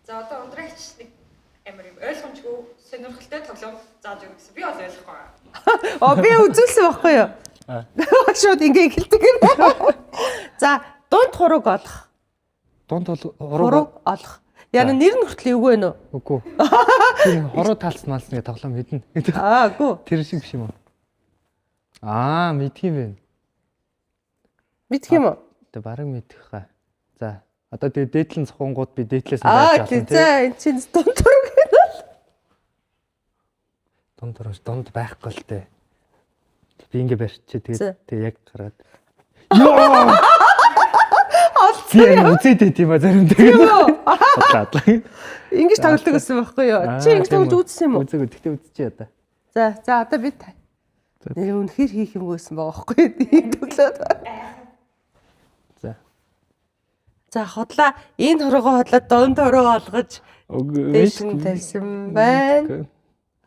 За одоо ундрагч нэг амар юм ойлгомжгүй сонирхолтой тоглоом зааж өгөх гэсэн. Би бол ойлгохгүй. Би үзүүлсэн байхгүй юу? Шууд ингээ эхэлдэг. За, дунд хураг олох. Дунд хураг олох. Яна нэр нь хүртэл эвгүй вэ нөө? Үгүй. Тэр хороо талсан малсны тоглоом хэдэн. Үгүй. Тэр шиг биш юм уу? Мэдх юм бэ. Мэдх юм уу? Тэ бараг мэдэх хаа. За, одоо тэгээ дээдлэн цохонгууд би дээдлээс нь байж байгаа юм тий. За, энэ чинь дунд хураг гэнэ. Дунд байхгүй л дээ. Би ингээ барьчих тэгээд яг гараад. Би үзээд байт юм а заримдаа. Бодлоо. Ингиж тоглодог гэсэн байхгүй юу? Чи ингэж тоглож үзсэн юм уу? Үзээгүй. Тэгтээ үзчихье одоо. За одоо би тай. Нэр үнэхээр хийх юмгүйсэн байгаа байхгүй юу? Тоглоод. За хотлаа энэ хорогоо хотлаад дунд хороо олгож дээшин тавьсан байна.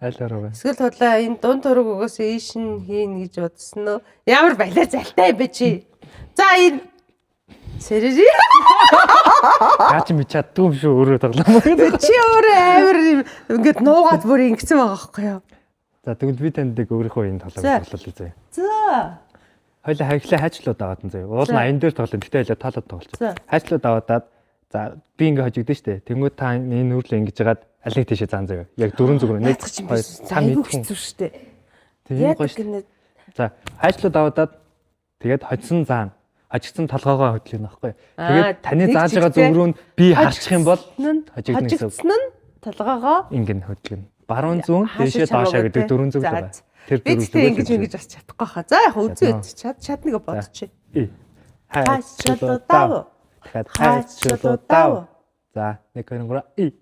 Айлаараа. Эсвэл хотлаа энэ дунд хорог угаас ийшин хийн гэж бодсон нөө. Ямар балиа залтай бэ чи? За энэ сэрэрий. Гаач ми чаддгүй юм шүү өөрөө тоглоом. Чи өөрөө амар ингээд нуугаад бүр ингэсэн байгаа байхгүй юу? За тэгвэл би танд өөрийнхөө энэ тоглоом тоглолоо заяа. За. Хоёлаа хаглаа хайчлууд аваад нь заяа. Уул нь аян дээр тоглоом. Гэтэ хоёлаа таалаад тоглолцоо. Хайчлууд аваад за би ингээ хожигдсон шүү дээ. Тэнгүүд та энэ нүрлээ ингэж жагаад алиг тийшээ заан заяа. Яг дөрөн зүгрөө нэг 2 5 хэцүү шүү дээ. Тийм гоё шүү. За хайчлууд аваад тэгээд хоцсон заан. Хожигдсан толгоогоо хөдлөх нь байхгүй. Тэгээд таны зааж байгаа зүгрүүнд би харчих юм бол хожигдно гэсэн. Хожигдсан нь толгоогоо ингэ хөдлөнө. Баруун зүүн дэшээ доошоо гэдэг дөрвөн зүг байгаа. Тэр дөрвөн зүг ингэж бас чадахгүй хаа. За яг үзээ чадныг бодчих. Хайчлуудаа. Тэгэхээр хайчлуудаа. За 1 2 3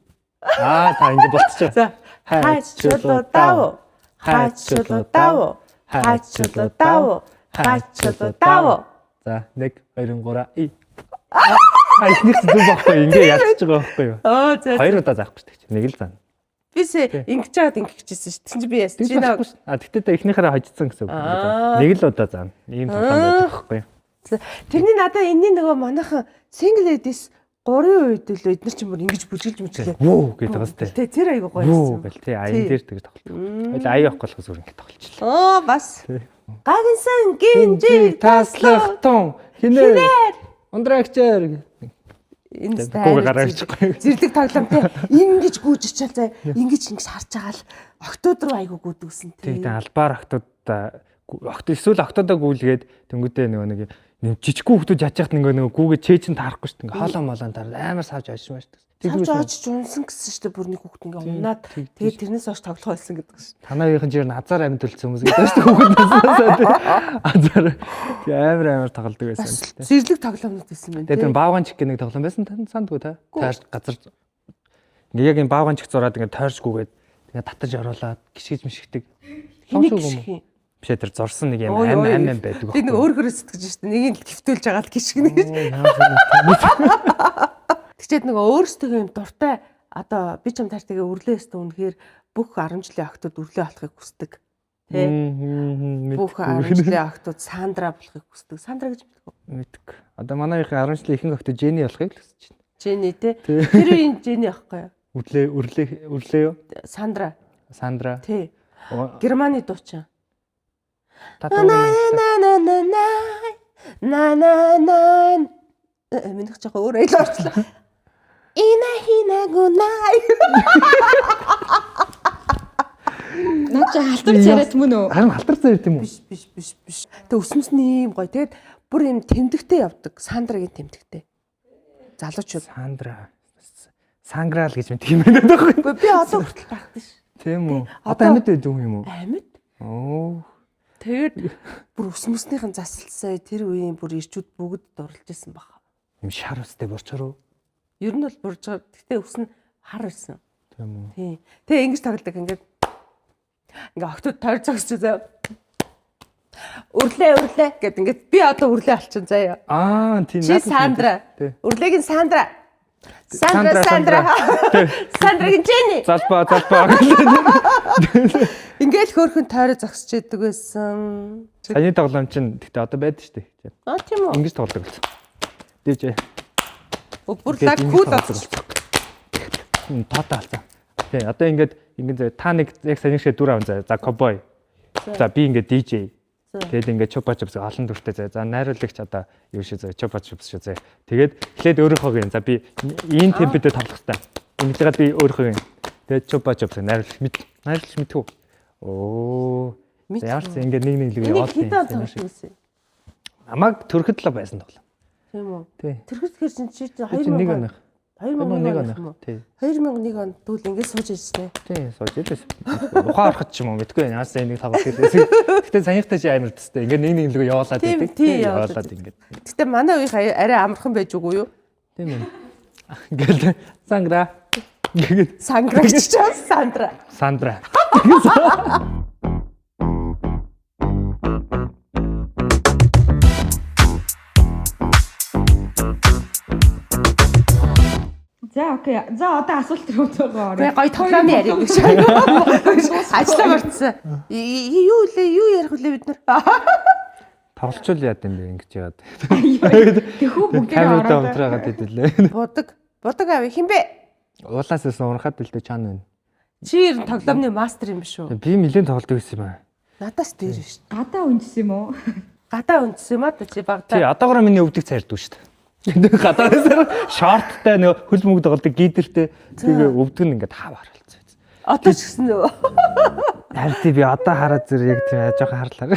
та ингэ болчихоо. За хайчлуудаа. Хайчлуудаа. Хайчлуудаа. Хайчлуудаа. За 1 2 3 Айхнийх зүг байхгүй ингээ ялцж байгаа байхгүй юу? За. Хоёр удаа заахгүй шүү дээ. Нэг л заа. Бисээ ингэж чаад ингэчихсэн шүү. Тэгсэн чи би яасан. Чи наа. Тэгтээ та эхнийхээрээ хожицсан гэсэн үг. Нэг л удаа заана. Ийм тоглоом байдаг байхгүй юу? Тэрний надаа энэний нөгөө манайхан single ladies 3-ын үед л эдгээр чинь бүр ингэж бүжгэлж мөчлээ. Вөө гэдэг бас тээ. Тэр айгуу гоё байсан. Вөө гэл тээ аян дээр тэгж тоглолт. Хоёул аяа авахгүй болохоос өөр ингэ тоглолчихлоо. Бас. Гагнсан гинжиг таслах тун хинээр ундрагчаар энэ гүүгээ гараачихгүй. Зэрлэг тоглоомтой ингэж гүйжчихэл заа ингэж харж байгаа л октод руу айгуу гүйдгсэн тий. Тэгээд албаар октод эсвэл октодоо гүйлгээд тэнгүүдээ нэг жижиггүй хүмүүс яаж яхад нэг гүүгээ чээжин таарахгүй шүү дээ. Ингээ хоолоо молоон таар амар савж ажиж маш шүү. Савж очиж унсан гэсэн шүү дээ. Бүр нэг хүүхд ингээ унаад тэгээд тэрнээс хойш тоглох байсан гэдэг шүү. Танайгийн жир азар амьд төлсөн хүмүүс гэдэг шүү дээ. Хүүхднээс азар амар тоглодог байсан тийм. Зэрлэг тоглоомнууд байсан байна. Тэгээд баавган чиг гэх нэг тоглоом байсан сандгүй та. Таарч газар ингээ яг энэ баавган чиг зураад ингээ тойрчгүйгээд тэгээ татаж оруулаад гიშгэж мишгдэг. Хинэг биш тэр зорсон нэг юм ам байдаг. Тэг нэг өөрөөрөө сэтгэж шүү дээ. Нэгийг гифтүүлж байгаа л гიშгэнэ гэж. Тэгчээд нөгөө өөрсдөө юм дуртай одоо би ч юм таартэйгээ үрлээстэй үнэхээр бүх 10 жилийн охтууд үрлээ болохыг хүсдэг. Тэ? Бүх 10 жилийн охтууд Сандра болохыг хүсдэг. Сандра гэж мэддэг. Одоо манайхын 10 жилийн ихэнх охтууд Жени болохыг л хүсэж байна. Жени тэ. Тэр үеийн Жени ахгүй юу? Үрлээ юу? Сандра. Тий. Германы дуучин. Минийх жоохон өөр айл орчлоо. Ина хинагунай. Наач халтар яриад мөн үү? Харин халтар ярьд юм уу? Биш. Тэг өсмөс нь ийм гоё. Тэгэд бүр юм тэмдэгтэй явдаг. Сандрагийн тэмдэгтэй. Залуучууд. Санграл гэж мэддэг юм байна даа. Би одоо хүртэл багтсан ш. Тийм үү? Одоо амьд байдаг юм уу? Амьд. Оо. Тэгэд бүр өсмөснийхэн засалсаа тэр үеийн бүр ирчүүд бүгд дурлж исэн баха. Им шар устай борчоор уу? Ер нь бол бурж байгаа. Гэхдээ өс нь хар байсан. Тийм үү? Тийм. Тэгээ ингэж тоглодог ингээд октод тойр зогсож заа. Үрлээ гэд ингээд би одоо үрлээ алчин заяа. Тийм. Чи Сандра. Үрлэгийн Сандра. Сандрагийн Жени. Залбаа. Ингээд хөөрхөн тойроо зогсож идэг байсан. Саяны тоглоом чинь гэхдээ одоо байдаг шүү дээ. Тийм үү? Ингэж тоглодог болсон. Дивж. Бүр лаг кул болсон. Тотал за. Тий, одоо ингээд та нэг яг саний шиг дүр аван за cowboy. За би ингээд DJ. Тэгээд ингээд чупа чупс олон дүртэй заа. За найруулагч одоо юу шиг заа чупа чупс шүү заа. Тэгээд эхлээд өөрийнхөө гин. За би ийм темпэд тоглох хэрэгтэй. Ингээд би өөрийнхөө гин. Тэгээд чупа чупс найруулагч мэдтгүү. Оо. Яарч ингээд нэг л яваад. Намайг төрөхөд л байсан тоглоо. Тийм үү? Тий. Төрөхөд хэр чи 2001 он. 2001 он. Тий. 2001 онд дүүл ингээд сууж ирсэн. Тий, сууж ирсэн. Ухаан ороход ч юм уу мэдгүй байна. Яасан энийг тоглох гэсэн. Гэтэ санийхтай чи амар төстэй. Ингээд нэг л явуулаад байдаг. Тий, явуулаад ингээд. Гэтэ манай үеийнх арай амархан байж үгүй юу? Тийм ээ. Ингээд сангра. Сангра гэж Сандра. Сандра. За окей. За одоо асуулт руу оръё. Тэгээ гоё тоглоомны яриа гэж. Ажлаа мартсан. Юу ярих вүлээ бид нар? Тоглолцол яад юм бэ ингэж яагаад. Тэхүү бүгдээ камераа унтраагаад хэдэлээ. Будаг аав хинбэ? Уулаас унрахад л дээ чаан байна. Чи ер нь тоглоомны мастер юм биш үү? Би нэлээд тоглодог гэсэн юм аа. Надаас дээр шүү дээ. гадаа үндэс юм уу? Гадаа үндэс юм аа чи багтаа. Тий, одоогоор миний өвдөг цайрдаг шүү дээ. Гадаасаар шорттай нөө хөл мөнгө тоглодог гидэртэй тэгээ өвдөг нь ингээд хав харалцсан. Одоо ч гэсэн нөө. Харин би одоо хараад зүр яг тийм жоохон харлаа.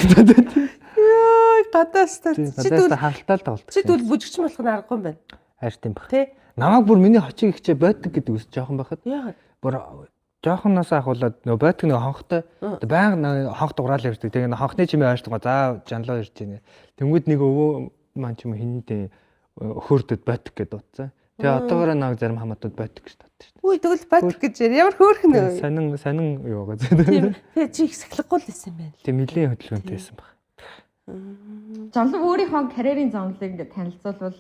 Йой гадаас та. Чи дүүл харалтаа л тоглодог. Чи дүүл бүжигч болох нь аргагүй юм байна. Хайртай юм баг. Тэ. Намайг бүр миний хочиг ихчээ боддог гэдэг үс жоохон байхад. Яагаад? Бүр жоохноос ахуулаад нөө боддог нэг хонхтой байнга хонх дуграал явдаг. Тэгээ хонхны чимээ ойртгоо за жанлаа ирж байна. Тэнгүүд нэг өвөө маань ч юм хинийтэй хөөрдөд боддог гэдээ утсан. Тэгээ одоогоор нэг зарим хамаатууд боддог гэж боддог шүү дээ. Үгүй тэгвэл боддог гэж ямар хөөрхөн нөө. Сонин юу байгаа. Тийм. Тэгээ чи их сахилахгүй л байсан юм байна. Тэгээ нэлийн хөдөлгөөнтэй байсан баг. Жонлог өөрийнхөө карьерийн зовлоныг ингээд танилцуулбал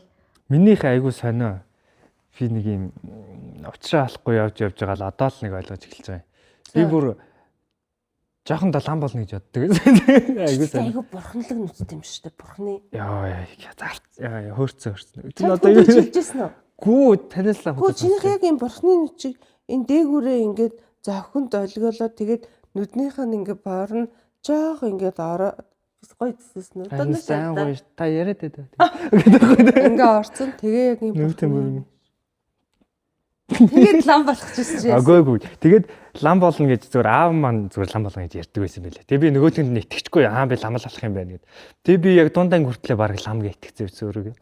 Минийх айгуу сонио. Би нэг юм уучраа алахгүй явж байгаа л одоо л нэг ойлгож эхэлж байгаа. Би бүр жоохон лам болно гэж боддог. Айгуу сонио. Айгуу бурханлаг нүцтэй юм шүү дээ. Бурхны. Яа хөөрцөн. Тэр одоо юу хэлжсэн үү? Гүү танилцлаа хөө чинийх яг юм бурхны нүчиг энэ дээгүүрээ ингээд завханд олгиолоо тэгээд нүднийх нь ингээд борно жоох ингээд ороо гоё төссөн үү? Одоо сайн гоё та яриад байдаг. Ингээ орцсон тэгээ яг юм бурхны. Тэгээд лам болгочихсон чинь. Агаагүй. Тэгээд лам болно гэж зүгээр аав маань зүгээр лам болно гэж ярьдаг байсан байлээ. Тэгээ би нөгөөтөнд нь итгэхгүй би лам алах юм байна гэд. Тэгээ би яг дундаа хүртлээ баг лам гэ итгэцээ өөрөөгөө.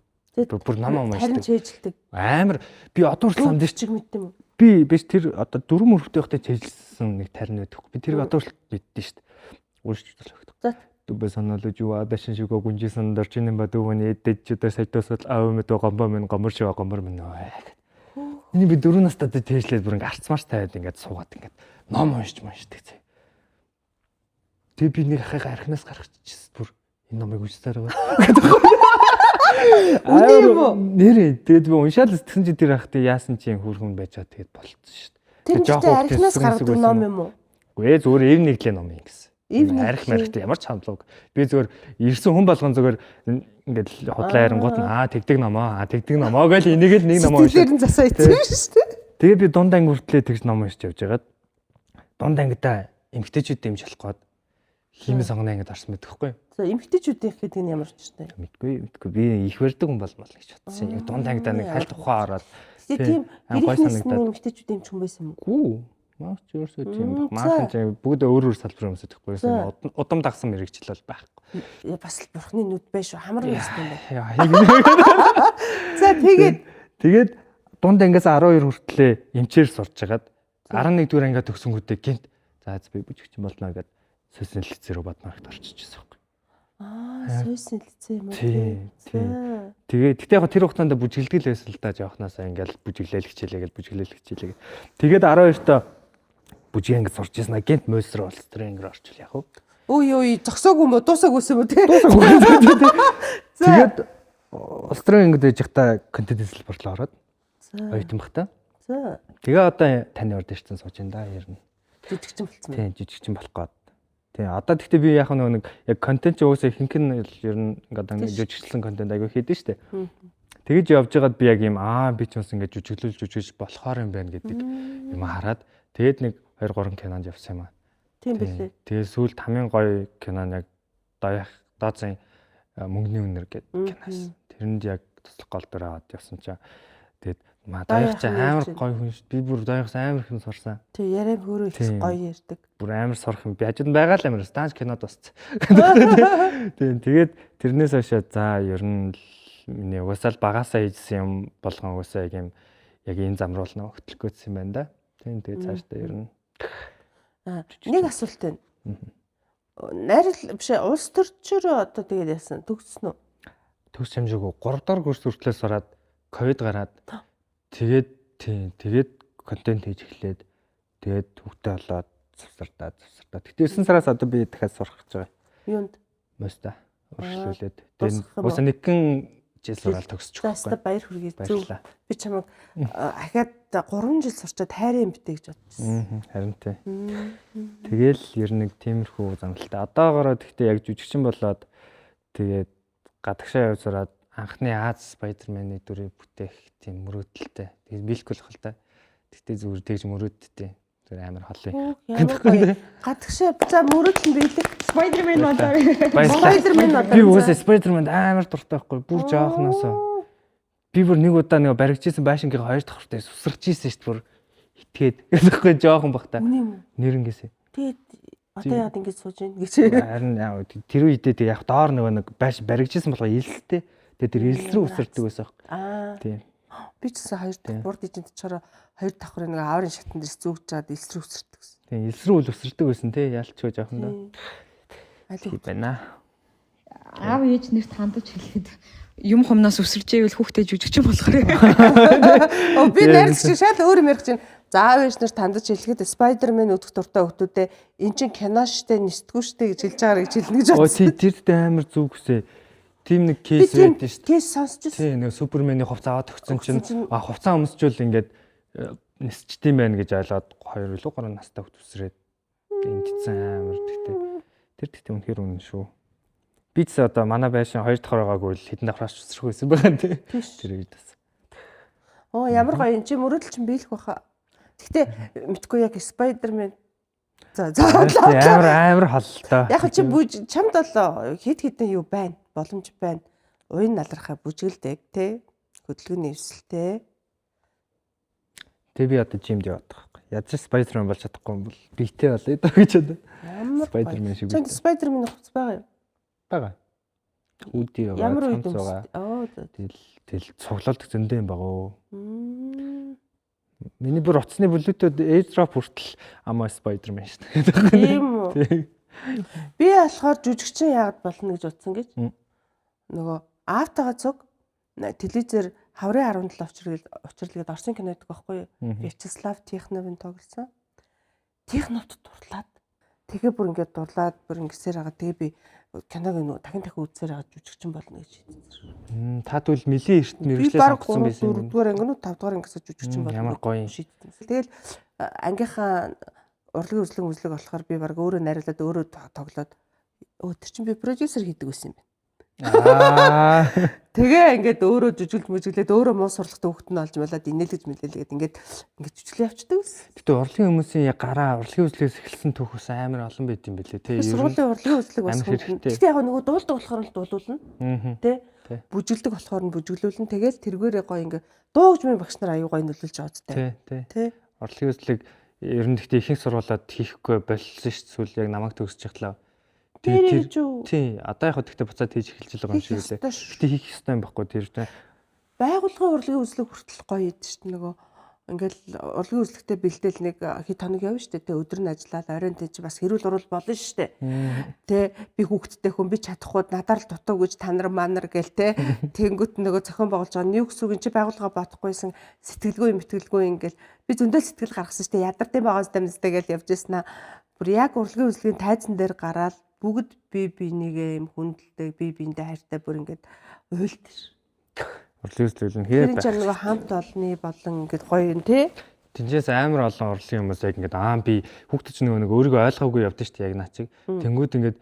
Бүр намаа маш харин чэйжилдэг. Амар би одоо ч лам дээр чиг мэдтэн юм. Би биш тэр одоо 4 мөрөвтэй байхдаа чэйжилсэн нэг тарин байдаг. Би тэрийг одоо л мэддэн шүү дээ. Өөрчлөлт өгдөг. За Дубэ санаалж юу адашин шигөө гүнжисэн дөрчинэн бадууны эдэж чөдөө сайтосол аавмэд гомбо мен гомор шива гомор мен нөө. Эний би 4 настай тээжлээд бүр ингээ арцмарч тавиад ингээ суугаад ингээ ном уншиж маншдаг зэ. Тэгээ би нэг ахыг архинаас гаргачихсан бүр энэ номыг уншсаар байгаа. Нэрээ тэгээд би уншаал гэсэн чи тэр ахтай яасан чи хүүрхэн байж байгаа тэгээд болцсон шүү дээ. Тэр жоохон архинаас гаргадаг ном юм уу? Үгүй ээ зүгээр эв нэглээ ном юм гэсэн. Арх мархтай ямар ч хамлаг. Би зүгээр ирсэн хүн болгон зүгээр ингээд худлаа ярингууд тэгдэг номоо гэж энийг л нэг ном уншаад. Тэр засаа ицсэн шүү дээ. Тэгээ би дунд анги хүртлээ тэгж ном уншиж явж байгаад дунд ангидаа эмгтээчүүд дэмж болохгүй химээ сонгоно ингээд орсон мэдэхгүй. За эмгтээчүүдийн гэдэг нь ямар ч юм. Мэдгүй би их барьдаг хүн болмол гэж бодсон. Яг дунд ангидаа нэг хальт ухаан ороод. Тийм гэрээснээс эмгтээчүүд дэмж хүн байсан юм уу? Маш өөрсөө тийм маш бүгд өөр салбар юмсад гэхгүйсэн удам дагсан мэрэгчлэл бол байхгүй. Бас л бурхны нүд байж шүү хамар юмстай юм байна. За тэгээд дунд ангиас 12 хүртлээ эмчээр сурч хагаад 11 дугаар ангиа төгсөнгүүтээ гинт за би бүжигч болно гэдэг сойсын лицээ рүү Бадмарагт орчихчихсан байхгүй. Сойсын лицээ юм уу? Тийм. Тэгээд яг тэр хугацаанд бүжиглдэг л байсан л да жоохносоо ингээл бүжиглээл хичээлээ. Тэгээд 12-то бүжиг ангид сурч ирсэн агент мойсроо улстрын ангир орчвол яг уу. Ой зогсоогүй юм уу? Дуусаагүй юм уу те? Тэгээд улстрын ангид байж та контент хэлбэрлээ ороод. Ойтон бах та. За. Тэгээ одоо таны урд ирсэн сууж ин да ер нь. Жижигчин болцсон байна. Тийм жижигчин болох гээд. Тийм одоо тэгтээ би яг нэг яг контент уусаа ихэнх нь ер нь ингээд жижигчлэн контент аягүй хийдэж штэ. Тэгэж явж байгаад би яг юм би ч бас ингээд жүжиглэж болохоор юм байна гэдэг юм хараад тэгээд нэг 2 3 кинонд явсан юм аа. Тийм билээ. Тэгээд сүүлд хамгийн гоё кино нь яг Даацын мөнгөний үнэр гэдэг киноос. Тэрэнд яг туслах гол дүр аваад явсан чинь тэгээд Даях амар гоё хүн шүү. Би бүр Даягс амар их сурсан. Тэг яриа хөөрөө их гоё ярьдаг. Бүр амар сурах юм. Би хажууд байгаа л амар станж кинод басц. Тэгээд тэрнээс хойш за ер нь миний угсаал багасаа хийжсэн юм болгон угсаа яг энэ зам руу л нөө хөтлөхгүйсэн юм байна да. Тэгээд цаашдаа ер нь нэг асуулт байна. Найрал биш улс төрчөөр одоо тэгээд яасан төгссөн үү? Төгс хэмжээгүй 3 дахь курс хүртлээр сураад ковид гараад тэгээд контент хийж эхлээд тэгээд хүүхдээ болоод завсардаа. Тэгтээ 9 сараас одоо би дахиад сурах гэж байгаа. Юунд? Моста өршлүүлээд. Тэгээд уусаа нэгэн жил сураад төгсчих واخгүй. Баяр хүргэе зөв. Би чамайг ахаад 3 жил сурчаад хайрын битээ гэж бодчихсон. Харин тий. Тэгэл ер нь нэг тиймэрхүү замналтай. Одоогороо тэгтээ яг жүжигчин болоод тэгээд гадагшаа явж сураад анхны Аз Спайдерманы дүрийг бүтээх тийм мөрөөдөлтэй. Тэгээд биелэхгүй л хэл та. Тэгтээ зүгээр тэгж мөрөөддтэй. Тэр амар холын. Гадагшаа за мөрөөдөл нь биелэх Спайдермен болоо. Спайдермен одоо. Би уусаа Спайдерманд амар дуртай байхгүй. Бүр жоохноосоо. Би бүр нэг удаа нэг баригчсан байшингийн 2 дахь хүртээ сусрах ийсэн шүү дээ. Бүр итгээд. Тэгэхгүй жоохон бах та. Нэрнгээсээ. Тэгээд одоо яагаад ингэж сууж байна гэж. Харин яа тэр үедээ яг доор нэг баригчсан болохоо илстэй. Тэгээд тэр илс рүү үсэрдэг байсан. Тийм. Би ч гэсэн 2 дахь бурд ижинт чараа 2 давхрын нэг ааврын шатан дээрс зүгж чаад илс рүү үсэрдэг гэсэн. Тийм илс рүү л үсэрдэг байсан тий ялчгүй жоохондоо. Аль байна. Аав ээж нэрт хандаж хэлэхэд юм хумнаас өсөрч ивэл хүүхдээ жүжигчин болохоор. Би найрч шал өөр юм ярих чинь заав ээж нарт хандаж хэлэхэд Спайдермен өдөх дуртай хүмүүстэй эн чин кино штэ нисдэггүй штэ гэж хэлж байгаа гэж хэлнэ гэж бодсон. Тэр амар зүг хүсээ. Тим нэг кейс байдаг шүү дээ. Кейс сонсчихсон. Тийм нэг Супермений хувцас аваад өгсөн чинь хувцас өмсчүүл ингээд нисчтэй байна гэж ойлгоод 2 илүү 3 настай хөлт үсрээд эндцэн амар тэгтээ үнэхээр үнэн шүү. Би ч одоо манай байшин 2 дахь байгаагүй л хэдэн давхраас үсрэх байсан байгаа тий. Тэр үед бас. Ямар гоё энэ чи мөрөдөл чинь биелэх баха. Гэтэ мэдгүй яг Спайдермен за амар холтой. Яг чи чамд бол хэд хэдэн юу байна? Боломж байна. Уян налрахаа бүжгэлдэг тий. Хөдөлгөөний эвсэлтэй. Тэг би одоо жимд яваад байгаа байхгүй. Ядаж Спайдермен болж чадахгүй юм бол битээ болъё даа гэж одоо. Спайдермен шиг. Чанд Спайдермен хувцас байгаа юу? Бага. Үди байгаа. Ямар үед Тэгэл цуглуулдаг зөндөө юм байгаа оо. Миний бүр утасны бүлүүтүүд airdrop хүртэл амаа Спайдермен шүү дээ. Тийм үү. Би болохоор жүжигчин яагаад болно гэж утсан гэж. Нөгөө аавтайгаа цуг телевизээр хаврын 17 учирлгээд Орсын кино гэдэг байхгүй юу? Вячеслав Тихоновын тоглосон. Тихоновт дурлаад тэгээ бүр ингээд дурлаад бүр ингэсээр байгаа. Тэгээ би киног дахин үзсээр байгаа жүжигчин болно гэж хэлсэн. Та тэгвэл нэлийн эрт мэрэгчлээ сонгосон байсан юм. 4-р анги нь 5-р ангиас жүжигчин болно. Ямар гоё шийдсэн. Тэгэл ангийнхаа урлагийн үзлэг болохоор би баг өөрөө найруулад өөрөө тоглоод тэр чинь би продюсер хийдэг байсан юм байна. Тэгээ ингээд өөрөө жүжиглж мүжиглээд өөрөө муу сурлагатай хүүхэд нь олж малаад инээлгэж мэлээлгээд ингээд жүжиглээ явчихдаг ус. Гэтэ урлагийн хүмүүсийн яг гараа урлагийн үзлээс эхэлсэн түүхээс амар олон байт юм бэлээ тий. Сургуулийн урлагийн үзлэг бас хэрэгтэй. Гэтэ яг нөгөө дуулдаг болохоор л дуулуулна. Тий. Бүжиглдэг болохоор нь бүжиглүүлнэ. Тэгэл тэргээрээ гоё ингээд дуугч мэн багш нар аюу гоё нөлөөлж байгаа зү. Тий. Урлагийн үзлэг ер нь гэхдээ ихэнх сургуулаад хийхгүй болсон шүү дээ. Сүүл яг намайг төгсөж ихлаа. Тэр тий одоо яг гэхдээ буцаад хийж эхэлж байгаа юм шиг үлээ. Гэтэ хийх ёстой юм байхгүй тэр тий. Байгууллагын урлагийн үзлэг хүртэл гоё идэв шүү дээ нөгөө ингээл урлагийн үзлэгтээ бэлдээл нэг хэд хоног явна шүү дээ тий өдөр нь ажиллаад оройн тий чи бас хэрүүл урал болно шүү дээ. Тий би хүүхдтэй хүн би чадахгүй надаар л дутуу гэж та нар манар гээл тий тэнгүүт нөгөө зохион байгуулж байгаа нь юу гэсэн үг энэ чи байгууллага бодохгүйсэн сэтгэлгүй ингээл би зөндөл сэтгэл гаргасан шүү дээ ядартын байгаас дамжтай гээл явж яснаа. Бүр яг урлагийн үзлэгийн тайзан дээр гараад бүгд би бинийгээ юм хүндэлдэг би биендээ хайртай бүр ингээд уйлдэж. Урлагийн үзлэг нь хээ байх. Тэр чинь нөгөө хамт олны болон ингээд гоё юм тий. Тинчээс амар олон урлагийн хүмүүс яг ингээд би хүүхдүүд ч нөгөө өөрийгөө ойлгоогүй явдсан шүү дээ яг наа чиг. Тэнгүүд ингээд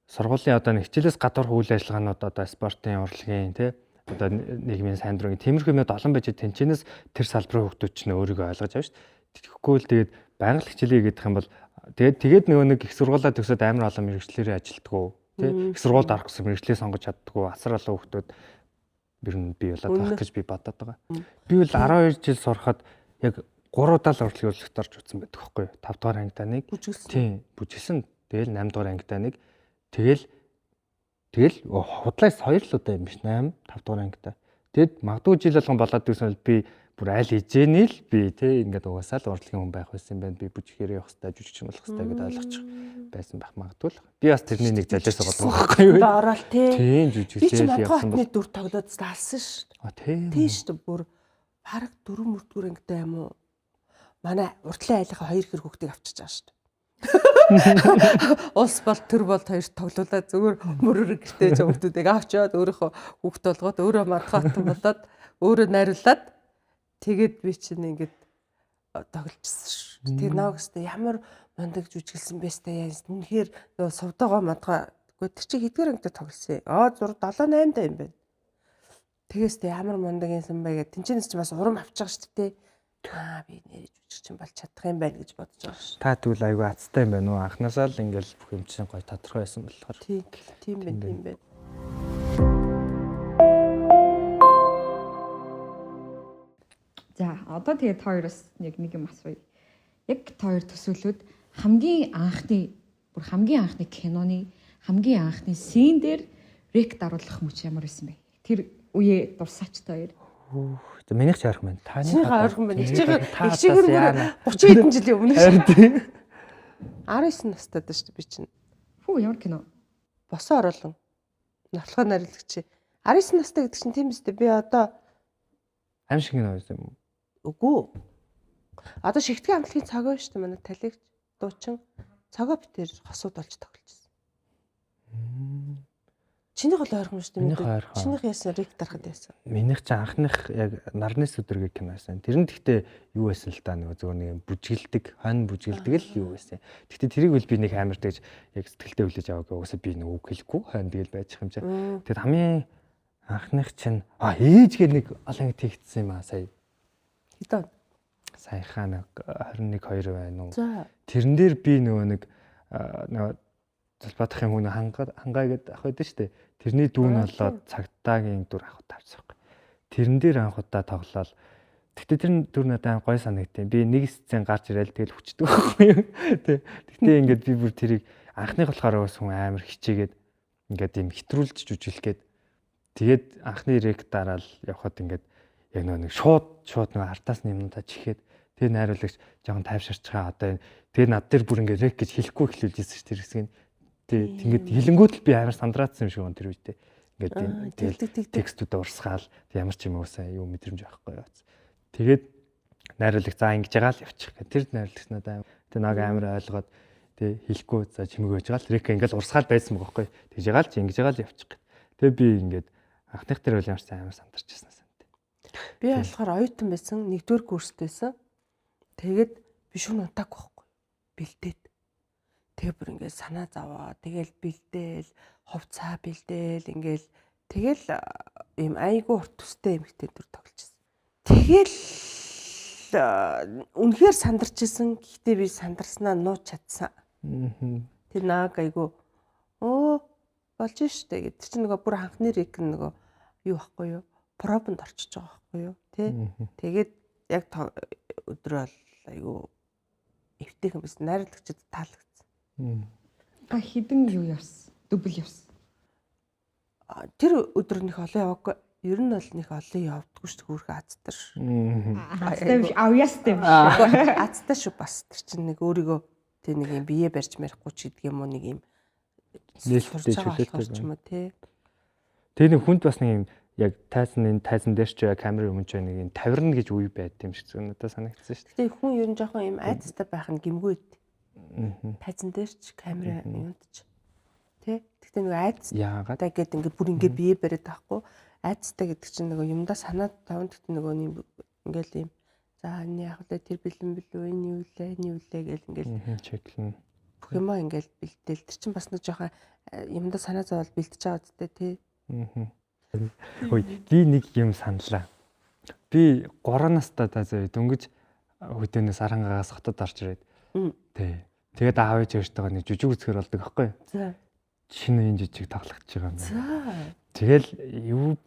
сургуулийн одоо нэг хичээлээс гадуур үйл ажиллагаанууд одоо спортын урлагийн тий одоо нийгмийн сайн дурын тиймэрхүү юмуд олон байж тэнчэнээс тэр салбарын хүмүүс ч өөрийгөө ойлгож авна шүү дээ. Тэгэхгүй л тэгээд байгаль хичээлээ гэдэг юм бол тэгээд нөгөө нэг их сургуулаа төгсөөд амар олон мэргэжлэрээ ажилтгуу тий их сургуульд орох гэсэн мэргэжлээ сонгож чаддгүй асар олон хүмүүс ер нь би болоод байх гэж би бодоод байгаа. Би бол 12 жил сурахад яг 3 удаа л урлагийн урлагт орж үзсэн байдаг байхгүй юу? 5 дугаар ангидаа нэг. Тийм, бүжгэлсэн. Тэгэл 8 дугаар ангидаа нэг. Тэгэл худлаас 2 л удаа юм биш 8, 5 дугаар ангидаа. Тэгэд магадгүй жил болгон болоод гэсэн бол би бүр аль хижээний л би тий ингээд угаасаа л урлагийн хүн байх байсан юм байна. Би бүжгээр явах хэрэгтэй, жүжигчин болох хэрэгтэй гэдээ ойлгочих байсан байх магадгүй л. Би бас тэрний нэг залиасаа бодсон байхгүй юу? Ороод тий. Тийм жүжигчээ явсан бол дүр тоглоод алсан шүү. Тийм. Тийм шүү бүр бараг 4 мөрдгөр ангидаа юм уу? Манай уртлын айлынхаа 2 хэр хүүхдийг авчиж байгаа шүү дээ. Улс бол төр бол хоёр тоглуулаад зүгээр мөрөөр гэртээ зөвхөдүүдийг авчаад өөрийнхөө хүүхд болгоод өөрөө мадхаатан болоод өөрөө найруулад тэгээд би чинь ингээд тоглолцсон шүү. Тэр наагстай ямар мундаг жүжиглсэн байстай яа. Үнэхээр нөгөө сувдагаа мадгаа үгүй тэр чи хэдгээр ангид тоглосон. 6 7 8 да юм байна. Тэгээс тэ ямар мундаг юмсан бэ гэдэг. Тинчэнэс ч бас урам авч байгаа шүү дээ. Би нэрэж жүжигчин болж чадах юм байна гэж бодож байгаа шүү. Та тэгвэл айгүй азтай юм байна уу? Анхнаасаа л ингээл бүх юм чинь гоё тодорхой байсан болохоор. Тийм байна. За, одоо тэгээд та хоёроос яг нэг юм асууя. Яг та хоёр төсөөлөд хамгийн анхны киноны хамгийн анхны сцен дээр рект даруулах мөч ямар байсан бэ? Тэр үе дурсаач та хоёр. Минийх ч ойрхон байна. Таны ойрхон байна. Ихчигээр 30 хэдэн жилийн өмнө шүү. 19 настай даа шүү би чинь. Хүү ямар кино? Босоо оруулан. Нотлохоо найруулагч. 19 настай гэдэг чинь тийм биз дээ. Би одоо аим шиг кино байсан юм уу? Үгүй. Одоо шигтгэн амтлагийн цагаа шүү дээ манай талигч дуучин. Цагаа битэр хосууд болж тоглож байсан. Чинийх бол ойрхон шүү дээ. Чинийх яасан рик дарахад байсан. Минийх ч анхных яг нарны сүдэргийн кино байсан. Тэр нь гэхдээ юу байсан л та нөгөө зөвхөн нэг бүжгэлдэг, хон бүжгэлдэг л юу байсан. Гэхдээ тэрийг бол би нэг амар тэгж яг сэтгэлдээ хүлээж аваагүй. Угаасаа би нэг үг хэлэхгүй хон тэгэл байж юм чинь. Тэгэд хамгийн анхных чинь ээжгээр нэг олон тэгтсэн юм сая. Хэдэн? Саяхан 21 2 байна уу? Тэрэн дээр би нөгөө Залбаатахын хүн хангай гэдэг ах байдаг шүү дээ. Тэрний дүүн болоод цагтаагийн дүр авах тавьсан. Тэрэн дээр анх удаа тоглолоо. Гэхдээ тэр дүр надад гой санагдтыг. Би нэг сцен гарч ирэл тэгэл хүчдэг байхгүй юу? Тэгтээ ингээд би бүр тэрийг анхных болохоор бас хүн амар хичээгээд ингээд юм хэтрүүлж жүжиглэх гээд тэгээд анхны рек дараал явхад ингээд яг нэг шууд нэг артаас юмнуудаа чихээд тэр найруулагч жоохон тайвширчгаа одоо тэгээд над дээр бүр ингээд рек гэж хэлэхгүй эхлүүлж ирсэн шүү тэр хэсгийг. Тэгээд хилэнгүүд л би амар сандраацсан юм шиг он тэр үедээ. Ингээд тэгэл текстүүдээ урсгаал ямар ч юм уусаа юу мэдрэмж байхгүй юу. Тэгээд найруулагч за ингэж байгаа л явчих гэх. Тэр найруулагч надад тэр нэг амар ойлгоод тэг хэлэхгүй за чимэг байж байгаа л рек ингээд урсгаал байсан байгаа байхгүй. Тэгж байгаа л чи ингэж байгаа л явчих гэх. Тэгээд би ингээд анхных тэр үйл ямар ч амар сандарчсан санаа. Би болохоор оюутан байсан, 1-р курстэйсэн. Тэгээд би шүн унтаагүй байхгүй. Бэлдээд. Тэгээ бүр ингээд санаа зовоо. Тэгэл бэлдээл, хувцаа бэлдээл ингээл тэгэл ийм айгүй урт төстэй эмэгтэй дүр тоглож байсан. Тэгэл үнэхээр сандарч исэн. Гэхдээ би сандарснаа нууц чадсан. Тэр нааг айгүй болж штэ гэдэг чинь нөгөө бүр анхны рек нөгөө юу байхгүй юу? Пробонд орчиж байгаа байхгүй юу? Тэ? Тэгээд яг өдрөө айгүй эвтэйхэн биш найруулагчид таалагдсан. Хідэн юу явсан? Дубль явсан. Тэр өдөр нөх олон яваагүй. Ер нь бол нөх олон явдаггүй шүү хөөрхөн азтар. Азтай авьяастай юм шүү. Азтай шүү бас тэр чинь нэг өөрийгөө тэг нэг юм бие барьж мэрэхгүй ч гэдэг юм уу нэг юм нээлттэй чөлөөтэй юм уу тий. Тэр нэг хүнд бас нэг юм яг тайзан дээр ч камерын өмнө ч нэг юм тавирна гэж үе байд юм шиг зүг надад санагдсан шүү. Гэтэ хүн ер нь жоохон юм айцтай байх нь гимгүй. Тайзан дээр ч камера юмд ч тий. Гэтэ нэг айцтай гэдэг ингээд бүр ингээд бие бариад байхгүй. Айцтай гэдэг чинь нөгөө юмдаа санаад тавнд гэдэг нөгөө юм ингээл юм за энэ яг л тэр бэлэн билүү энэ юу лээ гэл ингээл чеклэн бүх юм ингээл бэлдээл тэр чинь бас нэг жоохон юмдаа санаа зовоод бэлдэж байгаа үстэй тий. Хөөе би нэг юм саналаа. Би 3 настай заяа дөнгөж хөдөөнөөс Арангаагаас хотод орж ирээд. Тий. Тэгээд аав ээж өөртөө нэг жүжиг үзэхэр болдог аахгүй. За. Шинэ үеийн жүжиг тоглох гэж байгаа юм. За. Тэгэл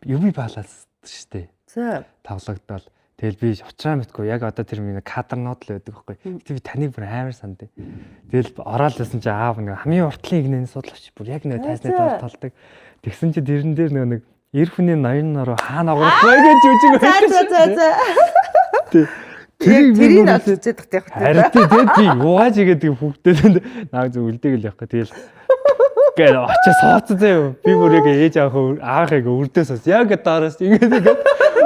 юуби балаас штэ. За. Тоглогдол. Тэгэл би уучраа мэдгүй яг одоо тэр миний кадрнууд л байдаг аахгүй. Гэтэ би таныг бүр амар сандаа. Тэгэл ороод лсэн чи аав нэг хамгийн уртлын игнэний судлаач бүр яг нэг тайсны толдог. Тэгсэн чи дэрэн дээр нэг эр хүний ноён нороо хаана агуулах вэ гэж жүжиг байдаг. За. Тэрийг олж үзээд тах яг. Харин тэгээд би юугаач игээд хүүхдээ наа зөв үлдээг л явах гэх. Тэгэл гээ очиж сооцсон заяа. Би бүр яг ээж аахыг үрдээсээс яг доороос ингээд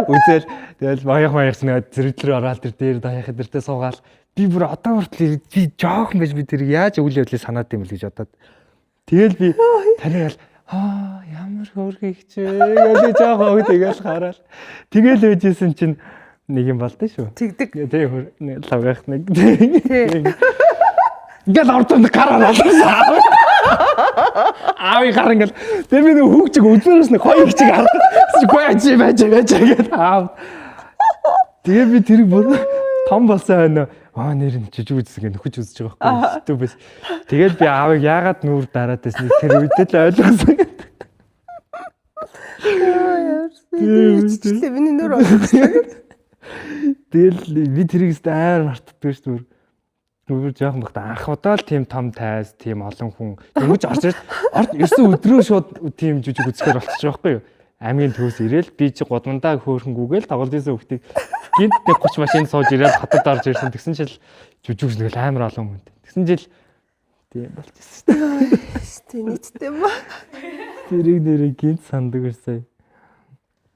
үзэл тэгэл маягс нэг зэрэглэр ороод тэр дээр даяхад тэртээ суугаал. Би бүр одоо хүртэл би жоохон байж би тэр яаж үйл явдлыг санаад юм бэл гэж бодоод. Тэгэл би таныг ямар хөөрхий хичээ гэж жоохон тэгэл хараад. Тэгэл байжсэн чинь нэг юм болдсон шүү. Тэгдэг. Тэгээ лавгах нэг. Ингээд ордонд караа болсон. Аавын гар ингээд тэр би нэг хүүхчиг үзмээрс нэг хоёр хичиг харагдсан. Байж гэдэг аав. Тэгээ би тэр бүр том болсон байна. Нэр нь жижиг үзсгээ нөхөж үзэж байгаа байхгүй. Стүбэс. Тэгээд би аавыг яагаад нүүр дараад байсан тэр үедээ л ойлгосон. Яа, миний нүүр ойлгосон. Тэгэл би тэрийг амар мартдаггүй шүү. Нүр жоохон багтаа анх удаа л тийм том тайз, тийм олон хүн ингэж орж ирсэн өдрөө шууд тийм жүжиг үзэхээр болчихж байгаа байхгүй юу? Аймгийн төвс ирээл би чи гудмандаа хөөхөнгүүгээл тоглож исэн хүүхдийг гинт нэг 30 машин сууж ирээл хотод орж ирсэн. Тэгсэн чил жүжиг үзэл амар олон хүнтэй. Тэгсэн жил тийм болчихсон шүү. Тийм нийтдээ ба. Тэрийг нэрээ гинт сандаг байсан.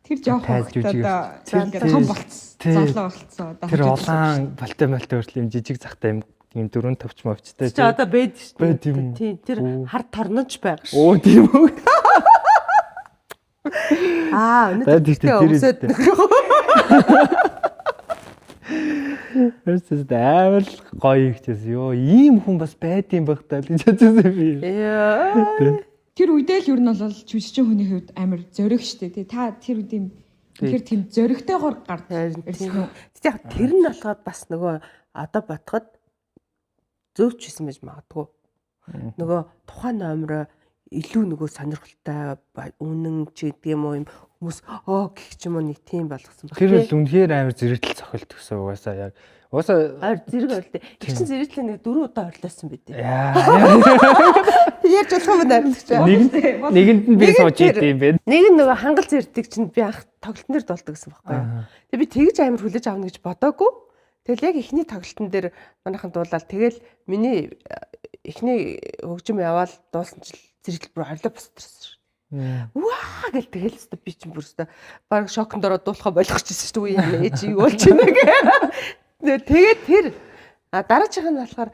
Тэр жоохон хөлтөд ингээд том болцсон. Зовлоо болцсон. Тэр улаан болтой хүртэл юм жижиг захтай юм дөрөв төвч мовчтой. Чи одоо бэд шүү. Тийм. Тэр хар торнож байгаа шүү. Оо тийм үү. Өнөөдөр өмсөд Тэрс амар гоё ихчээс ёо ийм хүн бас байдсан байх таа гэж бодсон би. Яа. Тэр үедээ л ер нь бол жүжигчин хүний хувьд амар зориг штэ тий. Та тэр үед юм тэгэхээр тийм зоригтойгоор гарч ирсэн үү? Тэгтээ яг тэр нь болоход бас нөгөө одоо бодоход зөвч хийсэн байж магадгүй. Нөгөө тухайн номероо илүү нөгөө сонирхолтой үнэн ч гэдэг юм уу юм хүмүүс гэх ч юм уу нэг тийм болгосон баг. Тэр бол үнэхээр амар зэрэгтэл цохилт гэсэн угаасаа яг Аар зэрэг орлоо. Их чин зэрэглээ нэг 4 удаа орлоосон байт. Яа. Яаж болох юм бэ? Нэгэнд нь би сууж идэв юм бэ. Нэг нь нөгөө хангал зэрдэг чинь би анх тоглолтын дээр дуулдаг гэсэн байхгүй юу. Тэгээ би тэгж амар хүлээж авна гэж бодоагүй. Тэгэл яг эхний тоглолтын дээр манайхан дуулаад тэгэл миний эхний хөгжим яваал дуулсан чил зэрэгэл бүр орлоо босдорсон. Ваа гэл тэгэл өстө би чинь бүр өстө баг шоконд ороод дуулахаа болгочихсон шүү дээ. Яа ээж юу болж байна гэ. Тэгээд тэр дараачих нь болохоор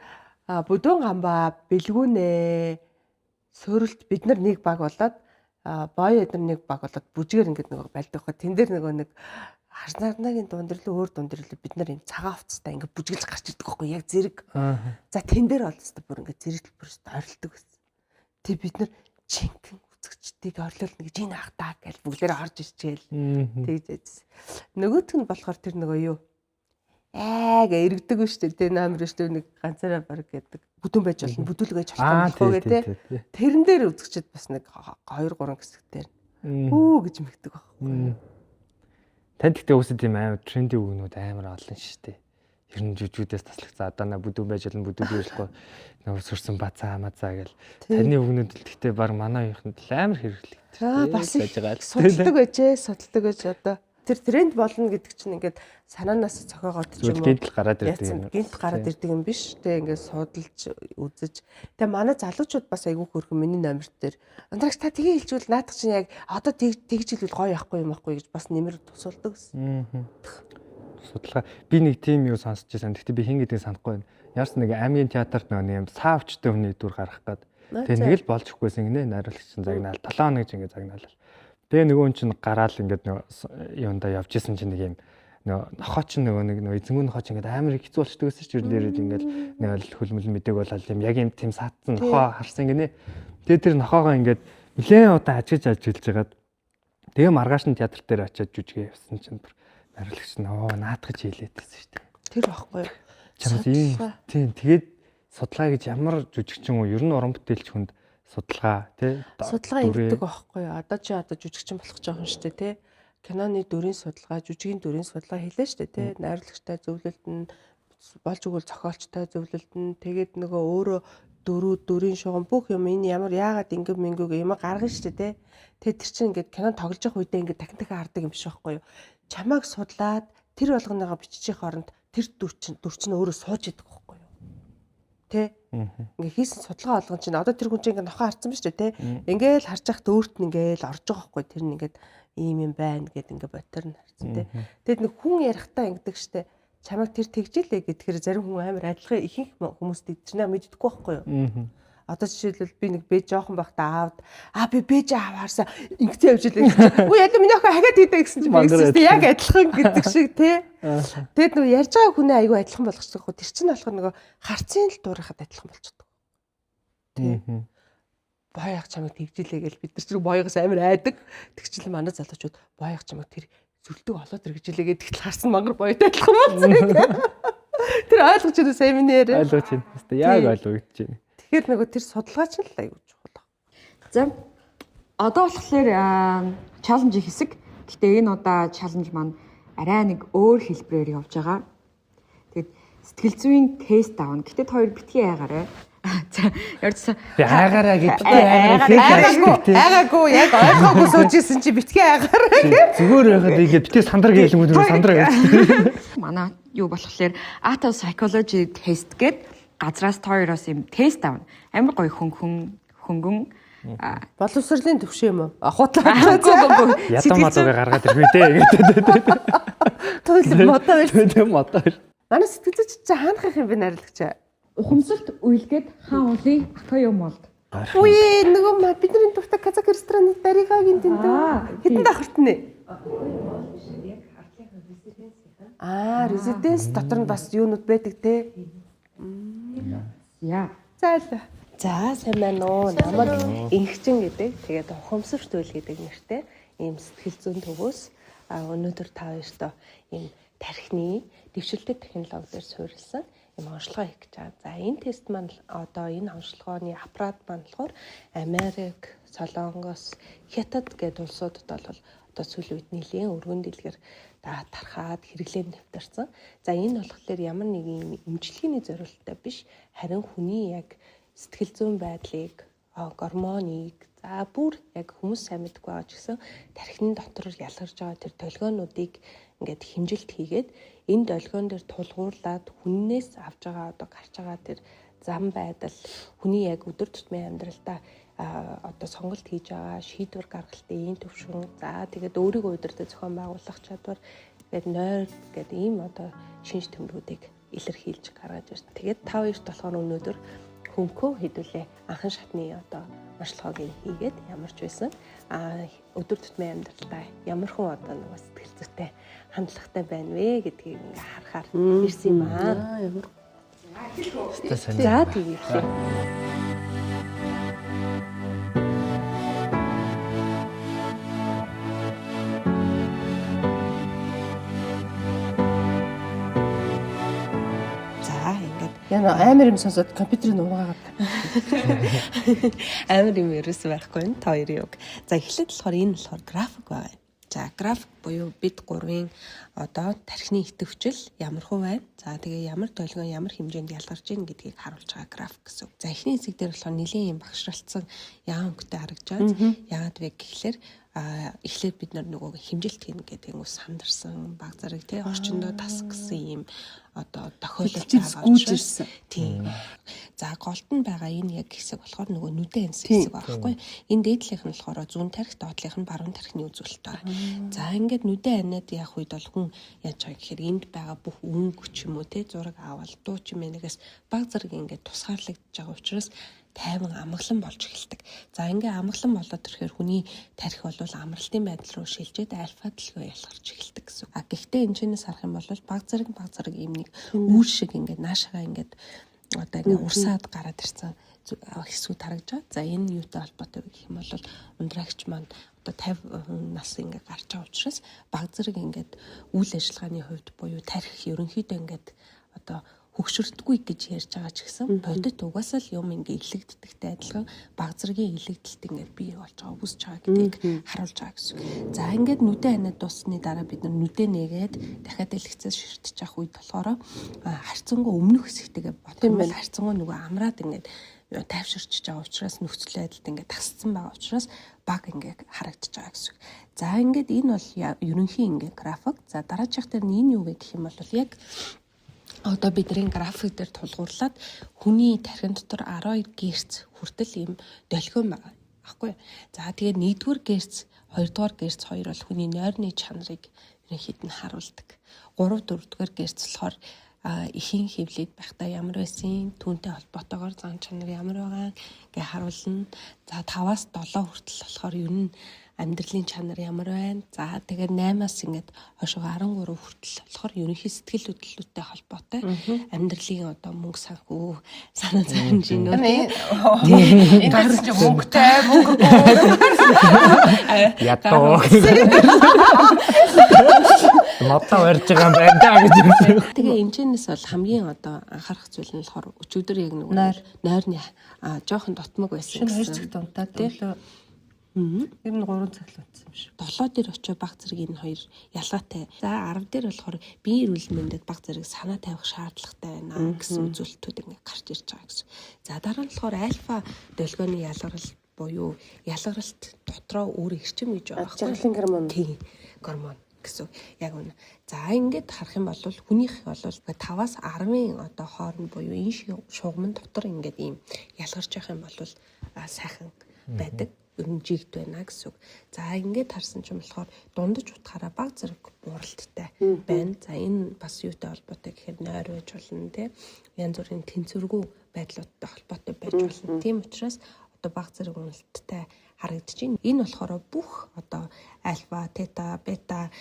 бүдүүн гамбаа бэлгүүнэ сөрөлт бид нар нэг баг болоод бой эдэр нэг баг болоод бүжгээр ингээд нөгөө байлдаг хаа тэн дээр нөгөө нэг харнарнагийн дундрлал өөр дундрлал бид нар юм цагаан хувцастай ингээд бүжгэлж гарч ирдэг байхгүй яг зэрэг. За тэн дээр бол өстө бүр ингээд зэрэгтэл бүр өстө ойрлдог байсан. Тэг бид нар чинхэн үзэгчдийг орлуулна гэж энэ ах таа гэж бүгдээрээ орж ирчээл. Тэгж нөгөөх нь болохоор тэр нөгөө юу гээ эргэдэг шүү дээ. Номер шүү дээ нэг ганцаараа баг гэдэг. Бүдүүн байж болно. Бүдүүлгэж болохгүй гэдэг. Тэрэн дээр үзэгчд бас нэг 2 3 хэсэгтэр үү гэж мэгдэг байхгүй. Танд гэхдээ үсэд юм амар тренди үгнүүд амар олон шүү дээ. Ер нь жүжигүүдээс таслагдсан. Одоо на бүдүүн байж болно. Бүдүүн bijлэхгүй нөгөө сүрсэн бацаа мацаа гэл. Таны үгнүүд л гэхдээ баг манай юуханд амар хэрэглэгдэж бас судалдаг байжээ. Судалдаг байж одоо тэр тренд болно гэдэг чинь ингээд санаанаас цохоогоод ч юм уу гинт гараад ирдэг юм. Гинт гараад ирдэг юм биш. Тэ ингээд судалж үзэж. Тэгээ манай залуучууд бас айгүй хөрхөн миний номерт дээр андрагч та тгээ хэлжүүл наадах чинь яг одоо тэгж хэлвэл гоё яахгүй юм ахгүй гэж бас нэмэр тусалдаг гэсэн. Судалгаа би нэг тим юу сонсч байсан. Гэхдээ би хин гэдгийг санахгүй байна. Яарсан нэг аймгийн театрт нэг юм саавчтай хүний дүр гарах гээд. Тэгээ нэг л болж өгөхгүйсэн гинэ найруулагч чинь загнаал 7 хоног ч ингээд загнаал. Тэгээ нөгөө хүн чинь гараал ингээд юундаа явж исэн чинь нэг юм нохоо ч нөгөө эзэнгүү нохоо ч ингээд амар хэцүү болчихдог гэсэн чинь дээрээ ингээд нэг хөлмөл мэдээг болоод юм яг юм тийм саатсан нохоо харсан гинэ. Тэгээ тэр нохоогоо ингээд нэлээд удаа ажиж ажиллаж байгаад Тэгээ маргааш нь театр дээр очиад жүжигээ явсан чинь бүр найруулагч нь наадах гэж хэлээдсэн шүү дээ. Тэр байхгүй юу? Чамд ийм тийм тэгээд судалгаа гэж ямар жүжигчин үү? Ер нь уран бүтээлч хүнд судалгаа тий судалгаа ингэдэг байхгүй юу? Одоо жүжигчин болох жоохон шүү дээ тий. Киноны дүрийн судалгаа, жүжигийн дүрийн судалгаа хийлээ шүү дээ тий. Найруулагчтай зөвлөлт нь болж өгвөл зохиолчтой зөвлөлт нь тэгээд нөгөө өөрөө дүрийн шугам бүх юм энэ ямар яагаад ингэв мингүүг юм гаргана шүү дээ тий. Тэгээд тэр чинь ингээд кинон тоглож явах үедээ ингээд дахин хардаг юм шиг байхгүй юу? Чамайг судлаад тэр болгоныгоо биччих хооронд тэр дүр чинь өөрөө сууж идэг байхгүй юу? Тэ? Ингээ хийсэн судалгаа болгон чинь одоо тэр хүн чинь ингээ нохоо харцсан ба шүү дээ, тэ? Ингээл харж яхад өөрт нь ингээл орж байгаа байхгүй тэр нь ингээд ийм юм байна гэд ингээ ботор нь харцсан, тэ? Тэгэд нэг хүн ярихтаа ингэдэг штэ. Чамайг тэр тэгжилээ гэхээр зарим хүн амар адилхан ихэнх хүмүүс тэгжнэ мэддэггүй байхгүй юу? Одоо жишээлбэл би нэг бэж жоохон байхдаа би бэж аваарсаа ингэсэн явж илээ. Үгүй яа миний охин хахад хийдэг гэсэн чинь би яг адилхан гэдэг шиг тий. Тэгэд нөгөө ярьж байгаа хүнээ айгүй адилхан болгочихдог хөө. Тэр чинь болохоор нөгөө харцын л дуурайхад адилхан болчихдог. Тий. Боёг чамайг тэгжилээ гэж бид нар ч боёгоос амар айдаг. Тэгчл манай залуучууд боёг чамайг тэр зүлдэг олоод иргэжилээ гэдэгт харсан мангар боётой адилхан болсон. Тэр ойлгож байна сайн минь яриа. Ойлгож байна. Яг ойлгож байна. Тэгэхээр нөгөө тэр судалгаач л аягүй чухал. За одоо болохоор чаленж хэсэг. Гэтэ энэ удаа чаленж маань арай нэг өөр хэлбэрээр явж байгаа. Тэгэд сэтгэл зүйн тест авна. Гэтэ хоёр битгий айгаарай. За ярьсан. Айгаараа гэдэг айгаагүй яг ойлгоогүй суужсэн чи битгий айгаарай. Зүгээр байгаад игээд битгий сандраг хэлэнгүүд сандраг гэж. Манай юу болохоор Ata Psychology Test гэдэг газраас тойроос юм тест авна. Амар гоё хөнгөн боловсролын төвшөө юм уу? Ахутлаа. Ядам мадуугаа гаргаад ирвэ дээ гэдэг. Тойл модоо байдаг модоо. Манай сэтгэл зүйч чи хаанах юм бэ найруулагч? Ухамсарт уйлгээд хаан уулын аквариум молд. Үе нөгөө бидний дуртай казак рестораны даригагийн тэнд хэдэн давхарт нэ? Резиденс дотор нь бас юунууд байдаг те. Яа. За сайн байна уу. Намайг Инхчин гэдэг. Тэгээд ухамсарт уйл гэдэг нэртэй ийм сэтгэл зүйн төвөөс өнөөдөр та хоёртоо ийм тархины дэвшилтэт технологи дээр суурилсан ийм онцлогоо хийх гэж байгаа. За энэ тест маань одоо энэ онцлогооны аппарат маань болохоор Америк, Солонгос, Хятад гэдэг улсуудад бол одоо сүүлийн үед нэлийн өргөн дэлгэр тархаад хэрэглээд нэвтэрсэн. За энэ болохоор ямар нэгэн эмчилгээний зорилттой биш, харин хүний яг сэтгэл зүйн байдлыг, гормоныг, за бүр яг хүмүүс сайн мэдгүй байгаа ч гэсэн тархины дотор ялгарч байгаа тэр долгионуудыг ингээд хэмжилт хийгээд энэ долгион дээр тулгуурлаад хүннээс авж байгаа одоо гарч байгаа тэр зам байдал, хүний яг өдөр тутмын амьдралдаа одоо сонголт хийж байгаа шийдвэр гаргалтын ийм төвшин, за тэгээд өөрийгөө удирдах зохион байгуулах чадвар тэгээд нойр гэдэг ийм одоо шинж тэмдгүүдийг илэрхийлж гаргаж ирсэн. Тэгээд та хоёрт болохоор өнөөдөр хөнгөө хэдүүлээ анхан шатны одоо онцлогоог хийгээд ямар ч байсан өдөр тутмын амьдралдаа ямар хүн одоо нэг сэтгэл зүйтэй хандлагатай байна вэ гэдгийг ингээ харахаар ирсэн юм аа. За тэгээд яна амар юм сонсоод компьютерын угаагаад амар юм ерөөс байхгүй нь та хоёрын үг. За эхлээд болохоор энэ болохоор график байна. За график буюу бид гурвын одоо тархины идэвхжил ямар хувь байна. За тэгээ ямар долгион ямар хэмжээнд ялгарч ийн гэдгийг харуулж байгаа график гэсэн. За эхний хэсэг дээр болохоор нэлийн юм багшралцсан яан өнгөтэй харагдж байгаа. Яагаад вэ гэхлээр эхлээд бид нөгөө хэмжилт хийнэ гэдэг нь сандарсан баг зэрэг тий орчиндөө тас гэсэн юм одоо тохиолдол байгаа. Тийм. За голд нь байгаа энэ яг хэсэг болохоор нөгөө нүдэн амьсгал хэсэг байхгүй. Энэ дээдлийнх нь болохоор зүүн тархи, доотлийнх нь баруун тархины үзүүлэлт байгаа. За ингээд нүдэн аниад явах үед бол хүн яаж байгаа гэхээр энд байгаа бүх өнгө ч юм уу тий зураг авал дуу ч юм энэгээс баг зэрэг ингээд тусгаарлагдж байгаа учраас тайван амгалан болж эхэлдэг. За ингээ амгалан болоод ирэхээр хүний тархи бол амралтын байдал руу шилжээд альфа дэлгөө ялгарч эхэлдэг гэсэн. Гэхдээ энэ чэнэс харах юм бол баг зэрэг юм нэг үүр шиг ингээ наашаага ингээд одоо ингээ урсаад гараад ирсэн хэсгүүд харагдж байгаа. За энэ юутай холбоотой вэ гэх юм бол ундрагч маань одоо одоо 50% нас ингээ гарч байгаа учраас баг зэрэг ингээд үйл ажиллагааны хувьд буюу тархи ерөнхийдөө ингээд одоо хөгшөрдөггүй гэж ярьж байгаа ч гэсэн бодит угаасаа л юм ингээ илэгддэгтэй адилхан баг зэргийн илэгдэлт ингээ бий болж байгаа үсэж байгаа гэдгийг харуулж байгаа гэсэн. За ингээд нүдэн ханаад дуусны дараа бид нар нүдэ нээгээд дахиад дэлгэцээс ширтэж явах үед болохоор харьцангуй өмнөх хэсэгтэйгээ бодох юм бол харьцангуй нөгөө амраад ингээд тайвширч байгаа учраас нөхцөл байдалд ингээд тасцсан байгаа учраас баг ингээд харагдаж байгаа гэсэн. За ингээд энэ бол ерөнхий ингээд график. За дараачих дээр нь энэ юу вэ гэх юм бол яг одоо бидний график дээр тулгуурлаад хүний тархин дотор 12 герц хүртэл ийм долгион байгаа. Баггүй. За тэгээд 1-р герц, 2-р герц хоёр бол хүний нойрны чанарыг ерөнхийд нь харуулдаг. 3-4-р герц болохоор эхийн хөвлөд байхдаа ямар байсан, түүнтэй холбоотойгоор зан чанар ямар байгаа гэ харуулна. За 5-аас 7 хүртэл болохоор ер нь амьдралын чанар ямар байна. За тэгээд 8-аас ингээд хойшоо 13 хүртэл болохоор ерөнхий сэтгэл хөдлөлттэй холбоотой амьдралын одоо мөнгө санхүү, санаа зовлон хэмжээнүүд энэ гарч мөнгөтэй ятоо Мотоо барьж байгаа юм байна даа гэж. Тэгээ эмчнээс бол хамгийн одоо анхаарах зүйл нь болохоор өчигдөр яг нэг нойрны жоохон дотмог байсан цаг гэсэн. тунтаа төлөө. Ер нь 3 цаг л утсан юм шиг. 7 дээр очиж баг зэрэг энэ хоёр ялгаатай. За 10 дээр болохоор биеийн эрүүл мэндэд баг зэрэг санаа тавих шаардлагатай байна гэсэн үзүүлэлтүүд ингээд гарч ирж байгаа гэсэн. За дараа нь болохоор альфа долгионы ялгарал буюу ялгаралт дотроо өөр эрчим гэж байгаа байхгүй. Жаргалын гормон. Тийм. Гормон гэсэн. Яг үнэ. За ингээд харах юм бол хүнийх бол 5-аас 10-ын одоо хооронд буюу энэ шугамн дотор ингээд ийм ялгарч явах юм бол сайхан байдаг. Жигт байна гэсэн үг. За ингээд харсан ч юм болохоор дундаж утгаараа баг зэрэг бууралттай байна. За энэ бас юутай холбоотой гэхээр нойр байж болно те. Янз бүрийн тэнцвэргүй байдлуудтай холбоотой байж болно. Тийм учраас одоо баг зэрэг уналттай харагдаж байна. Энэ болохоор бүх одоо альфа, тета, бета,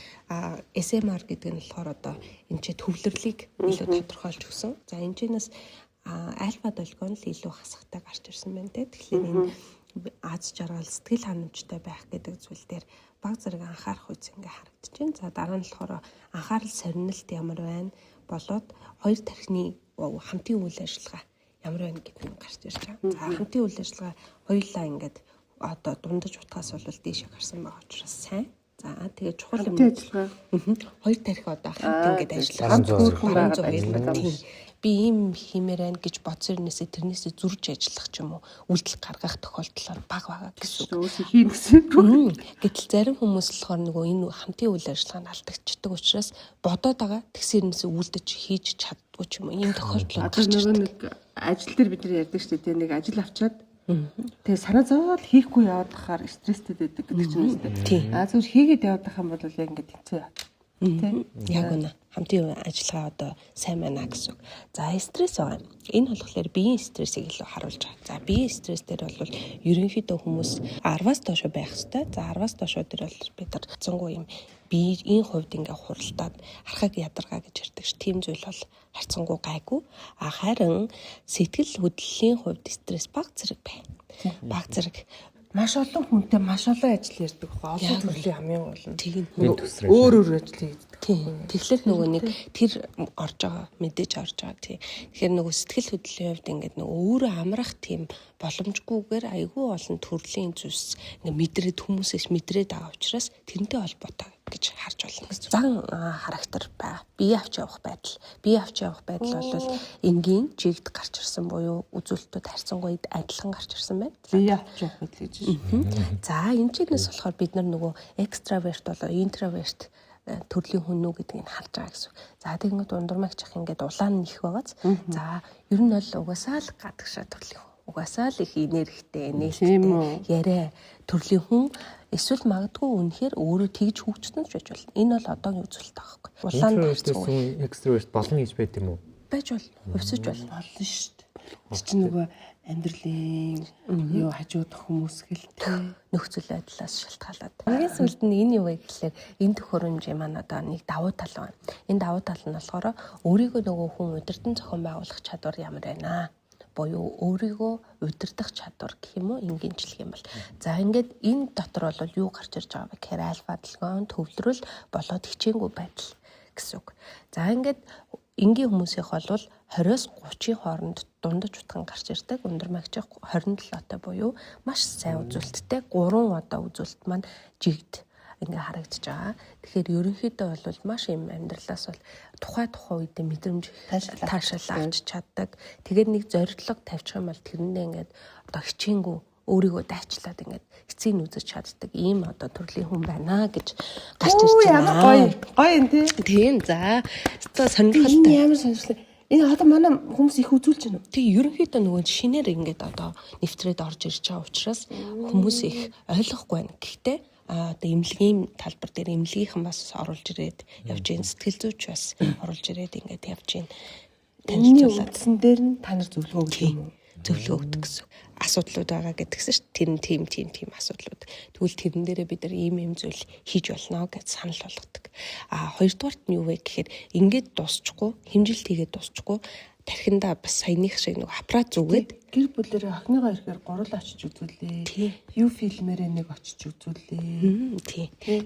SMR гэдэг нь болохоор одоо энэ ч төвлөрлийг илүү тодорхойлж өгсөн. За энэ чэнэс альфа долгион л илүү хасахтай гарч ирсэн байна те. Тэгэхээр энэ аз жаргал сэтгэл ханамжтай байх гэдэг зүйл дээр баг зэрэг анхаарах үс ингээ харагдаж байна. За дараа нь болохоор анхаарал сорилт ямар байна болоод хоёр тархины хамтын үйл ажиллагаа ямар байна гэдэг нь гарч ирж байгаа. За хамтын үйл ажиллагаа хоёулаа ингээд одоо дундаж утгаас бол дээшээ гарсан байгаа учраас сайн. За тэгээ чухал юм. Хоёр тархи одоо хамт ингээд ажиллаж би ийм хэмээр байна гэж бодсорнээсээ тэрнээсээ зурж ажиллах ч юм уу үйлдэл гаргах тохиолдол баг байгаа гэсэн үг. Өөрсдөө хийн гэсэн. Гэтэл зарим хүмүүс болохоор нөгөө энэ хамтын үйл ажиллагаанд алдагдчихдаг учраас бодоод байгаа тэгсэрнээсээ үйлдэж хийж чаддгүй ч юм уу ийм тохиолдол гарч ирдэг. Нэг ажил дээр бид нар ярьдаг шүү дээ. Нэг ажил авчаад тэгээ санаа зовоод хийхгүй яваад хахаар стресстэй байдаг гэдэг чинь үстэй. Зүгээр хийгээд яваад байх юм бол яг ингээд тэнцээ яа. Яг үнэ. Хамтын ажиллагаа одоо сайн байна гэсэн үг. За стресс байгаа. Энэ болохоор биеийн стрессийг илүү харуулж байгаа. За биеийн стресс дээр бол ерөнхийдөө хүмүүс 10-аас доош байх хэрэгтэй. За 10-аас доош дээр бол бид нар цэнгүү юм биеийн хувьд ингээ хуралдаад харахаг ядаргаа гэж ярьдаг ш. Тийм зүйл бол харьцангуй гайгүй. Харин сэтгэл хөдлөлийн хувьд стресс баг зэрэг байна. Баг зэрэг маш олон хүнтэй маш олон ажил ярьдаг хөө. Олон төрлийн хамгийн гол нь. Тийм. Өөр ажил хийдэг. Тийм. Тэгэхээр нөгөө нэг тэр орж байгаа мэдээж орж байгаа тийм. Тэгэхээр нөгөө сэтгэл хөдлөлийн хувьд ингээд нөгөө өөрөө амрах тийм боломжгүйгээр айгүй олон төрлийн зүйлс ингээд мэдрээд хүмүүсээс мэдрээд байгаа учраас тэрнтэй холбоотой гэж харж болно гэсэн. Зан характер байгаа. Бие авч явах байдал. Бие авч явах байдал бол энгийн жигд гарч ирсэн буюу үзүүлэлтүүд харьцангуй адилхан гарч ирсэн байна. Бие авч явах байдал гэж. За энэ чигнээс болохоор бид нар нөгөө экстраверт болоо интроверт төрлийн хүн үү гэдгийг харж байгаа гэсэн. За тэгэнгүүт ундурмагч ах ингээд улаан нэх байгааз. За ер нь бол угаасаа л гадагшаа төрлийн хүн. Угаасаа л их энергитэй, нээлттэй, яриа төрлийн хүн эсвэл магадгүй үнэхээр өөрөө тэгж хөгжсөн ч байж болно. Энэ бол одоогийн үзүүлэлт байхгүй. Улаан хүн экстраверт болно гэж байд юм уу? Байж бол хувьсаж болно шүү дээ. Тэр чинь нөгөө амьдралын юу хажуудах хүмүүс гэлтэй нөхцөл байдлаас шалтгаалаад. Хамгийн сүүлд нь энэ юу вэ гэхлээр энэ төхөөрөмжийн маань одоо нэг давуу тал байна. Энэ давуу тал нь болохоор өөрийгөө нөгөө хүн удирдан зохион байгуулах чадвар ямар байна буюу өөрийгөө удирдах чадвар гэх юм уу энгийнчлэх юм бол. За ингээд энэ дотор бол юу гарч ирж байгаа вэ гэхээр альфа долгион төвлөрөл болоод хичээнгүй байдал гэсэн үг. За ингээд энгийн хүмүүсийнх бол 20-с 30-ийн хооронд дундаж утхан гарч ирдэг. Өндөр магчийн 27-тай буюу маш сайн үзүүлэлттэй 3 одоо үзүүлэлт маань жигд ингээ харагдаж байгаа. Тэгэхээр ерөнхийдөө бол маш юм амьдралаас бол тухай үедээ мэдрэмж таашаал авч чаддаг. Тэгээд нэг зорилго тавьчих юм бол тэрэндээ ингээд одоо хичээнгүй өөрийгөө дайчлаад ингээд эцсийг үзэж чаддаг ийм одоо төрлийн хүн байна гэж гарч ирж байна. Гоё юм тий. Тийм за. Одоо сонирхолтой. Ямар сонирхолтой. Энэ одоо манай хүмүүс их үзүүлж байна уу? Тэг ерөнхийдөө нөгөө шинээр ингээд одоо нэвтрээд орж ирж байгаа учраас хүмүүс их ойлгохгүй байна. Гэхдээ одоо эмнэлгийн талбар дээр эмнэлгийнхэн бас оруулж ирээд явж гин сэтгэл зүйч бас оруулж ирээд ингээд явж гин. Таны үндсэн дээр нь та нар зөвлөгөө өгөх юм уу? Зөвлөгөө өгдөг гэсэн асуудлууд байгаа гэдгсэн ш. Тэр нь тийм асуудлууд. Тэгвэл тэрэн дээрээ бид нар ийм зүйл хийж болно гэж санал болгодог. Хоёрдугаарт нь юу вэ гэхээр ингээд дуусчихгүй, хэмжилт хийгээд дуусчихгүй тархинда бас саяных шиг нэг аппарат зүгээд гэр бүлэрээ охиныгоо ирэхээр гурал очиж үзүүлээ. Юу фильмээрээ нэг очиж үзүүлээ.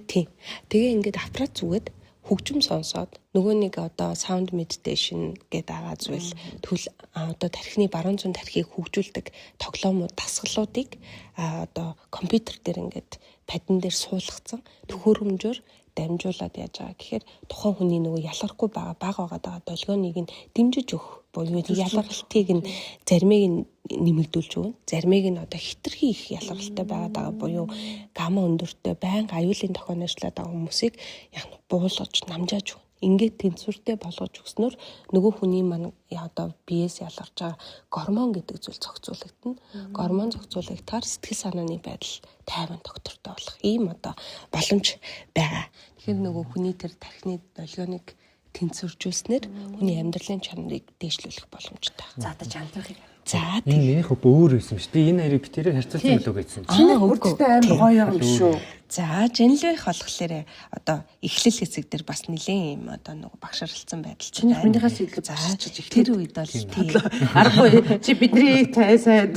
Тийм. Тэгээ ингээд аппарат зүгээд хөгжим сонсоод нөгөө нэг одоо sound meditation гэдэг байгаа зүйл тэгвэл одоо тархины баруун зүүн тархийг хөгжүүлдэг тоглоомууд дасгалуудыг одоо компьютер дээр ингээд падан дээр суулгацсан төхөөрөмжөөр дамжуулаад яаж байгаа гэхээр тухайн хүний нөгөө ялгархгүй байгаа долгионыг нь дэмжиж өгөх буюу ялгарлтыг нь заримыг нь нэмэгдүүлж өгнө. Заримыг нь одоо хитрхи их ялгаралтай байгаа буюу гамма өндөртэй байнга аюулын тохион ажиллаад байгаа хүмүүсийг яг буулгаж намжааж өгнө. Ингээд тэнцвэртэй болгож өгснөөр нөгөө хүний маань одоо биеэс ялгарч байгаа гормон гэдэг зүйл зохицуулагдана. Гормон зохицуулагдахаар сэтгэл санааны байдал тайван доктортой болох ийм одоо боломж байгаа. Тэгэхээр нөгөө хүний тэр тархины долгионыг тэнцвэржүүлснээр хүний амьдралын чанарыг дээшлүүлэх боломжтой. За одоо чанарыг. За энэ минийх өөр байсан шүү дээ. Энэ хоёрыг битэрээр харьцуулсан билүү гэсэн чинь. Чиний бүрдтэй амар гоё юм шүү. За Женлевих болохоор одоо эхлэл хэсэг дээр бас нэлээд юм одоо нэг багшралцсан байдал чинь. Чиний хүнийхээс илүү багшиж их тэр үед бол тийм. Аргагүй чи бидний сайн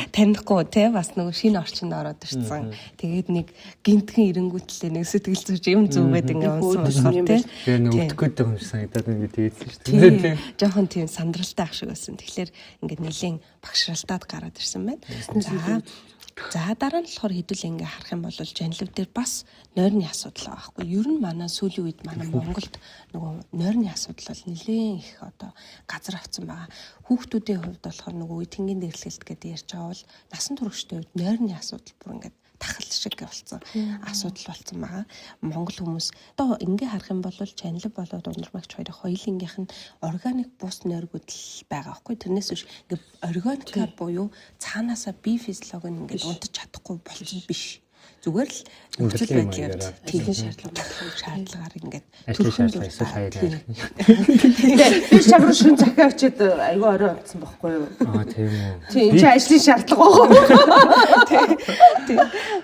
танихгүй те бас нэг шинэ орчинд ороод ирсэн. Тэгээд нэг гинтхэн эренгүүтлээ нэг сэтгэл зүйч юм зүгээд ингээ унсан болохоор те. Тэр нэг өгдөггүй юм шиг санагдаад ингээ тэгсэн шүү дээ. Жохон тийм сандралтай ах шиг байсан. Тэгэхээр ингээ нэлийн багшралтаад гараад ирсэн байна. За дараа нь болохоор хэдүүл ингээ харах юм бол Женлев дээр бас нойрны асуудал байгаа байхгүй. Ер нь манай сүүлийн үед манай Монголд нөгөө нойрны асуудал бол нэлээд их одоо газар авсан байгаа. Хүүхдүүдийн хувьд болохоор нөгөө тэнгийн дэглэлт гэдэг ярьж байгаа бол насан туршидтын үед нойрны асуудал бүр ингээ тахал шиг болсон асуудал болсон байгаа. Монгол хүмүүс одоо ингээ харах юм бол Женлев болоод Ундрмагч хоёрын хоёулынгийнх нь органик бус нойргүүдл байгаа байхгүй. Тэрнээс биш ингээ органикаар буюу цаанаасаа бие физиологи нь ингээ унтаж чадахгүй болсон биш. Зүгээр л нөхцөл байдлаар тийм шаардлагаар ингээд төрхөн зүйл хаяа. Би чамруу шин захиа очиод айгүй орой унтсан байхгүй юу? Тийм үү. Тийм чи ажлын шаардлага байгаа. Тийм.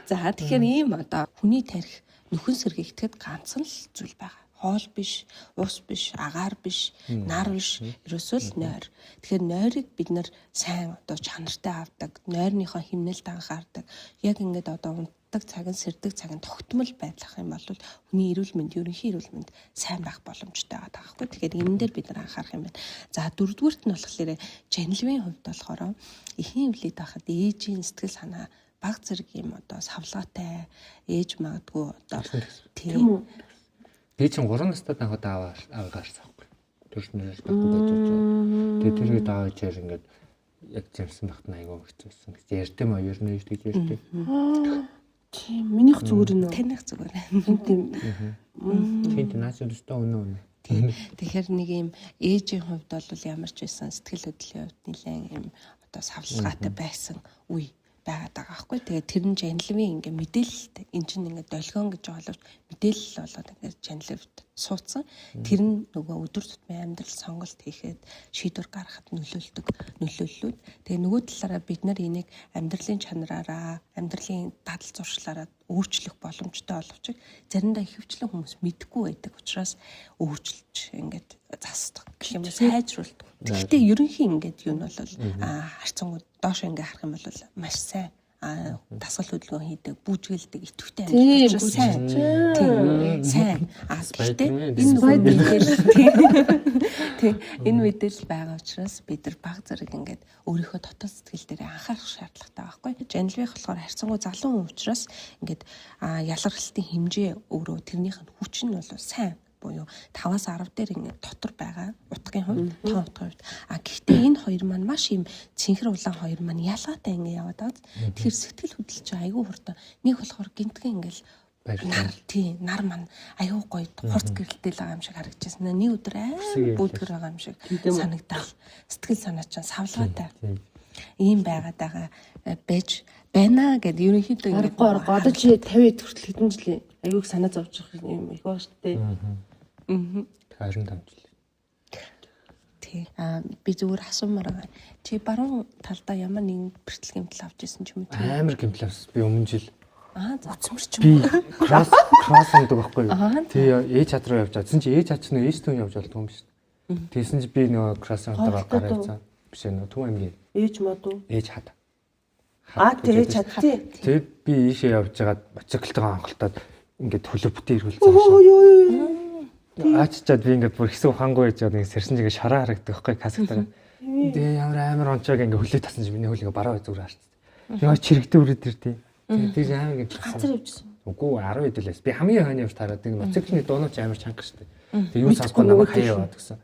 За тэгэхээр ийм одоо хүний тарих нөхөн сэргийгдэхэд ганцхан л зүйл байгаа. Хоол биш, ус биш, агаар биш, нар биш, ерөөсөө л нойр. Тэгэхээр нойрыг бид нар сайн одоо чанартай авдаг, нойрныхоо хэмнэлд анхаардаг. Яг ингээд одоо цаг нь сэрдэг цаг нь тогтмол байдлах юм бол хүний эрүүл мэнд, ерөнхий эрүүл мэнд сайн байх боломжтой байгаа байхгүй. Тэгэхээр энэ дээр бид нар анхаарах юм байна. За дөрөвдүгüүрт нь болохоор Женлевийн хувьд болохоор эхийн эвлээд байхад ээжийн сэтгэл санаа баг зэрэг юм одоо савлгаатай ээж магадгүй одоо тийм үү. Тэгээ чинь 3 настай анхад аваарсан байхгүй. Төрснөөс баггүй байж байгаа. Тэгээ тэргээ даажээр ингээд яг зэмсэн багт айгүй хэцүүсэн. Ярьдээ маа ер нь гэж ярьдээ. Тийм минийх зүгээр нөө. Таних зүгээр. Тийм. Тийм наачд өстөө өнөө. Тэгэхээр нэг юм ээжийн хувьд бол ямар ч байсан сэтгэл хөдлөлийн хувьд нэлээд юм одоо савлгаатай байсан үе байгаад байгаа байхгүй. Тэгээ тэр нь Женлевийн ингээ мэдээлэлт эн чинь ингээ долгион гэж байгаа боловч мэдээлэл болоод ингээ Женлевд суудсан. Тэр нь нөгөө өдөр тутмын амьдрал сонголт хийхэд шийдвэр гаргахад нөлөөллүүд. Тэгээ нөгөө талаараа бид нар энийг амьдралын чанараараа, амьдралын дадал зуршлаараа өөрчлөх боломжтой боловч заримдаа ихэвчлэн хүмүүс мэдэхгүй байдаг учраас өөрчилж ингээд засдаг гэх юм сайжруулдаг. Гэхдээ ерөнхий ингээд юу нь бол харьцангуй доош ингээ харах юм бол маш сайн дасгал хөдөлгөөн хийдэг, бүжгэлдэг, идэвхтэй амьд учраас сайн. Тийм. Сайн. Гэхдээ энэ мэдээлэл байгаа учраас бид нар баг зэрэг ингээд өөрийнхөө дотоод сэтгэл дээр анхаарах шаардлагатай байхгүй. Жанлвих болохоор харьцангуй залуу хүн учраас ингээд ялгархалтын хэмжээ өөрөө тэрнийх нь хүч нь бол сайн буюу 5-10 дээр ингээд дотор байгаа утгын хувьд, тоон утгын хувьд. Гэхдээ энэ хоёр маань маш юм цэнхэр улаан хоёр маань ялгаатай ингээд яваад байгаа. Тэгэхээр сэтгэл хөдлөлч айгүй хурдан. Нэг болохоор гинтгэн ингээд нар маань аюу гоё хурц гэрэлтэй л байгаа юм шиг харагдчихсан. Нэг өдөр бүүдгэр байгаа юм шиг санагдал. Сэтгэл санаа чинь савлгаатай. Ийм байгаад байж байна гэд ерөнхийдөө ингээд одоо чи 50 хүртэл хэдэн жилийн аюуг санаа зовж байгаа юм их баа шүү дээ. 25 жил. Тий. Би зүгээр асуумаар байгаа. Чи баруун талдаа ямар нэгэн бэртэл гэмтэл авч ирсэн ч юм уу? Амар гэмтэл авсан. Би өмнө жил Уцмарч би кросс ондог байхгүй юу? Тэгээ ээж чад руу явж чадсан чи ээж чад нь ээж түн явж болдгоо юм биш. Тэгсэн чи би нөгөө кросс онтогоо гаргацсан. Биш нөгөө Түн аймгийн Ээж мод уу? ээж хад. Тэр ээж хад тий. Тэгээд би ийшээ явж байгаад моциклтойгоо ханхалтаад ингээд хөлөө бүтэн ирүүлсэн байна. Ааччаад би ингээд бүр хэсэг ухаангүй яж байгаа нэг сэрсэн жигээ шараа харагддаг байхгүй касеттаа. Тэгээ амар онцог ингээд хөлөө тасан чи миний хөлөө бараа зүгээр харцсан. Тэгээ чирэгтэй үрээд ирдээ. Тэгээд амар ингээд Газар явжсэн. Үгүй 10 хэд лээс. Би хамгийн хойны явж тараад нэг моциклны дуунууд амар чанга штэ. Тэгээ юу сонсгоо намайг хаяа яваад гэсэн.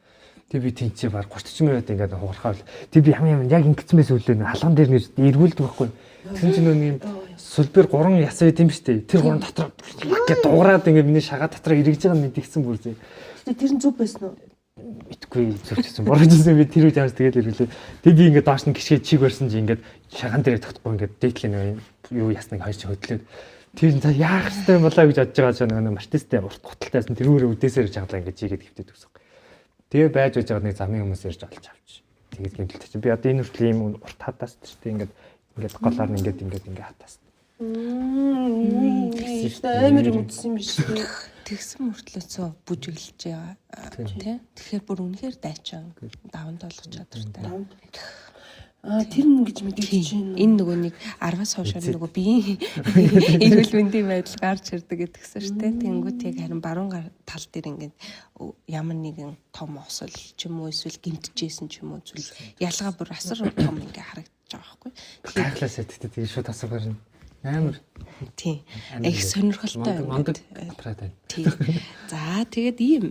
Тэгээ би тэнцээ баг 30 минут ингээд хугархаа. Тэгээ би хамгийн яг ингэсэн байсан үлээ халуун дээр нэр эргүүлдэг байхгүй. Тэгсэн чинь нөө юм сүлбэр 3 яс байт юм штэ. Тэр 3 дотор ингээд дуурайд ингээд миний шагаа дотроо эргэж байгаа нь мэдгдсэн бүр зэ. Тэгээ тэр нь зүг байсан уу? Мэдгүй зүрчсэн. Боржсэн би тэр үед яаж тэгэл эргэлээ. Тэгээ би ингээд доош нь гიშгээ чиг барьсан чи ингээд шагаан дээр тогтохгүй ингээд дээтлээ юу ясныг хойш хөдлөөд тэр за яах ёстой юм болоо гэж бодож байгаа ч нэг мартистэй урт гуталтайсан тэрүүрээ үдээсээр чаглаа ингээд чигээд хөвтөд өгсөн. Тэгээ байж байж байгаа нэг замын хүмүүс ирж олж авч. Тэгээд гэмтэлтэй чи би одоо энэ хүртэл ийм урт хатаас тийм ингээд голоор нь ингээд хатаас. Амар үдсэн юм биш үү? тэгсэн мөртлөөсөө бүжиглэж байгаа тий. Тэгэхээр бүр үнэхээр дайчаан даван толгох чадвартай. Тэр нь гэж мэдээж чинь энэ нөгөө нэг 10-аас хойш нөгөө биеийн эрүүл мэндийн байдал гарч ирдэг гэдгсэн шүү дээ. Тэнгүүтийг харин баруун тал дээр ингээд ямар нэгэн том осол ч юм уу эсвэл гимтжсэн ч юм уу зүйл ялгаа бүр асар том ингээд харагдаж байгаа байхгүй. Тэгэхээр тэгтээ шууд асуу гарна. Амар. Тийм. Их сонирхолтой юм. Тийм. За тэгээд ийм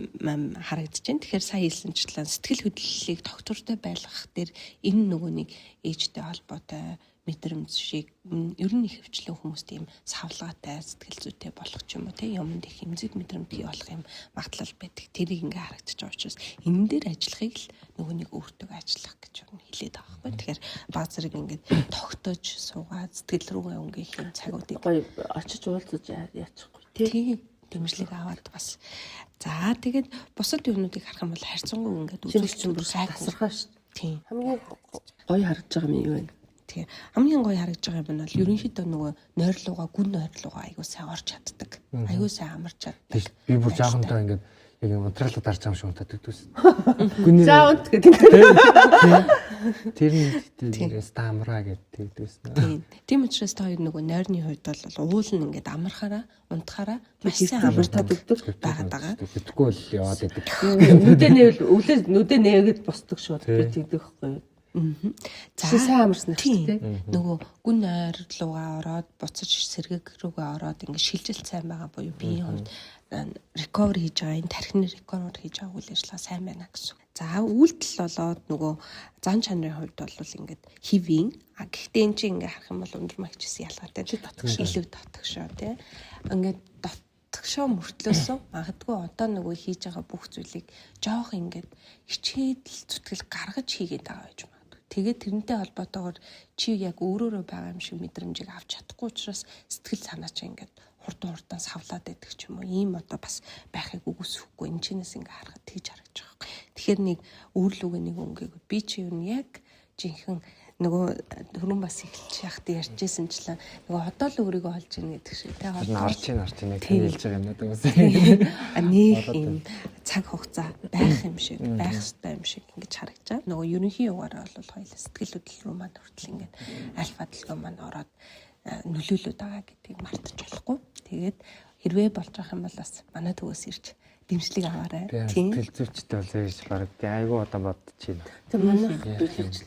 харагдаж байна. Тэгэхээр сая хэлсэнчлэн сэтгэл хөдлөлийг тогтвортой байлгах дээр энэ нөгөө нэг ээжтэй холбоотой мэдрэмж шиг ер нь их хвчлэн хүмүүст ийм савлгаатай сэтгэл зүйтэй болох ч юм уу те юмд их хэмзэг мэдрэмж бий болох юм магадлал байдаг. Тэрийг ингээ харагдаж байгаа учраас энэ дээр ажиллахыг л нөгөө нэг өөртөө ажиллах гэж юу хэлээд байгаа байхгүй. Тэгэхээр баг зэрэг ингээд тогтоож суугаад сэтгэл рүүгээ өнгөх юм цагуудыг гоё очиж уулзаж яачихгүй тийм дэмжлэг аваад бас за тэгээд бусад юмнуудыг харах юм бол харьцангуй ингээд үзүүлсэн бүр тасархаа шүү. Тийм. Хамгийн гоё харагдаж байгаа юм юу вэ? Тийм. Хамгийн гоё харагдаж байгаа юм бол ерөнхийдөө нөгөө нойрлууга гүн нойрлууга айгуу сайн орж чаддаг. Айгуу сайн амарч чаддаг. Би бүр жаахантаа ингээд яг унтраалаа дарж байгаа юм шиг унтаад дүүс. Заавд гэдэг. Тэр нь стамра гэдэг дүүс. Тийм учраас та хоёр нөгөө нойрны хувьд бол уул нь ингээд амархаараа унтахаараа маш сайн амарч чаддаг байгаад байгаа. Тэгтгүй л яваад байдаг. Нүдэ нээвэл өвлөө нүдэ нээгээд босдог шууд би тэгдэг байхгүй юу? За сайн амарсан тийм нөгөө гүн нойрлуугаа ороод буцаж сэргэг рүүгээ ороод ингээд шилжилт сайн байгаа буюу биеийн хувьд recovery хийж байгаа энэ тархины recovery хийж байгаа үйл ажиллагаа сайн байна гэсэн. За үйлдэл болоод нөгөө зан чанарын хувьд бол ингээд хэвийн гэхдээ энэ чинь ингээд харах юм бол өндөр магчсан ялгаатай илүү дотгошоо тий. Ингээд дотгошоо мөртлөөсөн магадгүй одоо нөгөө хийж байгаа бүх зүйлийг жоох ингээд хичээд л зүтгэл гаргаж хийгээд байгаа байж байна. Тэгээд тэрнтэй холбоотойгоор чи яг өөрөөрөө байгаа юм шиг мэдрэмжийг авч чадахгүй учраас сэтгэл санаа чи ингээд хурдан савлаад байдаг ч юм уу. Ийм одоо бас байхыг үгүйсэхгүй энэ чинээс ингээд харахад тэгж харагдаж байгаа юм. Тэгэхээр нэг өөрлөгөө нэг өнгөйг би чи юу яг жинхэнэ нөгөө түрүүн бас эхэлж яхад ярьжсэнчлэн нөгөө одоо л өөрийгөө олж ийн гэдэг шиг тий орж ийн яг хэлж байгаа юм надад үгүй. Нэг юм цаг хугацаа байх юм шиг, байх ёстой юм шиг ингэж харагдаж байгаа. Нөгөө ерөнхий югаараа бол хоёул сэтгэл хөдлөл рүү маань хүртэл ингээд альфа дэлгүүр маань ороод нөлөөлөд байгаа гэдгийг мартаж болохгүй. Тэгээд хэрвээ болж байгаа юм бол бас манай төвөөс ирж дэмжлэг аваарай. Тийм. Сэтгэл зүйчтэй бол зээж баг айгүй одоо бодчихъя. Тэг манай бэлгэлж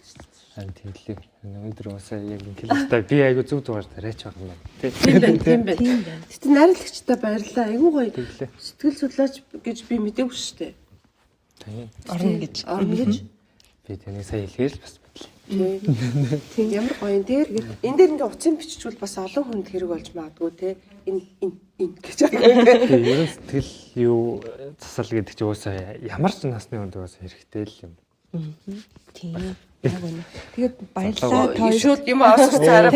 Ань тэглээ. Өнөөдөр уусаа яг инглиштэй би айгүй зөв дугаар тариач байгаа юм байна. тийм байна. Гэтэ найрлагчтай баярлалаа. Айгүй гоё. Тэглээ. Сэтгэл судлаач гэж би мэдээгүй шүү дээ. Тийм. Орно гэж. Би тэнийг сая хэлгээр л бас бодлоо. Тийм ямар гоё энэ дээр энэ дээр ингээ утсын биччихвэл бас олон хүнд хэрэг болж магадгүй те. Энэ гэж байгаа. Тийм. Ерөн сэтгэл юу засал гэдэг чинь уусаа ямар ч насны хүнд уусаа хэрэгтэй л юм. Тийм. Яг үнэ. Тэгээд баярлалаа. Шууд юм авах цаараа.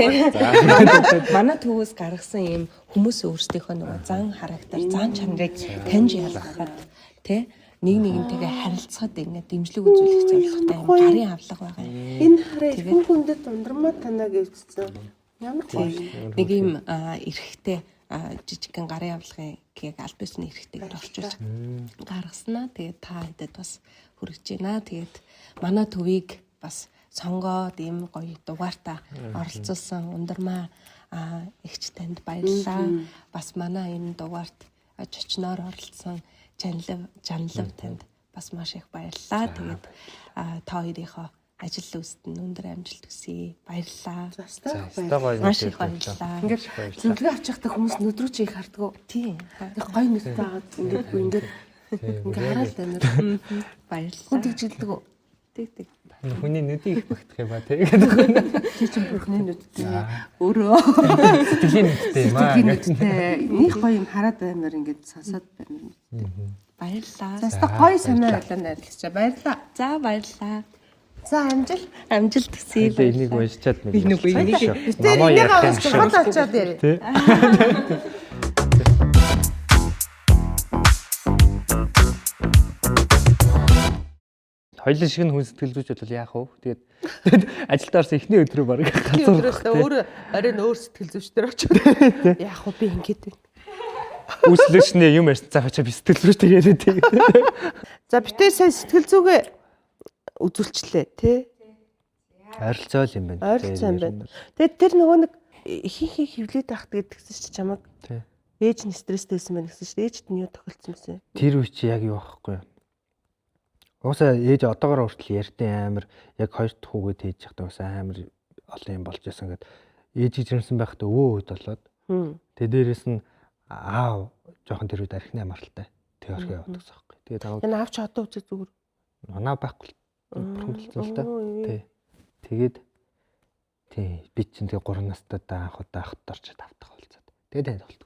Манай төвөөс гаргасан юм хүмүүс өөрсдийнхөө нөгөө зан характер, зан чанарыг таньж ялгахад тий нэг нэгнтэйгээ харилцахад ингээд дэмжлэг үзүүлэх зорилготой юм гарын авлага байгаа юм. Энэ хараа хүн хүндэд ундрмаа танаа гэвчихсэн. Ямар гоё. Нэг юм эрэхтэй жижигхэн гарын авлагын гээг аль бисний эрэхтэйгээр орчуулж гаргаснаа. Тэгээд та хэдэд бас хүрэж байна. Тэгээд манай төвийг бас сонгоод ийм гоё дугаартаа оролцуулсан ундрмаа эгч танд баярлалаа. Бас манай энэ дугаарт чочноор оролцсон жанлав танд бас маш их баярлалаа. Тэгээд та хоёрынхоо ажил үүсэнд өндөр амжилт хүсье. Баярлалаа. Маш их баярлалаа. Ингээд зөвлөгөө авч явахдаа хүмүүс нүдрүү чи их хардгуу. Тийм. Гоё нүдтэй агаад ингээд хараад байна. Баярлалаа. Хүн тэгжилдэг үү? Тэг. Хүний нүдийг их багтах юм ба тэгээд. Чи ч бүрхний нүдтэй. Өөрөө Сэтгэлийн нүдтэй юм аа. Нэг гоё юм хараад баймаар ингээд сонсоод байна. Баярлалаа. За гоё санаа байлаа найрлагч. Баярлалаа. За баярлалаа. За амжилт. Амжилт хүсье. Энийг уншичаад нэг. Энийг Тэр энийг авах гэж хол авчаад яри. Хоёлын шиг нь хүн сэтгэл зүйч бол яах вэ? Тэгээд ажилдаа орсон эхний өдрөө баг ганцаарх. Өөр оройн өөр сэтгэл зүйчдэр очиод. Яах вэ би ингэж байна. Үүслэгчнээ юм ярьсан. За очоо би сэтгэл зүйчтэй яриад тийм. За битээ сайн сэтгэл зүгээ үзүүлчлээ тий. Ойролцоо л юм байна. Ойролцоо юм байна. Тэгээд тэр нөгөө нэг ихэнх хөвлөд ахт гэдгсэн чи чамаг. Тий. Ээж нь стресстэй байсан байна гэсэн чи ээжд нь юу тохиолдсон бэ? Тэр үе чи яг юу аахгүй юу? Уусаа ээж одоогоор хүртэл ярьдیں۔ Амар яг хоёр дахь хүүгээд хийж явахдаа уусаа амар олон юм болж байсан гэд ээжийг жирэмсэн байхдаа өвөө үед болоод. Тэгээ дээрэс нь аав жоохон тэр үед архины амралтай. Тэгээ орхио явдаг байхгүй. Тэгээ таваа. Энэ аав чи одоо үзээ зүгээр. Манаа байхгүй. Бурхан болсон л та. Тий. Тэгээд тий би чинь тэгээ 3 настай анх удаа ахт орчод автах болцоод. Тэгээ танд болт.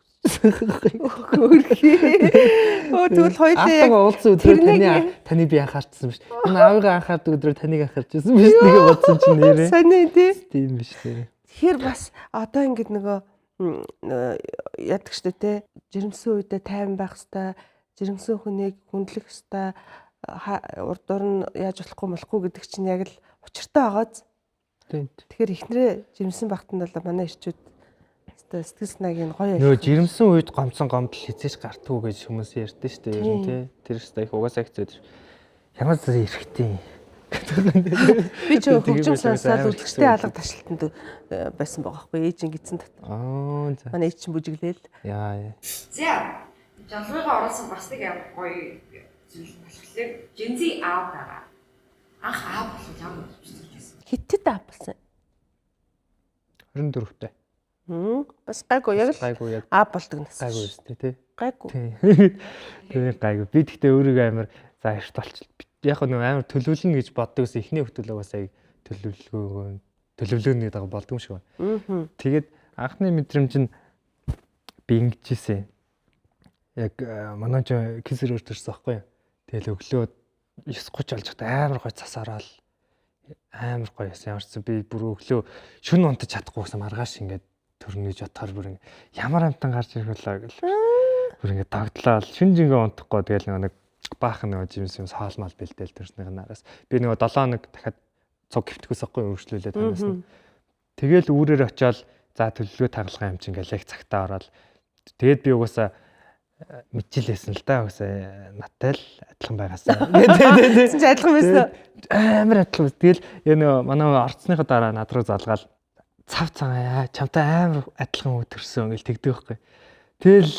Тэгвэл хоёулаа яг уулзсан өдрөө таны би анхаарсан биш. Энэ аавыгаа анхаардаг өдрөө таныг анхаарчихсан биш. Тэгээ бодсон чинь нэрээ. Сони тий. Тийм биш тий. Тэгэхээр бас одоо ингэж нөгөө яадаг штэ тий. Жирэмсэн үедээ тайван байх хэвээр, жирэмсэн хүнийг хүндлэх хэвээр, урдуур нь яаж болохгүй гэдэг чинь яг л учиртай байгааз. Тийм. Тэгэхээр ихнэрээ жирэмсэн багтанд бол манай ирчүүд сэтгэл санаагийн гоё. Нөө жирэмсэн үед гомцсон гомдол хизээш гартгүй гэж хүмүүс ярьдэн шүү дээ. Ер нь тий. Тэр ихтэй их угаасаа хэцүү. Ямар зэрэг эрэхтэй. Би ч хөгжим сонсоод үзэгчтэй алга ташлалтанд байсан байгаа байхгүй ээж ингэсэн тат. За. Манай ээж чинь бүжиглээл. Яа. За. Жалгыгаа оруулсан бас нэг гоё зүйл болохоор Жензи аав байгаа. Анх аав болох ямар зүйлсэн. Хитэд аав болсон. 24-тэй. Бас гайгүй яг л аав болдог нас. Гайгүй өстэй тий. Гайгүй. Тэгээ гайгүй. Би тэгтээ өөрийгөө амар за эрт болчих. Яг нэг амар төлөвлөнө гэж боддог ус эхний хөтөлбөрөөс аяг төлөвлөөний дага болдгоо шиг байна. Тэгээд анхны мэдрэмж нь би ингэжсэн. Яг манай ч кисэр өртөрсөн байхгүй юу. Тэгэл өглөө 9:30 болж байхдаа амар гой цас ороод амар гоё ясан ямарчсан би бүр өглөө шүн унтаж чадахгүйсэн маргааш ингээд төрнөж ятгаар бүр ямар амтан гарч ирэх болоо гэл бүр ингээд дагдлаа шүн жингээ унтахгүй тэгэл нэг баахан нэг жимс юм хоолмал бэлдээл төрснийх нараас би нэг 7 хоног дахиад цуг гівтгээс ахгүй өргөжлүүлээд танаас нь тэгэл үүрээр очиод за төлөвлөгөө таглах юм чинь ингээл яг цагтаа ороод тэгээд би угаасаа мэдчихлээсэн л да үсээ надтай л адилхан байгаасаа. Тэгээд чи адилхан байсан. амар адилхан. Тэгэл энэ манай орцсныхоо дараа над руу залгаал цав цагаа чамтай амар адилхан өдөрсөн гэж тэгдэг байхгүй. Тэгэл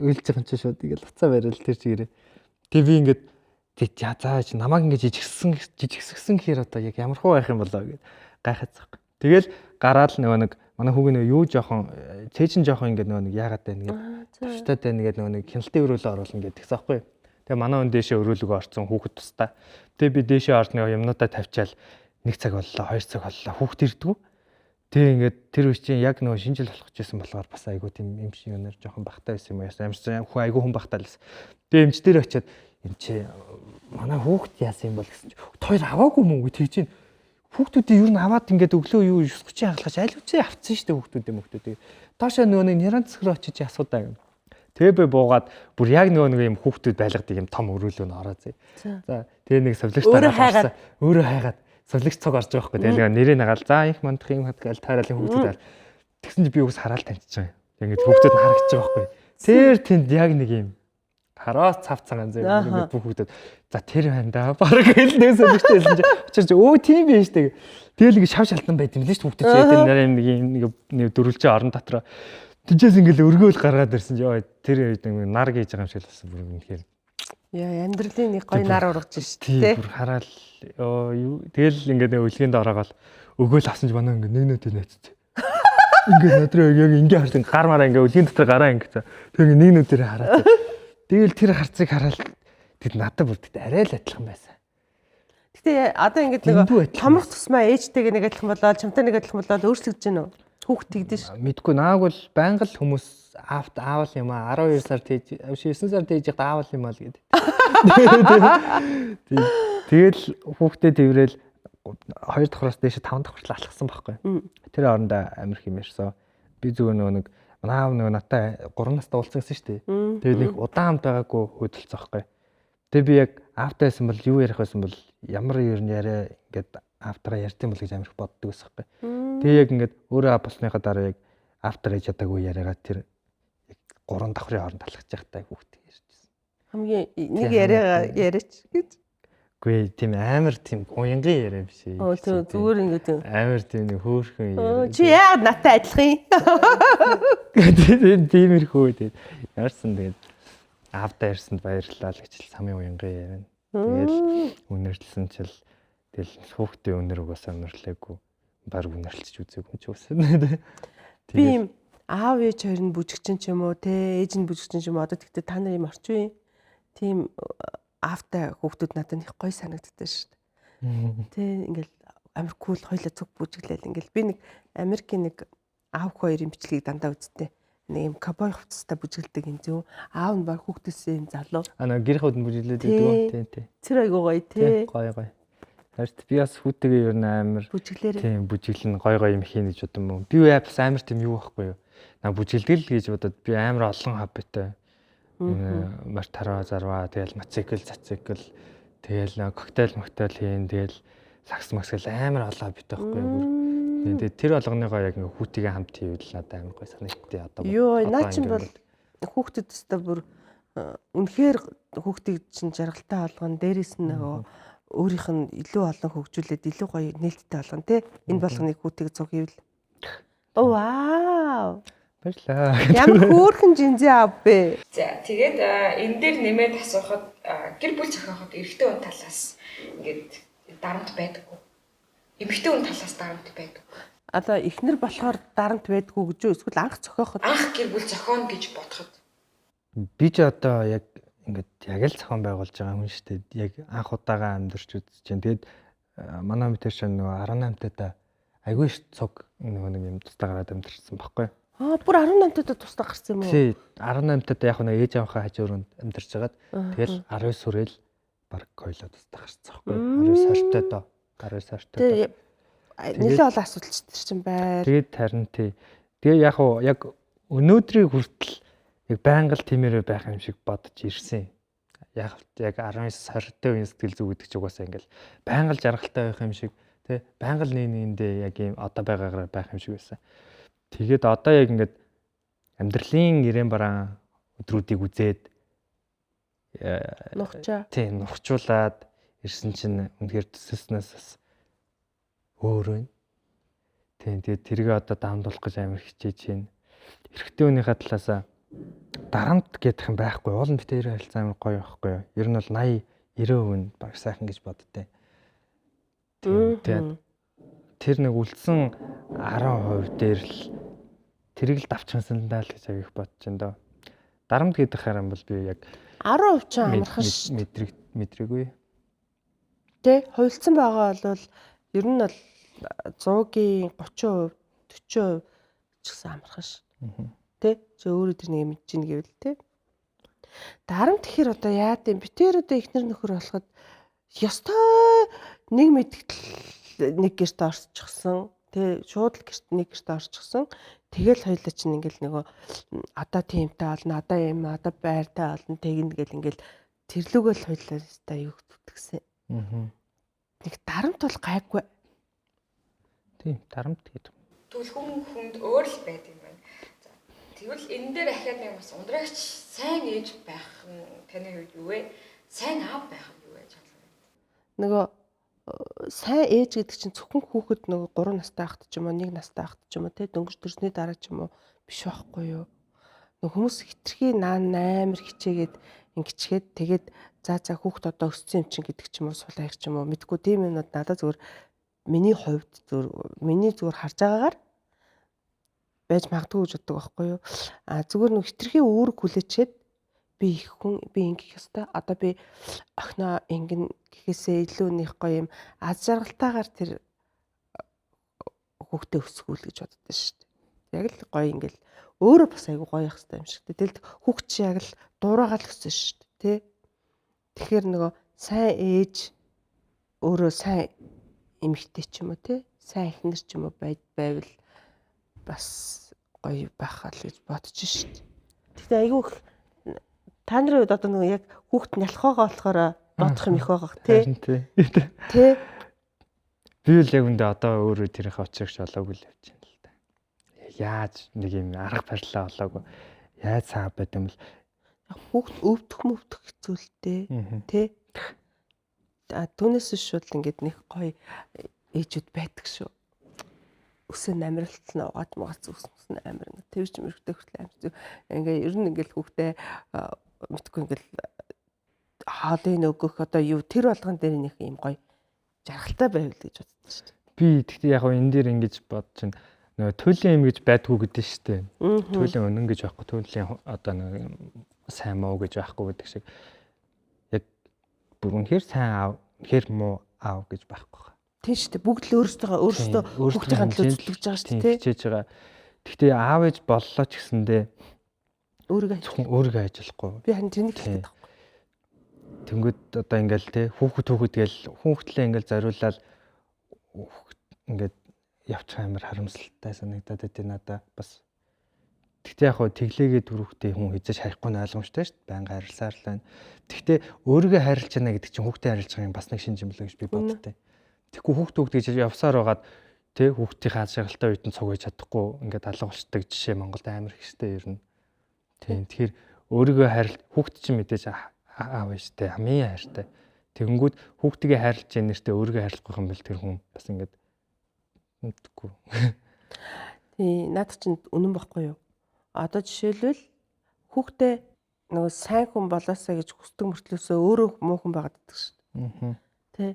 үйлж байгаа юм чи шууд ингээл уцаа барил тэр чигээрээ. Тэг би ингээд зааж намайг ингээд жижигсгсэн гэхээр одоо яг ямар хуу байх юм болоо гэд гайхаад захгүй. Тэгэл гараад нөгөө нэг манай хүүг нөгөө юу жоохон цээжин жоохон ингээд нөгөө нэг яагаад байна гэдэг төвчтэй байна гэдэг нөгөө нэг хяналтын өрөөлөө оруулна гэдэг гэсэн байхгүй. Тэгээ манай хүн дээшээ өрөөлөгөө орцсон хүүхэд тустай. Тэгээ би дээшээ орж нөгөө юмнуудаа тавьчаал 1 цаг боллоо 2 цаг боллоо хүүхд ирдгүү. Тэгээ ингээд тэр үе чинь яг нөгөө шинжил болох гэжсэн болохоор бас айгуу тийм юм шиг өнөр жоохон бахтай байсан юм яасан амарсан хүү айгуу хүн бахтай л байсан. Тэгээ эмч дээр очиад энэ чи манай хүүхд яасан юм бол гэсэн чи хоёр аваагүй мөн үү тэгж чинь хүүхдүүдийн юу н аваад ингээд өглөө юу 9:30 хагалгаж аль үчээ авцсан шүү дээ хүүхдүүдээ. Доошоо нөгөө нэг няран цэсрөө очиж асуудаа юм. Тэгээ би буугаад бүр яг нөгөө юм хүүхдүүд байлгадаг юм том өрөөлөө н ороо зэ. За тэгээ нэг совлогчтой гарсан. Өөрөө хайгаад совлогч цог орж байгаа байхгүй. Тэгээ нэрээ нагаал за их мандах юм хатгаал тааралын хүүхдүүд. Тэгсэн чи би үгс хараал таньчихсан. Ингээд хүүхдүүд нь харагдаж байгаа байхгүй. Тэр тэнд яг нэг юм хараас цав цагаан зэ ингээд хүүхдүүд за тэр байна да баг хэлнээс өлөгтэй хэлсэн чи очиж өө тийм биш тэг. Тэгэл ингээд шав шалтан байд юм л шүү хүүхдүүд чи тэр нэг дөрвөлжээ орон дотроо тийчээс ингээд өргөөл гаргаад ирсэн чи тэр нар гэж байгаа юм шиг л болсон бүр үнэхээр. Яа амьдралын нэг гоё нар ургаж шүү дээ. Тийм бүр хараал юу тэгэл ингээд өлгөөнд ороогоол өгөөл авсан чи манай ингээд нэг нүдээ найцтай. Ингээд надраа яг ингээд харсан гар мараа ингээд өлгийн дотор гараа ингээд тэг нэг нүдээр хараад. Тэгэл тэр харцыг хараад тэд надад бүр тэд арай л адилхан байсан. Гэтэ одоо ингээд нэг томрох тусмаа ээжтэйгээ нэг адилхан болоод чамтай нэг адилхан болоод өөрчлөгдөж байна уу? Хүүхд тэгдэж ш. Мэдгүй нааг бол байнга л хүмүүс аавал юм аа 12 сар тийж 9 сар тийж аавал юм аа л гэдэг. Тэгэл хүүхдээ тэрвэл 2 давхраас дээш 5 давх хүртэл алхсан байхгүй. Тэр орондоо амир хэмээрсэн. Би зүгээр нэг аав нөгөө натаа 3 настай уулзсан гэсэн шүү дээ. Тэгээд нэг удаан хамт байгаагүй хөдөлцсөн байхгүй. Тэгээд би яг аавтай байсан бол юу ярих байсан бол ямар ер нь яриа ингээд аавтараа ярьсан бол гэж амирх боддог байсан байхгүй. Тэгээд яг ингээд өөрөө болсныхаа дараа яг аавтар ээж чадаагүй яриагаа тэр яг 3 давхрын хооронд алхаж байхдаа хүүхдээ ярьжсэн. Хамгийн нэг яриагаа яриач гэж. Гүй тийм амар тийм уянган яриа биш ээ. Зүгээр ингээд амар тийм нэг хөөрхөн яриа. Чи яа надтай адилхан юм? Тиймэрхүү тэгээд ярьсан тэгээд аавдаа ярьсанд баярлалаа л гэж самын уянган яриа. Тэгэл үнэрлсэн чил тэгэл хүүхдээ өнөр угаасаа өнөрлөөгүй баг үнэрлцэж үзээгүй ч үсэн. Би юм аав ээж хоёр нь бүжигчин ч юм уу те ээж нь бүжигчин ч юм уу одоо тэгтээ та нар юм орчин тийм аавтай хүүхдүүд надад их гоё санагддаг шүү дээ. Тэ ингээл амар кул хоёлаа зүг бүжиглээл ингээл би нэг Америкийн нэг аав хоёрын бичлэгийг дандаа үзтээ. Нэг юм кабой хувцастай бүжиглдэг юм зөө. Аав нь баг хүүхдээсээ юм залуу. Гэр хүүд нь бүжиглээд байдаг тий. Тэр айгуу гоё тий. Гоё. Харин би бас хүүтэйгээ ер нь амар бүжиглээрээ. Тийм бүжиглэн гоё юм хийн гэж бодсон юм. Би бас амар тийм юу байхгүй юу. Наа бүжиглэл гэж бодоод би амар олон хоббитэй. Мартараа зарваа тэгэл мотоцикл цацикл тэгэл коктейл хийн тэгэл сакс максэл амар олон хоббитэй байхгүй юу. Тэгээд тэр болгоныгоо яг хүүтэйгээ хамт хийвэл надад амар гоё санагдтыг одоо. Йоо наа чин бол хүүхдэд өстө бүр үнэхээр хүүхдийг чин жаргалтай болгоно дээрээс нь нөгөө өөрийнх нь илүү олон хөгжүүлээд илүү гоё нээлттэй болгоно те энэ болгоныг хүүтэйг цуг хийвэл. Вау. Баярлаа. Ямар хөөрхөн жинзээ аав бэ? За тэгээд энэ дээр нэмээд асуухад гэр бүл зохиоход эрэгтэй хүн талаас ингээд дарамт байдаггүй. Эмэгтэй хүн талаас дарамт байдаг. Одоо эхнэр болохоор дарамт байдгүй гэж үү? Эсвэл анх зохиоход анх гэр бүл зохионо гэж бодоход би ч одоо яг ингээд яг л зохион байгуулж байгаа хүн шүү дээ. Яг анх удаага амьдарч үзэж байна. Тэгээд манай мэтэр чинь нөгөө 18-таа айгүй ш цуг нөгөө нэг юм тусдаа гараад амьдарсан баггүй. Бүр 18-таа тусдаа гарсан юм уу? Тий, 18-таа яг нэг ээж аваахаа хажууранд амьдарч байгаад тэгэл 19 сүрэл баг хоёлоо тусдаа гарсан баггүй. 19 сартай. Нэлээ олон асуудал ч тэр чинь байр. Тэгээд харин тий. Тэгээ яг өнөөдрийг хүртэл яг байнга л тиймэрээ байх юм шиг бодож ирсэн. Яг 19 сартай үеийн сэтгэл зүй гэдэг ч угаасаа ингээл байнга л жаргалтай байх юм шиг тий. Байнга л нэгэндээ яг ийм одоо байгаагаар байх юм шиг байсан. Тэгээд одоо яг ингээд амьдралын ирээн бараан өдрүүдийг үзээд Нухчаа. тийм нухчуулаад ирсэн чинь үнэхээр төсөснөөс бас өөр байна. Тийм тэгээд тэргээ одоо даамдуулах гэж амар хичээж байна. Эрэгтэй хүнийхээ талаасаа дарамт гэдэг юм байхгүй. Уул нь битээр харилцаа амар гоё байхгүй юу? Ер нь бол 80-90% нь баг сайхан гэж боддтой. Тэгээд тэр нэг үлдсэн 10% дээр л тэрийг л давчхансандаа л гэж авих бодож байна доо. Дарамт гэдэг харам бол би яг 10% ч амархан ш. мэдрээгүй. Тэ хувилцсан байгаа бол ер нь бол 100-ийн 30%, 40% ч гэсэн амархан ш. Тэ чи өөрөө тэр нэг мэдэж ийн гэвэл тэ. Дарамт тэгэхээр одоо яа гэм битээр одоо ихнэр нөхөр болоход ёстой нэг мэдгэл нэг гэрт орчихсон. Тэ шууд л нэг гэрт орчихсон. Тэгэл хоёлаа чинь ингээл нөгөө одоо тиймтэй болно, одоо юм, одоо байртай болно, тэгнэ гэл ингээл тэрлүүгэл хоёлаа та юу зүтгэсэн. Нэг дарамт бол гайгүй. Тийм, дарамт гэдэг. Тэгвэл хүнд өөр л байд юм байна. За тэгвэл энэ дээр ахаад нэг бас ундрагч сайн ээж байх нь таны хувьд юу вэ? Сайн аав байх нь юу вэ? Нөгөө сайн ээж гэдэг чинь зөвхөн хүүхэд нөгөө 3 настай ахт ч юм уу 1 настай ахт ч юм уу те дөнгөж төрсний дараа ч юм уу биш байхгүй юу. Нөгөө хүмүүс хитрхи амар хичээгээд ингэчгээд тэгээд за хүүхэд одоо өссөн юм чинь гэдэг ч юм уу сулаах ч юм уу мэдгүй тийм юмнууд надад зүгээр миний хувьд зүгээр харж байгаагаар байж магадгүй гэж боддог байхгүй юу. Зүгээр нөгөө хитрхи өөрөг хүлээчээд би их хүн би ингэх ёстой. Одоо би охиноо ингэн гэхээсээ илүү нэг гоё юм аз жаргалтайгаар тэр хүүхдээ өсгүүл гэж боддоо шүү дээ. Яг л гоё ингээл өөрөө бас айгу гоё явах хэрэгтэй юм шиг. Тэгэл хүүхд чи яг л дуурайгаал өссөн шүү дээ. Тэ. Тэгэхээр нөгөө сайн ээж өөрөө сайн эмэгтэй ч юм уу те сайн эхнэр ч юм уу байвал бас гоё байх л гэж бодож шүү дээ. Тэгтээ айгу та нарын үед одоо нөгөө яг хүүхд нялхагаа болохоор бодох юм их байгаа тий. Тий. Би л яг үндэ одоо өөрөө тэрийнхээ очирч олоогүй л явж байна л да. Яаж нэг юм арга барилаа олоогүй. Яаж цаа байд юм л хүүхд өвдөх хэцүүлтэй тий. Түүнээс шууд ингээд нэг гоё ээжүүд байдаг шүү. Өсөн амралт нь угаад мугац өсөн амир нэг твч мөрхтэй хүртэл амир. Ингээ ер нь ингээл хүүхдээ мэдгүй ингээл хаалын өгөх одоо юу тэр болгон дээр нэг юм гоё жаргалтай байвал гэж бодсон шүү дээ. Би тэгтээ яг энэ дээр ингэж бодож байна. Нөгөө төлөв юм гэж байдгүй гэдэг шүү дээ. Төлөв өнөн гэж байхгүй төлөв одоо нэг сайн муу гэж байхгүй гэдэг шиг яг бүр үнэхээр сайн аав, үнэхээр муу аав гэж байхгүй. Тийм шүү дээ. Бүгд л өөрсдөө хүүхдийн төлөө зүтгэж байгаа шүү дээ. Хичээж байгаа. Тэгтээ аав ээж боллоо ч гэсэндээ өөрийгөө ажиллахгүй. Би харин тэрнийг хэлдэг. Тэнгүүд одоо ингээл те хүүхэд гээл хүүхдлээ ингээл зориулаад ингээд явчих амар харамсалтай санагдаад байт надаа бас. Тэгтээ яг хөө тэглээгээ түрүүхтэй хүн хийж харахгүй нь ойлгомжтой шүү дээ. Байнга харилцаар л байна. Тэгтээ өөрийгөө харилж яана гэдэг чинь хүүхдээ харилж байгаа юм бас нэг шинж юм болоо гэж би боддтой. Тэгэхгүй хүүхд гэж явсаар байгаад те хүүхдийн хаа шагалтай үед нь цугаж чадахгүй ингээд алга болчдаг жишээ Монголд амар их штэ ер нь. Тийм тэгэхээр өөрийгөө харил хүүхд чинь мэдээж аав штэ хамгийн хайртай. Тэгэнгүүт хүүхдгээ хайрлаж яа нэртээ өөрийгөө хайрлах юм бэл тэр хүн бас ингээд мэдгүй. Тий наад чинь үнэн бохгүй юу? Одоо жишээлбэл хүүхдээ нөгөө сайн хүн болоосаа гэж хүсдэг мөртлөөсөө өөрөө муу хүн байгаад байдаг шүү дээ. Тэ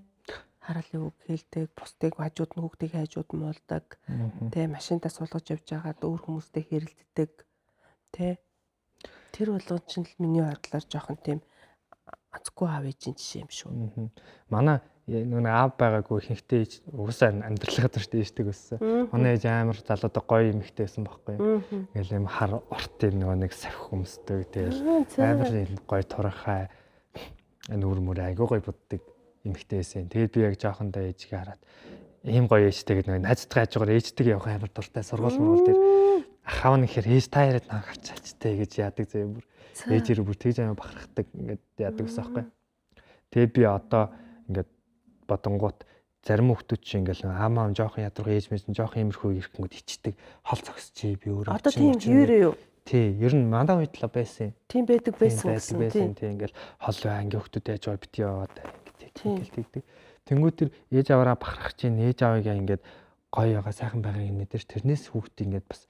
хараалын үг хэлдэг, бусдыг хажууд нь хүүхдийг хайжууд муулдаг. Тэ машинтаа суулгаж явж байгаад өөр хүмүүстэй хэрэлддэг. Тэ тэр болгон чинь л миний бодлоор жоохон тийм онцгүй аав ээжийн жишээ юм шүү. Манай нөгөө аав байгаагүй ихэнхдээ угсаа амьдралгаа төртөө ээжтэй өссөн. Манай ээж амар залуудаа гоё юм ихтэй байсан байхгүй юу. Ингээл юм хар урт юм нөгөө нэг савх хүмүүстэй тэгэл амар гоё турхай нүүр мөр айгуу гоё буддаг юм ихтэй байсан. Тэгээд би яг жоохондоо ээжгээ хараад ийм гоё ээжтэй гэдэг нөгөө найзтай хажуугаар ээжтэйгээ явах амар дуртай сургууль мөрөл дээр ахав нь ихэр ээж та яриад наа гарчаачтай гэж яадаг зөө бүр ээжээр бүр тэгж амар бахархдаг ингээд яадаг ус аахгүй. Тэгээд би одоо ингээд бодонгууд зарим хүмүүс чинь ингээл жоохын ядрах ээж мэж жоохын иймэрхүү ирэхгүйд ичдэг хол зогсчээ би өөрөө одоо тийм юурээ юу Тий, ер нь мандаа үед л байсан. Тийм байдаг байсан гэсэн. Тийм ингээл хол анги хөлтүүд яаж боо бити яваад ингээл тэгдэг. Тэнгүүд тэр ээж аваараа бахарах чинь ээж аваагаа ингээд гоё яга сайхан байгаа юм мэдэрч тэрнээс хүүхд ингээд бас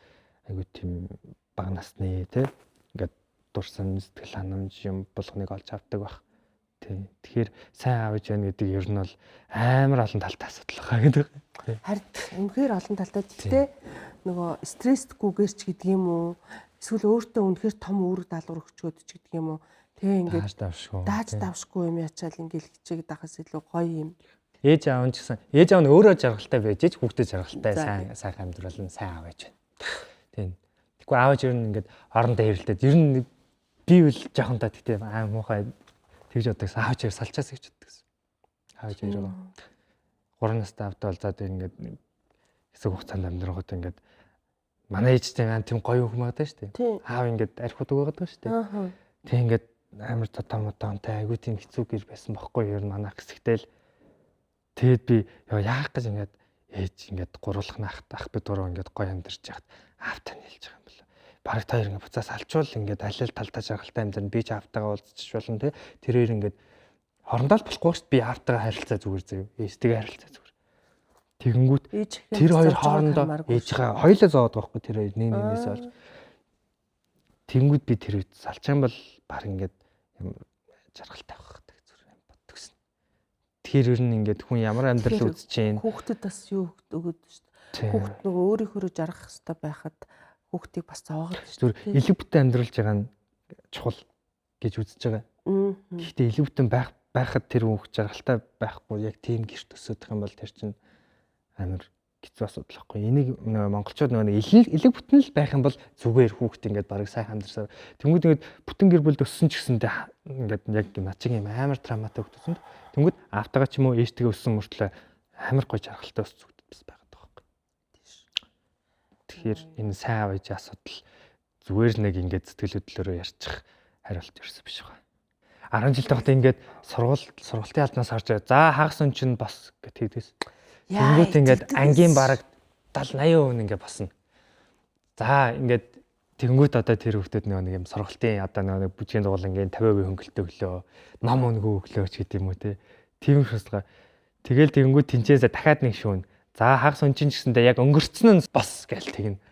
айгуу тийм бага насны тий ингээд дурсан сэтгэл ханамж юм болгоныг олж авдаг баг. Тий. Тэгэхээр сайн аав ээж байна гэдэг ер нь бол амар олон талтай асуудал байгаа гэдэг. Харин үнэхээр олон талтай. Гэхдээ нөгөө стресстгүйгээр ч гэдэг юм уу? Эсвэл өөртөө үнэхээр том үүрэг даалгавар өгчөөд ч гэдэг юм уу? Тэгээ ингээд дааж давшгүй юм ячаал ингээл хичээгээд байхаас илүү гоё юм. Ээж аав нь ч гэсэн ээж аав нь өөрөө жаргалтай байж ч хүүхдэд жаргалтай сайхан амьдрал нь сайн аав ээж байна. Тийм. Тэгэхгүй аав ээж ер нь ингээд орондоо хэрэлдээд ер нь би бол жоохонтой тэгтээ муухай тэгж боддогс аав ээж салчаас гэж боддогс. Аав ээж өөрөө 3 настай автаа бол заад ингээд хэсэг хугацаанд амьдрахад ингээд манай ээжтэй маань тийм гоё хүмүүс байдаг шүү дээ. Аав ингээд архиуд өгөөд шүү дээ. Тэг ингээд амар тотомотонтой айгуу тийм хэцүү гэр байсан бохгүй юу манай хэсэгтэл. Тэгэд би яах гэж ингээд ээж ингээд гурлах ах бид гурав ингээд гоё амьдарч яхад аавтай нийлж байгаа юм байна. Бараг та хоёр ингээд буцаас алчвал ингээд алил талдаа жаргалтай амьдран би ч аавтайгаа уулзчих болно те. Тэр хоёр ингээд хорондоо л болохгүй шүү дээ. Би аавтайгаа харилцаа зүгээр заяа. Ээжтэйгээ харилцаа зүгээр. Тэгэнгүүт тэр хоёр хоорондоо ээжийнхээ хоёулаа зовоод байгаа хгүй тэр хоёр нэг нэгнээс олж. Тэгэнгүүт би тэр үед салж юм бол баг ингээд юм жаргалтай байх гэдэг зүгээр юм боддогсэн. Тэгэхээр ер нь ингээд хүн ямар амьдрал үзэж чинь хүүхдэд бас юу өгөөд шүү дээ. Хүүхд нөгөө өөрийнхөө жаргах хэрэгтэй байхад хүүхдийг бас зовоогод шүү дээ. Зүгээр элэг бүтэн амьдралж байгаа нь чухал гэж үзэж байгаа. Гэхдээ элэг бүтэн байхад тэр хүүхд жаргалтай байхгүй яг тийм гэрт өсөөх юм бол тэр чинь амар хэцүү асуудал байхгүй. Энийг монголчууд нөгөө элэг бүтэн л байх юм бол зүгээр хүүхд ингээд бараг сайхан амьдарсаар. Тэнгүүд ингээд бүтэн гэр бүлд өссөн ч гэсэндээ ингээд яг начиг юм амар травматай хөтөсөнд. Тэнгүүд аавтайгаа ч юм уу ээжтэйгээ өссөн мөртлөө амар гоё жаргалтай өссөн хүүхд бас байгаад байгаа байхгүй. Тэгэхээр энэ сайн аав ээжийн асуудал зүгээр нэг ингээд сэтгэл хөдлөлөөрөө ярьчих хариулт ерөөсөө биш байгаа. 10 жилтэй хот ингээд сургалтын албанаас харж байгаа. За хагас өн чинь бос гэдэг тэгдээс. Тэнгүүд ингээд ангийн бараг 70-80% ингээд босно. За ингээд тэнгүүд одоо тэр хүүхдэд нэг юм сургалтын одоо нэг бүжгийн дугуулангийн 50% хөнгөлтөө өглөө, ном өнгө өглөө ч гэдэг юм уу те. Тийм шусгаа. Тэгэл тэнгүүд тэнцээсээ дахиад нэг шүүн. За хагас өн чинь гэсэндээ яг өнгөрцөн нь бос гээл тэгнэ.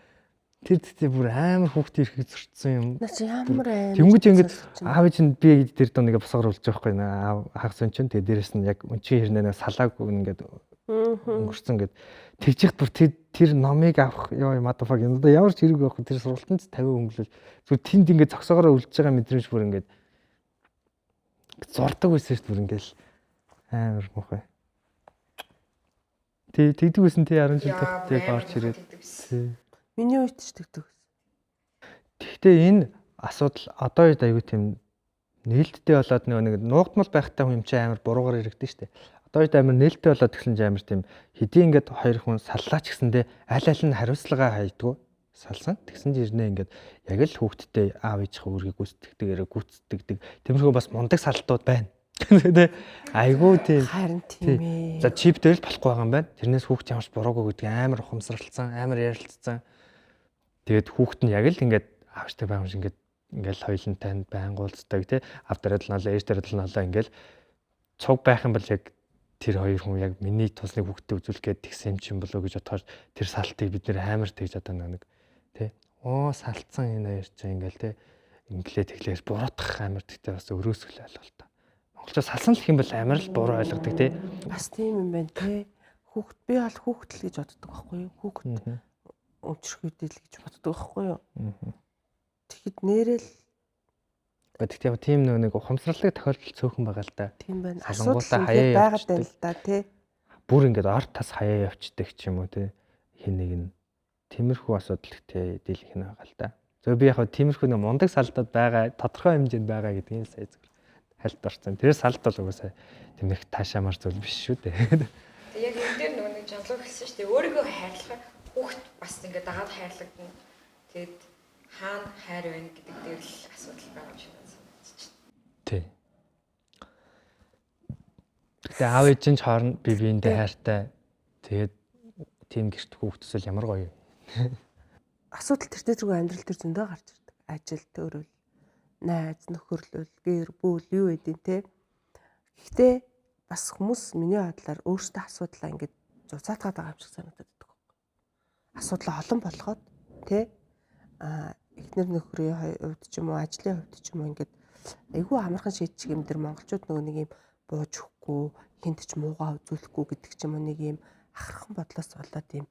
Тэр тэгтээ бүр амар хүүхд ирэхэд зөрчсөн юм. Ямар аим. Тэнгүүд ингээд аав чинь би тэр доныг босгоор үлж байгаа байхгүй наа. Хагас өн чинь тэгээ дээрэс нь яг өнчийн хэрнээ нэг салааг ингээд өнгөрцөн гэд тэгжихт бүр тэр номыг авах ёо мадафаг энэ ямар ч хэрэг байхгүй тэр сургалтанд 50 өнгөлөл зүгээр тэнд ингээд зогсоогоороо үлдэж байгаа мэдрэмж бүр ингээд зурдаг байсан шүү дээ бүр ингээд амар муухай. Тэгдэг байсан тий 10 жил тагтыг орж ирээд тий. Миний үед ч тэгдэг байсан. Гэхдээ энэ асуудал одоо үед аягүй тийм нээлттэй болоод нэг нуугдмал байхтай хүн юм чи амар буруугаар ирэгдэн шүү дээ. Одоо үед амар нээлттэй болоод тэгсэн чинь амар тийм хэдий ингээд хоёр хүн саллаач гэсэндээ аль аль нь хариуцлагаа хайдгүй салсан. Тэгсэн чинь ирнэ ингээд яг л хүүхдтэй аав ээжийнхээ үүргийг гүйцэтгэдэг. Тиймэрхүү бас мундаг салтууд байна. Тэ айгүй тийм. Харин тийм ээ. За чиптэй л болохгүй байгаа юм байна. Тэрнээс хүүхд ямарч буруугүй гэдэг амар ухамсарлцсан, амар ярилцсан. Тэгээд хүүхд нь яг л ингээд аавчтай байгаа юм шиг ингээд хоёулын танд байнга уулздаг тий. Аав дараад л налаа, ээж дараад л налаа ингээд цуг байх юм бол яг тэр хоёр хүн яг миний туслыг хүүхдэд үзүүлэх гээд тэгсэн юм чинь болоо гэж бодохоор тэр салтыг бид нэр амар тэгж одоо нэг тий. Салтсан энэ хоёр чинь ингээл тий. Инглээ тэглээс буруутгах амар тэгтэй бас өрөөсгөл ойлголтоо. Монголчууд салсан л гэх юм бол амар л буруу ойлгодог тий. Бас тийм юм байна тий. Хүүхд би бол хүүхд л гэж боддог байхгүй юу? Хүүхд өмчрөхүйдэл гэж боддог байхгүй юу? Тэгэхэд нэрэл гэхдээ тийм нэг ухамсарлаг тохиолдол цөөхөн байгаа л да. Тийм байна. Асуудал хаяа байгаад байна л да тий. Бүр ингээд арт тас хаяа явцдаг ч юм уу тий. Хин нэг нь тиймэрхүү асуудал ихтэй дийлэх нь байгаа л да. Зөв би яг тиймэрхүү нэг мундаг салдад байгаа тодорхой хэмжээнд байгаа гэдгийг сая зөв хальт орсон. Тэр салт бол угаасаа тийм их таашаамар зүйл биш шүү дээ. Яг энэ дээр нөгөө нэг жонлог хэлсэн шүү дээ. Өөрийгөө хайрлах хүүхд бас ингээд дагаад хайрлагдана. Тэгээд хаана хайр байна гэдэг дээр л асуудал байгаа юм шиг байна. Тий. Тэгээ аав ээж нь ч хооронд бие биендээ хайртай. Тэгээд тийм гэрт хүүхдсэл ямар гоё. Асуудал тэр дээр зүг амьдрал дээр зөндөө гарч ирдэг. ажил төрөл, найз нөхөрлөл, гэр бүл юу гэдэг те. Гэхдээ бас хүмүүс миний бодлоор өөрсдөө асуудлаа ингээд зузаатгаад байгаа юм шиг санагдаад байдаг. Асуудлаа олон болгоод те эхнэр нөхрийн хувьд ч юм уу, ажлын хувьд ч юм уу ингээд айгүй амархан шийдчих юм дэр монголчууд нөгөө нэг юм бууж өгөхгүй, хинт ч муугаа үзүүлэхгүй гэдэг ч юм уу нэг юм ахархан бодлоос болоод юм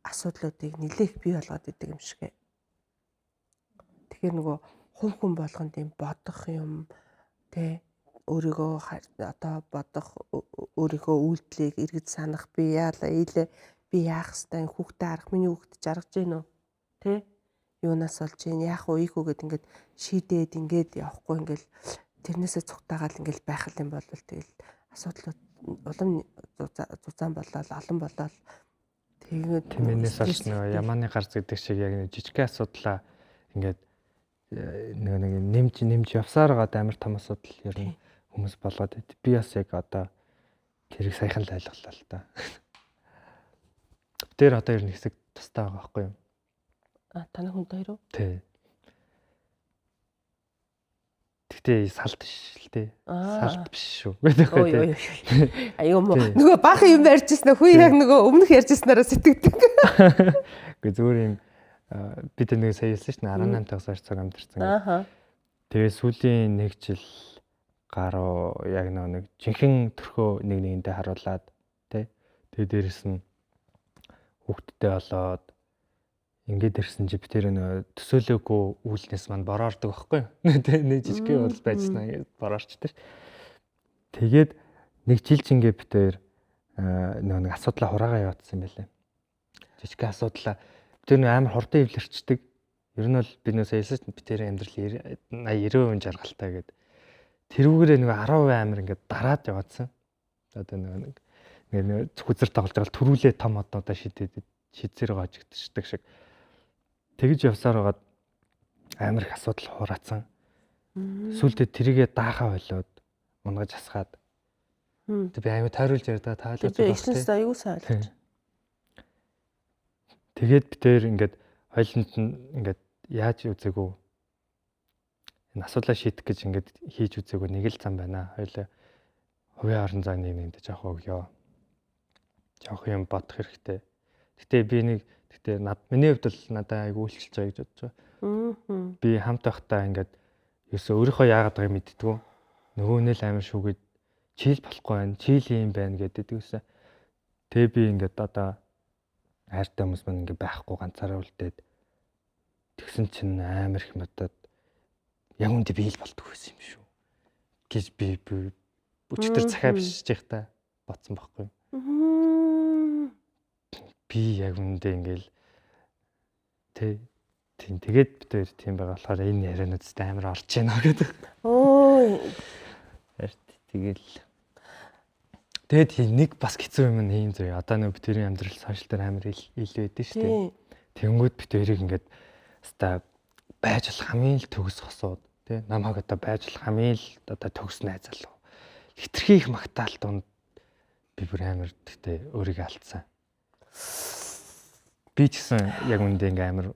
асуудлуудыг нэлээх бий болгоод идэг юм шиг. Тэгэхээр нөгөө хүн болгонд юм бодох юм тэ өөрийгөө одоо бодох, өөрийнхөө үйлдэлийг эргэж санах, би яалаа ийлээ, би яах хэвээр хүүхдээ арах, миний хүүхд жаргаж гин үү тэ юунаас олж ийн яах уу ийхүү гэд ингээд шийдээд ингээд явахгүй ингээл тэрнээсээ цугтаагаал ингээл байх юм бол тэгэл асуудлууд улам зузаан болоод олон болоод тэгээд тиймээс олж нөгөө ямааны гарц гэдэг шиг яг нэг жижиг асуудлаа ингээд нэг нэмж явсаар гад амар том асуудал ер нь хүмүүс болгоод би бас яг одоо тэрийг саяхан л ойлголоо л та. Тэр одоо ер нь хэсэг тустай байгаа байхгүй юу? Таны хүнд хоёр уу? Тий. Тэгтээ салт ш л тий. Салт биш шүү. Аюу мó. Нөгөө баахан юм ярьжсэн хүү яг нөгөө өмнөх ярьжсэнараа сэтгэдэг. Гэхдээ зүгээр юм бид нэг сая хэлсэн шүү дээ 18 тагсаар цаг амьдэрсэн. Тэгээ сүүлийн 1 жил гаруй яг нэг жинхэнэ төрхөө нэгэндээ харуулад тий. Тэгээ дээрэс нь хүүхдтэй болоод ингээд ирсэн чи би тэр төсөөлөөгүй үүлнээс мань бороордог байхгүй юу? Тэ нэг жижиг бол байжснаа ингээд бороорчтой. Тэгээд нэг жил чингээ би тэр нэг асуудлаа хураагаа явуулсан байлаа. Жижиг асуудлаа тэр амар хурдан эвлэрчдэг. Ер нь бол би нөөс хэлсэн би тэр амьдрал 80-90% жаргалтай гэдэг. Тэрүүгээрээ нэг 10% амар ингээд дараад яваадсан. Одоо нэг зүгүзэр тоглож байгаа төрүүлээ том одоодоо шийдсээр гоожигдчихдаг шиг. Тэгж явсаар байгаад амар их асуудал хураацсан. Сүүлдээ тэрийгэ даахаа болоод унгаж хасгаад. Тэг би аймаг тойруулж ярьдаг таалагдсан. Би ихнээс аюу сайн ойлгож. Тэгээд би тэр ингээд хойлонд нь ингээд яаж үзээгөө энэ асуудлаа шийдэх гэж ингээд хийж үзээгөө нэг л зам байна. Хойлоо хувийн орон зайны нэгэнд жоох өгөө. Жоох юм бодох хэрэгтэй. Гэтэ би нэг миний хувьд бол надад айгу үйлчлж байгаа гэж бодож байгаа. Би хамт байхдаа ингээд ерөөсөө өөрийнхөө яагаад байгааг мэддэггүй. Нөгөө нь л амар шүүгээд чийл болохгүй байна, чийл юм байна гэдэг үсэн. Тэгээ би ингээд одоо хайртай хүмүүс маань ингээд байхгүй ганцаараа үлдээд тэгсэн чинь амар их мэдээд яг үндэ би л болтгоо байсан юм шүү. Гэж би өчтөр захаа бишж байхдаа бодсон байхгүй. Би яг үндэ ингээл тэгээд бид хоёр тийм байгаа болохоор энэ яриануудтай амар орж яана гэдэг. Өө. Тэгээд нэг бас хэцүү юм нь юм зөө. Одоо нэг бидний амьдрал сошиал дээр амар илүү байдэн шүү дээ. Тэнгүүд бид хоёрыг ингээд хэвээ байж болох хамгийн л төгс хосууд тий намайг одоо байж болох хамгийн л одоо төгс найз залуу. Хитрхи их магтаал донд би бүр амар тэгтээ өөрийгөө алдсан. Би ч гэсэн яг үндэ ингээм амар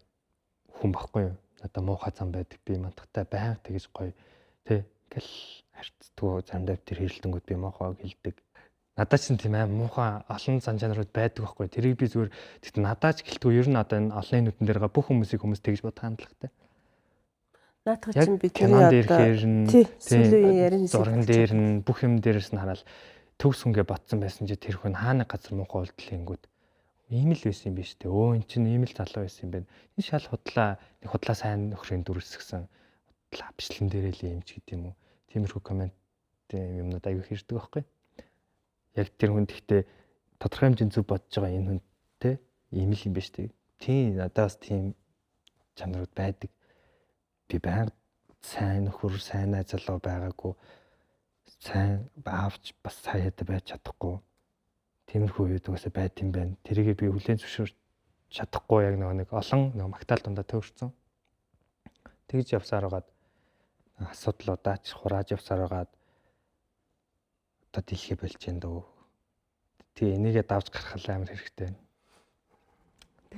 хүн баггүй юу. Одоо муухай зам байдаг. Би мантахтай байнга тэгэж гоё тий ингээл харьцдаггүй замдаа тэр хэрэлдэнгүүд би муухай хэлдэг. Надад ч тийм аим муухай олон зан чанарууд байдаг байхгүй. Тэрийг би зүгээр тэгтээ надад ч гэлтгүй ер нь одоо энэ олонний нүдэн дээр байгаа бүх хүмүүс тэгж бодох хандлагатай. Наадах чинь би кинонд ирэхээр сүүлийн ярины зурган дээр нь бүх юм дээрээс нь хараад төгс үнгээ ботсон байсан чи тэр хүн хааны газар муухай үйлдэлэнгүүд ийм л байсан юм биш үү? Өө эн чинь ийм л залуу байсан юм байна. Энэ шал худлаа нэг худлаа сайн нөхрийн дүрсгсэн худлаа бичлэн дээрээ л юм ч гэдэг юм уу. Тиймэрхүү комент юмнууд аягүй хэрдэг байхгүй. Яг тэр хүн тэгтээ тодорхой хэмжээнд зөв бодож байгаа энэ хүн те ийм л юм биш үү? Тийм надаас тийм чанарууд байдаг. Би байнга сайн нөхөр, сайн найз залуу байгаагүй. Сайн аавч бас саяатай байж чадахгүй. Тиймэрхүү үед угаасаа байт юм байна. Тэрийгээ би хүлээн зөвшөөрч чадахгүй яг нэг олон магтаал дундаа төөрсөн. Тэгж явсаар байгаад асуудлуудаа ч хурааж явсаар байгаад одоо дэлхий болж энэ дөө. Тэгээ энийгээ давж гаргах амар хэрэгтэй байна.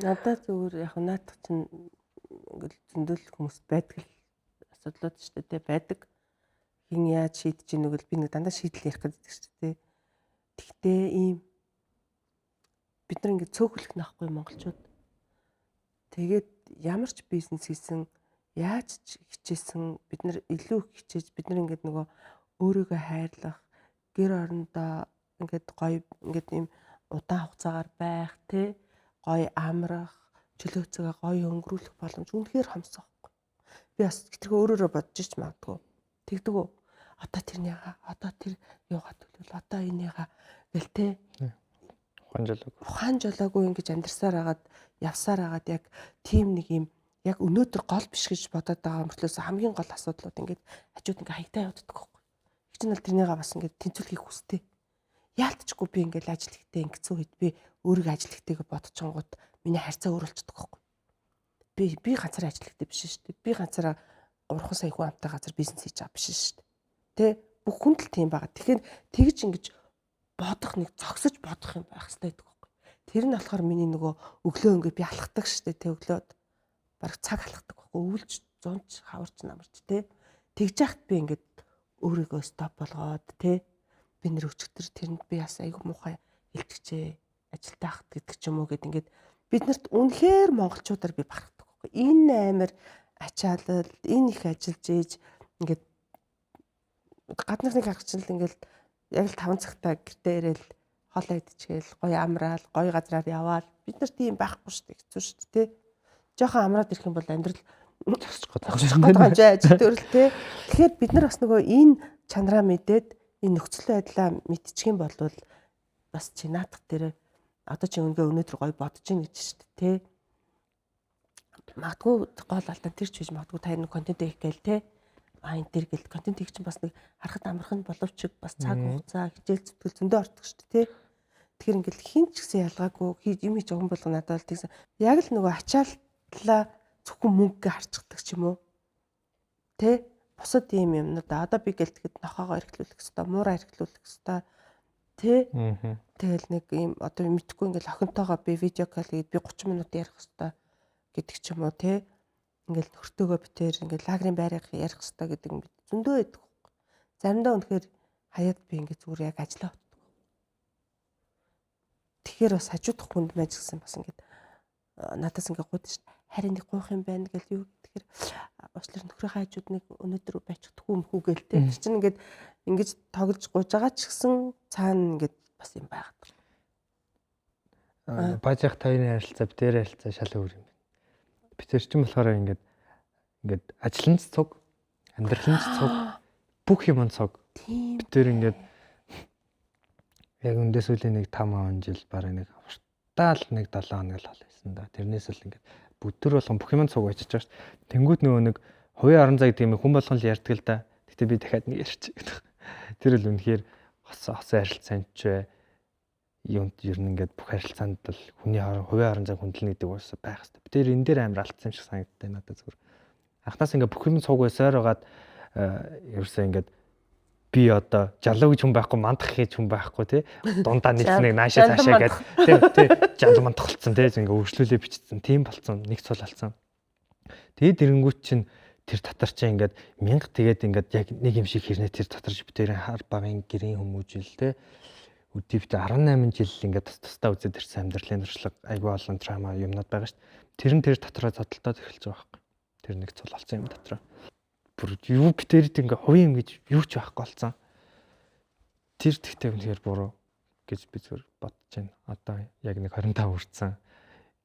Надад зүгээр яг наадах чинь ингээл зөндөл хүмүүс байдаг л асуудлууд шүү дээ байдаг. Хин яаж шийдэж ийнүг л би нэг дандаа шийдэл ярих гэдэг шүү дээ. Тэгтээ ийм бид нар ингээд цөөхөлөх нөхгүй монголчууд. Тэгээд ямар ч бизнес хийсэн яаж ч хичээсэн бид нар илүү хичээж бид нар ингээд нөгөө өөрийгөө хайрлах гэр орондоо ингээд гоё ингээд ийм удаан хугацаагаар байх тий гоё амрах чөлөөцөөгөө гоё өнгөрүүлэх боломж үнэхээр хомсоо байхгүй. Би бас гэтэрхээ өөрөөрөө бодож ич магадгүй. Тэгдэг үү? Одоо тэрнийга одоо тэр юугаа төлөвл одоо энийга гэл тий ухаан жолоогүй ингэж амьдарсаар хагаад явсаар хагаад яг тийм нэг юм яг өнөөдөр гол биш гэж бодоод байгаа мөртлөөс хамгийн гол асуудлууд ингээд хажууд ингээ хаягтай явдаг байхгүй. Их ч нь бол тэрнийга бас ингээд тэнцвэрлэхийг хүсдэг. Яалтчгүй би ингээд ажил ихтэй ингэсэн үед би өөрийгөө ажил ихтэйгээ бодчихонгууд миний харьцаа өөрчлөлтдөг байхгүй. Би ганцаараа ажил ихтэй биш шүү дээ. Би ганцаараа 3 сая хүн амтай газар бизнес хийж байгаа биш шүү дээ. Тэ бүх хүн л тийм байгаа. Тэгэхээр тэгж ингэж бодох нэг зогсож бодох юм байх хэрэгтэй гэдэг байхгүй. Тэр нь болохоор миний нөгөө өглөө ингээ би алхдаг шүү дээ. Тэ өглөөд бараг цаг алхдаг байхгүй. Өвлж зунж хаварч намарч тэ. Тэгж яхад би ингээд өөрийгөө стоп болгоод тэ би нэр өчтөр тэрэнд би бас айгүй муухай хэлчихжээ ажилтаа хат гэдэг ч юм уу гэд ингээд биднэрт үнэхээр монголчуудаар би барахдаг байхгүй. Энэ амар ачаалал энэ их ажиллаж ийж ингээд гаднаас нэг харагчл ингээд яг л 5 цагтаа гэртээ ирээл хоолоо идчихгээл гоё амраал гоё газраар яваал бид нар тийм байхгүй шүү дээ хэцүү шүү дээ тий. Жохон амраад ирэх юм бол амьдрал зогсчих гээд ажил төрөл тий. Тэгэхээр бид нар бас нөгөө энэ чанараа мэдээд энэ нөхцөл байдлаа мэдчих юм бол бас чи наадах дээр одоо чи өнөөдөр гоё бодож ийн гэж шүү дээ тий. Магадгүй гол алдан тэр ч биш магадгүй та нэг контент хийх гээл тий. Энэ тэр гэл контент хийх чинь бас нэг харахад амархан боловч бас цаг хугацаа хичээл зүтгэл зөндөө ордог шүү дээ тий. Тэгэхээр ингээл хин ч гэсэн ялгаагүй юм хийж өгөн болго надад бол тэгсэн. Яг л нөгөө ачааллаа зөвхөн мөнгө харцдаг ч юм уу. Тэ бусад ийм юмнууд одоо би гэлтэхэд нохоогоо эрхлүүлэх хэвээр муураа эрхлүүлэх хэвээр тий. Тэгэл нэг ийм одоо мэдхгүй ингээл охинтойгоо би видео кол хийгээд би 30 минут ярих хэвээр гэдэг ч юм уу тий. Ингээл нөхртөөгөө битээр ингээл лагерын байрыг ярих хэвээр гэдэг юм зөндөө байдаг. Заримдаа үнэхээр хаяад би ингээд зүгээр яг ажиллаа утдаг. Тэгэхээр бас хажуудах хүнд байж гисэн бас ингээд надаас ингээд гууд шүү дээ. Харин нэг гуйх юм байна гэл юу тэгэхээр уучлаарай нөхрийнхээ хажууд нэг өнөөдөр байчихдаггүй юм хүү гээл тий. Тэр чинь ингээд ингэж тоглож гуйж байгаа ч гэсэн цаана ингээд бас юм байгаад. Бажих тойрны харилцаа битээр харилцаа шал өөр юм. Битэр чинь болохоор ингээд ажлын цуг, амьдралын цуг, бүх юм цуг. Битэр ингээд яг үндээс үлийн нэг 5 жил бараг нэг авартаал нэг 7 хоног л болсон да. Тэрнээс л ингээд бүдэр болгон бүх юм цуг очиж байгаа шүү дээ. Тэнгүүд нөгөө нэг хувийн орон зай гэдэг юм хүн болгон л ярьдаг л да. Гэтэ би дахиад нэг ярьчих гэдэг. Тэр л үнэхээр хосон харилцаанд ч юунд ер нь ингээд бүх харилцаанд бол хүний хувийн орон зай хүндлэн гэдэг уус байх хэрэгтэй. Би тэр энэ дээр амар алдсан юм шиг санагддаг надад зүгээр. Анхнаас ингээд бүх юм цуг байсаар байгаад ерөөсөө ингээд би одоо жалуу гэж хүн байхгүй мандах гэж хүн байхгүй тий дундаа нийлснэг наашаа цаашаа гэдэг тий жалуу мандах болсон тий ингээ өршлүүлээ бичсэн тийм болцсон нэг цул алцсан. Тэгээд эрэнгүүт чинь тэр татар чинь ингээд 1000 тэгээд ингээд яг нэг юм шиг хэрнээ тэр татарч битэрийн хар багын гэрийн хүмүүжил тий өдөрт 18 жил ингээд тусдаа үзээд ирсэн амьдралын туршлага айгүй олон трама юмнууд байгаа шүү дээ. Тэр нь тэр татраа зодтолдоод эхэлж байгаа байхгүй. Тэр нэг цул алцсан юм татраа. Бүр юу битэрд ингээ хувийн юм гэж юу ч байхгүй болсон. Тэр тэгтээ үнэхээр буруу гэж би зөв бодож байна. Одоо яг нэг 25 хүрсэн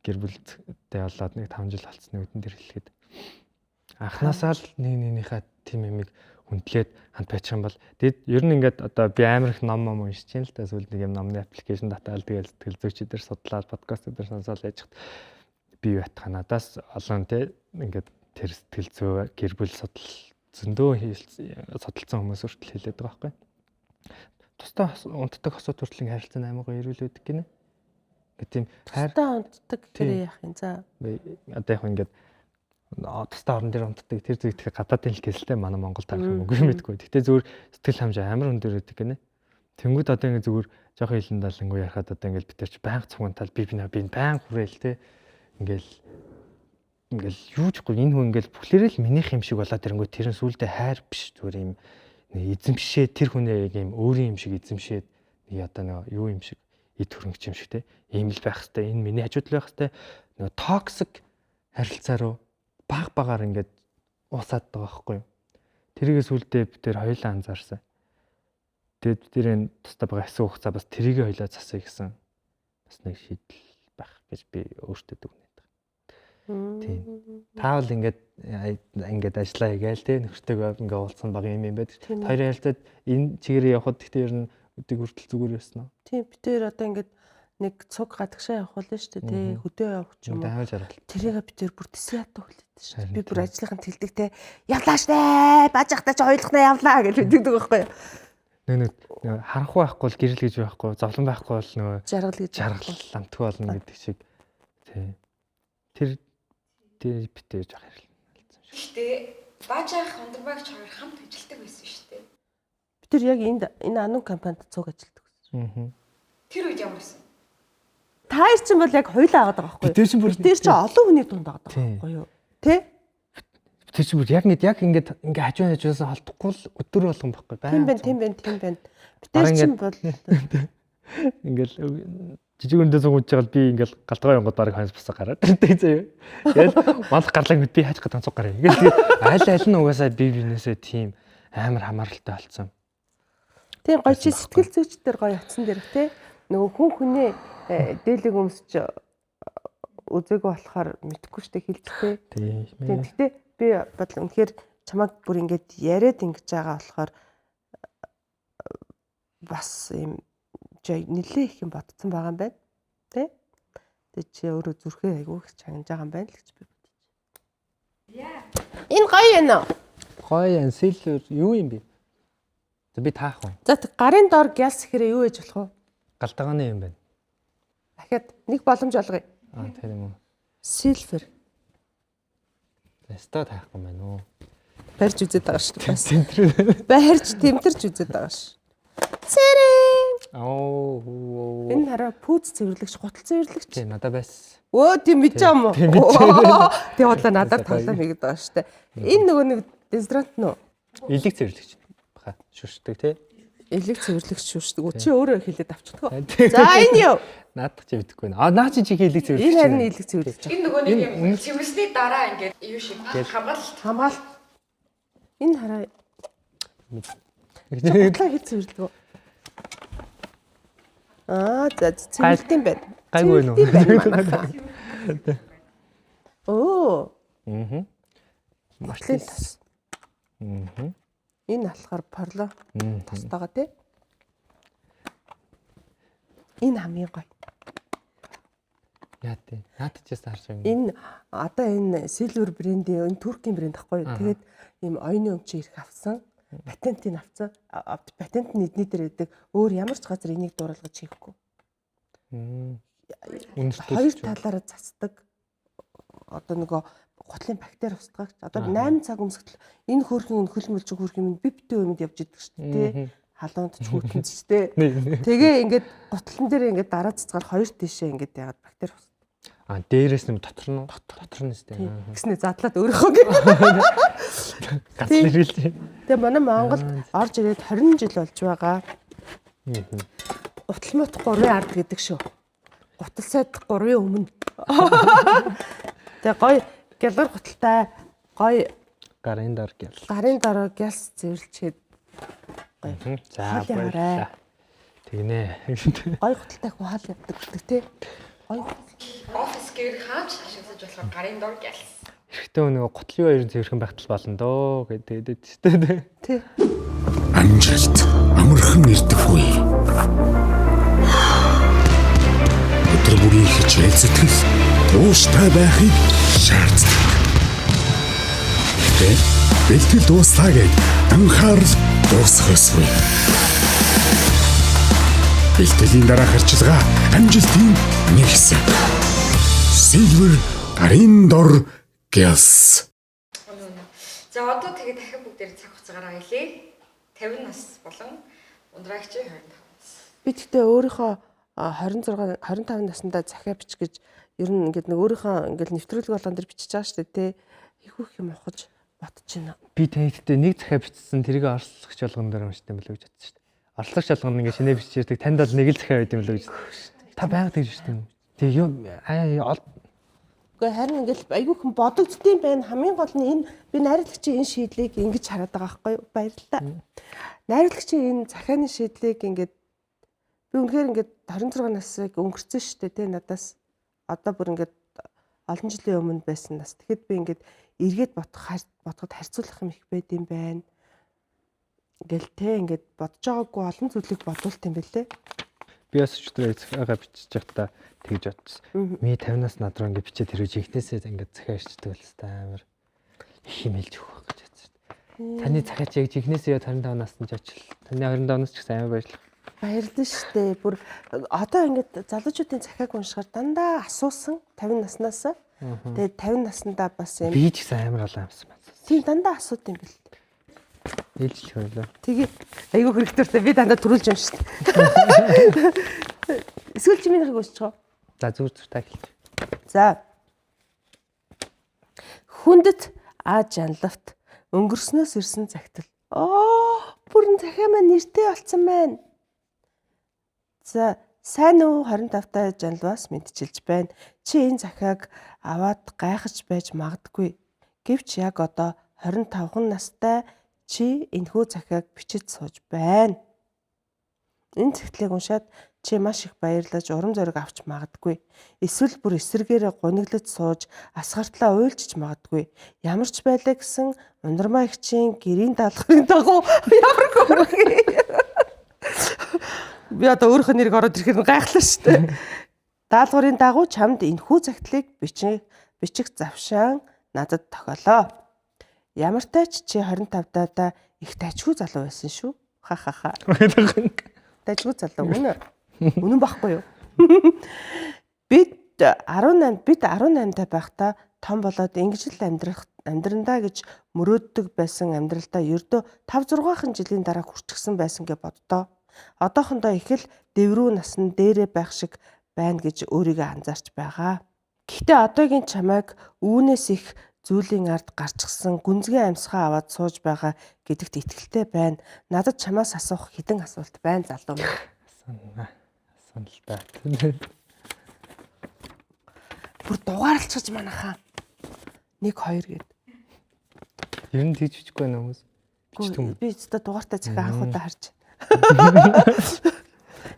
гэр бүлтэй болоод нэг 5 жил болцсны үдэн дээр хэлэхэд анхнаасаа л нэгнийхээ тим юмыг хүндлээд хамт байчих юм бол тэгэд ер нь ингээд одоо би амар их ном уншиж байна л да сүүл нэг юм номны аппликейшн датаал тэгэл сэтгэл зүйч дээр судлаад подкаст дээр сонсоод яж хат би байтха надаас олон те ингээд тэр сэтгэл зүй гэр бүл зөндөө судалсан хүмүүс хүртэл хэлээд байгаа байхгүй. Тусдаа унтдаг хосууд хүртэл харилцан аймаг ирүүлээд гинэ. Ингээд тийм тусдаа унтдаг тэр яах юм за. Одоо яг ингээд тусдаа орон дээр унтдаг тэр зүйл их гадаадын хэл гэсэлтэй манай Монгол тарих юм үгүй мэдгүй. Гэтэ зүгээр сэтгэл хямжаа амар өндөр өгдөг гинэ. Тэнгүүд одоо ингээд зүгээр жоохон хилэн далангуу ярахад одоо ингээд битэрч байнга цугантал би баян хүрээл те. Ингээл ингээл юу ч гүй энэ хүн ингээл бүхлээрээ л минийх юм шиг болоод ирэнгүүт тэр нь сүулдэ хайр биш зүгээр юм эзэмшээ тэр хүнээ яг юм өөрийн юм шиг эзэмшээд нэг одоо нэг юу юм шиг эд хөрөнгөч юм шиг те ийм л байх хэвээр энэ миний хажууд л байх хэвээр нэг токсик харилцаа руу багаар ингээд уусаад байгаа байхгүй юу. Тэрийгээ сүулдэ бид тэр хоёулаа анзаарсан. Тэгээд бид тэрийн тусдаа байгаа хэсэг хугацаа бас тэрийгээ хоёулаа засъя гэсэн бас нэг шийдэл байх гэж би өөртөө дүгнээд байгаа. Тийм. Таавал ингээд ажиллаа хийгээл те нөхөртэйгээ ингээд уулзсан баг юм байдаг. Хоёр ярилцаад энэ чигээрээ явхад гэхдээ ер нь өдөг хүртэл зүгээр байсан уу? Тийм бид тэр одоо ингээд нэг цуг гадагшаа явах болно шүү дээ тий хөдөө явах ч юм уу. Тэрийг бид тэр бүр тэсээ ятаа хүлээдэг шүү дээ. Би бүр ажлынханд хэлдэг те явлаа штэ бажахтаа ч ойлгохнаа явлаа гэж хэлдэг байхгүй юу. Нэг харанхуй байхгүй бол гэрэл гэж байхгүй зовлон байхгүй бол нөгөө жаргал амтгүй болно гэдэг шиг тий. Тэр битээ жоох ярилцсан шүү. Гэтэ баажаах Ундрбагч хоёр хамт ажилладаг байсан шүү дээ. Бид тэр яг энэ анун компанид цуг ажилладаг гэсэн. Тэр үед ямар байсан? Таар чинь бол яг хоёлаа аваад байгаа байхгүй юу? Тэр чинь олон хүний дунд байгаа байхгүй юу? Тэ? Тэр чинь бүр яг ингээд хажуунаас холдохгүй л өдөр болгон байхгүй байна. Тийм байна. Тэр чинь бол ингээл жижиг өндөө зугуулж байгаа би ингээл галтгаа янгууд барыг ханс бусаа гараад тэртэй заяа. Тэгэл манх гарлаа мэд би хаач гадаа цуг гараа. Ингээл аль нь угаасаа бинээсээ тийм амар хамааралтай болсон. Тийм гоё чи сэтгэл зүйч дээр гоё утсан дэрх те. Нөгөө хүн хүнээ дээлэг өмсч үзээгүй болохоор мэдхгүй штэ хэлжтэй. Тийм. Гэхдээ би бодлоо үнэхээр чамайг бүр ингээд яриад ингэж байгаа болохоор бас юм нэлээ их юм бодсон байгаа юм байна. Тэ? Тэг чи өөрөө зүрхээ айгүй их чангаж байгаа юм байна л гэж би бодож. Яа. Энэ гоё юм уу? Гоё юм сэлэр юу юм бэ? За би таах уу? За гарын дор гялс хэрэг юу ээж болох вэ? Галтгааны юм байна. Дахиад нэг боломж олгоё. Тэр юм уу? Silver. Яста таахгүй байна уу? Барьж үзээд байгаа шүү. Барьж тэмтэрч үзээд байгаа шүү. Цэрэ. Энэ хараа пүүц цэвэрлэгч, гутал цэвэрлэгч. Тийм надад байсан. Өө тийм мэдэж юм уу? Тэгээ бодлоо надад тоглоом хийгээд байгаа шүү дээ. Энэ нөгөө нэг дезодорант нь уу? Илэг цэвэрлэгч. Баха шүршдэг тий. Илэг цэвэрлэгч шүршдэг. Чи өөрөө хэлээд авчихдаг. За энэ юу? Наадах чи мэдэхгүй байна. Наа чи илэг цэвэрлэгч. Энэ харин илэг цэвэрлэгч. Энэ нөгөө нэг юм цэвэрлсний дараа ингээд юу шиг хамгаалалт. Энэ хараа. Гутлаа хэл цэвэрлдэг. За цэвэрлт юм байна. Гайгүй нөө. Оо. Машлын тас. Энэ болохоор порло тастагаа тий. Энэ хамгийн гоё. Яа тий. Наад ч ясаар шиг. Энэ одоо энэ Silver брендийн энэ туркийн брэнд ахгүй юу? Тэгээд ийм оюуны өмчийг ирэх авсан. Патентыг авсан. Патент нь эдний дээр байдаг. Өөр ямар ч газар энийг дууралгаж хийхгүй. Хоёр талаараа цацдаг. Одоо нөгөө гутлын бактери устгагч. Одоо 8 цаг өмсгөл энэ хөөрхөн хөл мөлжиг хөөрхөн би битүү юмд явж идэг шүү дээ. Халуунд ч хүүтэн ч дээ. Тэгээ ингээд гутлан дээр ингээд дараа цацгаар хоёр тишээ ингээд ягаад бактери устдаг. Дээрээс нь дотор нь өстэй. Гэснээр задлаад өөрөөхөө гээ. Гац ирэлээ. Тэгээ манай Монголд орж ирээд 20 жил болж байгаа. Уталмат 3-ын ард гэдэг шүү. Гутал сайд 3-ын өмнө. Тэгээ гоё гялгар гуталтай гоё гарын дор гял. Гарын дор гялс цэвэрлчихэд гоё. За баярлалаа. Тэгнэ. Гоё гуталтай хуаал явдаг гэдэг тий. Гоё. Офис гэр хаач ашиглаж болохоор гарын дор гялс. Эхтээ нөгөө гутлын хоёрын цэвэрхэн байтал болно доо гэдэг дээ. Тий. Амжилт амархан ирдэг үе. Өдөр бүрийн хичээл зүтгэл тууштай байхыг шаарддаг. Тэгээд бэлтгэл дуслаа гэд анхаарал дуусгасгүй. Бэлтгэлийн дараах харьцалгаа амжилтын нэг хэсэг. Silver гарын дор гялс. За одоо тэгээ дахин бүгдээр цаг хугацаагаар аялээ. 50 нас болон Ундрагчийн 25 нас. Би тэгтээ өөрийнхөө 26 25 наснда захиа бич гэж ер нь ингээд нэг өөрийнхөө ингээд нэвтрүүлэг болгон дээр бичиж байгаа шүү дээ. Ихүүх юм ухаж бодож байна. Би танийдтэй нэг захиа бичсэн тэрийг орслогч болгон дээр уншдаг юм болоо гэж бодсон шүү дээ. Орслогч болгон ингээд шинэ биччихдэг. Танд бол нэг л захиа байд юм болоо гэж. Та байнга тэгж бичдэг юм. Тэг юм Гэхдээ харин ингээд айгүйхэн бодогддtiin байна. Хамгийн гол нь энэ би найруулагчийн энэ шийдлийг ингэж хараад байгаа байхгүй юу? Баярлалаа. Найруулагчийн энэ захианы шийдлийг ингээд би үнэхээр ингээд 26 насыг өнгөрцөн шүү дээ. Тэ надаас одоо бүр ингээд олон жилийн өмнө байсан нас. Тэгэхэд би ингээд эргээд бодоход харьцуулах юм их байд юм байна. Ингээл тэ ингээд бодож байгаагүй олон зүйлийг бодуулт юм бэлээ. би бас өчтөр захиагаа бичиж байхдаа тэгж бодсон. Ми 50-наас над руу ингээд бичээд тэрвэж ихнээсээ ингээд захиа ирчдэг л та амар их юм хэлж өгөх гэж бодсон. Таны захиач яг ихнээсээ 25 наснд ч очил. Таны 25 нас ч гэсэн амар баярлах. Баярлалаа шүү дээ. Бүр одоо ингээд залуучуудын захиаг уншихаар дандаа асуусан 50 наснаас. Тэгээд 50 наснда бас юм. Би ч гэсэн амар олон юмсан байна. Тийм дандаа асууд юм бэл. Ээлжлэх байлаа. Тэгээд айгүй хэрэгтэртэй би дандаа төрүүлж юм шүү дээ. Эсвэл чи минийхийг өсчихөө. За зүр та хэлж. За. Хүндэт жанлавт өнгөрснөөс ирсэн цагтл. Бүрэн захиа маань нэртэй болцсон байна. За, сайн уу 25-та жанлваас мэдчилж байна. Чи энэ захиаг аваад гайхаж байж магадгүй. Гэвч яг одоо 25 настай чи энэхүү захиаг бичиж сууж байна. Энэ захидлыг уншаад чи маш их баярлаж урам зориг авч магадгүй. Эсвэл бүр эсэргээрээ гуниглаж сууж асгартлаа уйлчиж магадгүй. Ямар ч байлаа гэсэн ундрмаа ихчийн гэрийн даалгаврын дагуу ямар хөрхий. Би одоо өөрийнхөө нэрийг ороод ирэхээр гайхлаа шүү дээ. Даалгаврын дагуу чамд энэхүү захидлыг бичих завшаан надад тохиолоо. Ямар тач чи 25-даа их тажгүй залуу байсан шүү. Ха. Тажгүй залуу үнэ. Үнэн байхгүй юу? Бид 18-тай байхдаа том болоод ингэж л амьдрандаа гэж мөрөөддөг байсан амьдралдаа ердөө 5-6 жилийн дараа хүрчихсэн байсан гэж боддоо. Одоохондоо их л дэврүү насн дээрээ байх шиг байна гэж өөрийгөө анзаарч байгаа. Гэхдээ одоогийн чамайг үүнээс их зүйлийн ард гарчсан гүнзгий амьсгаа аваад сууж байгаа гэдэгт итгэлтэй байна. Надад чамаас асуух хэдэн асуулт байна залуу минь. Асууна л да. Бүр дугаарлцаж манайхаа. 1 2 гээд. Ер нь тэгж бичихгүй байна хүмүүс. Би зөвхөн дугаартай захиа анхудаа харж байна.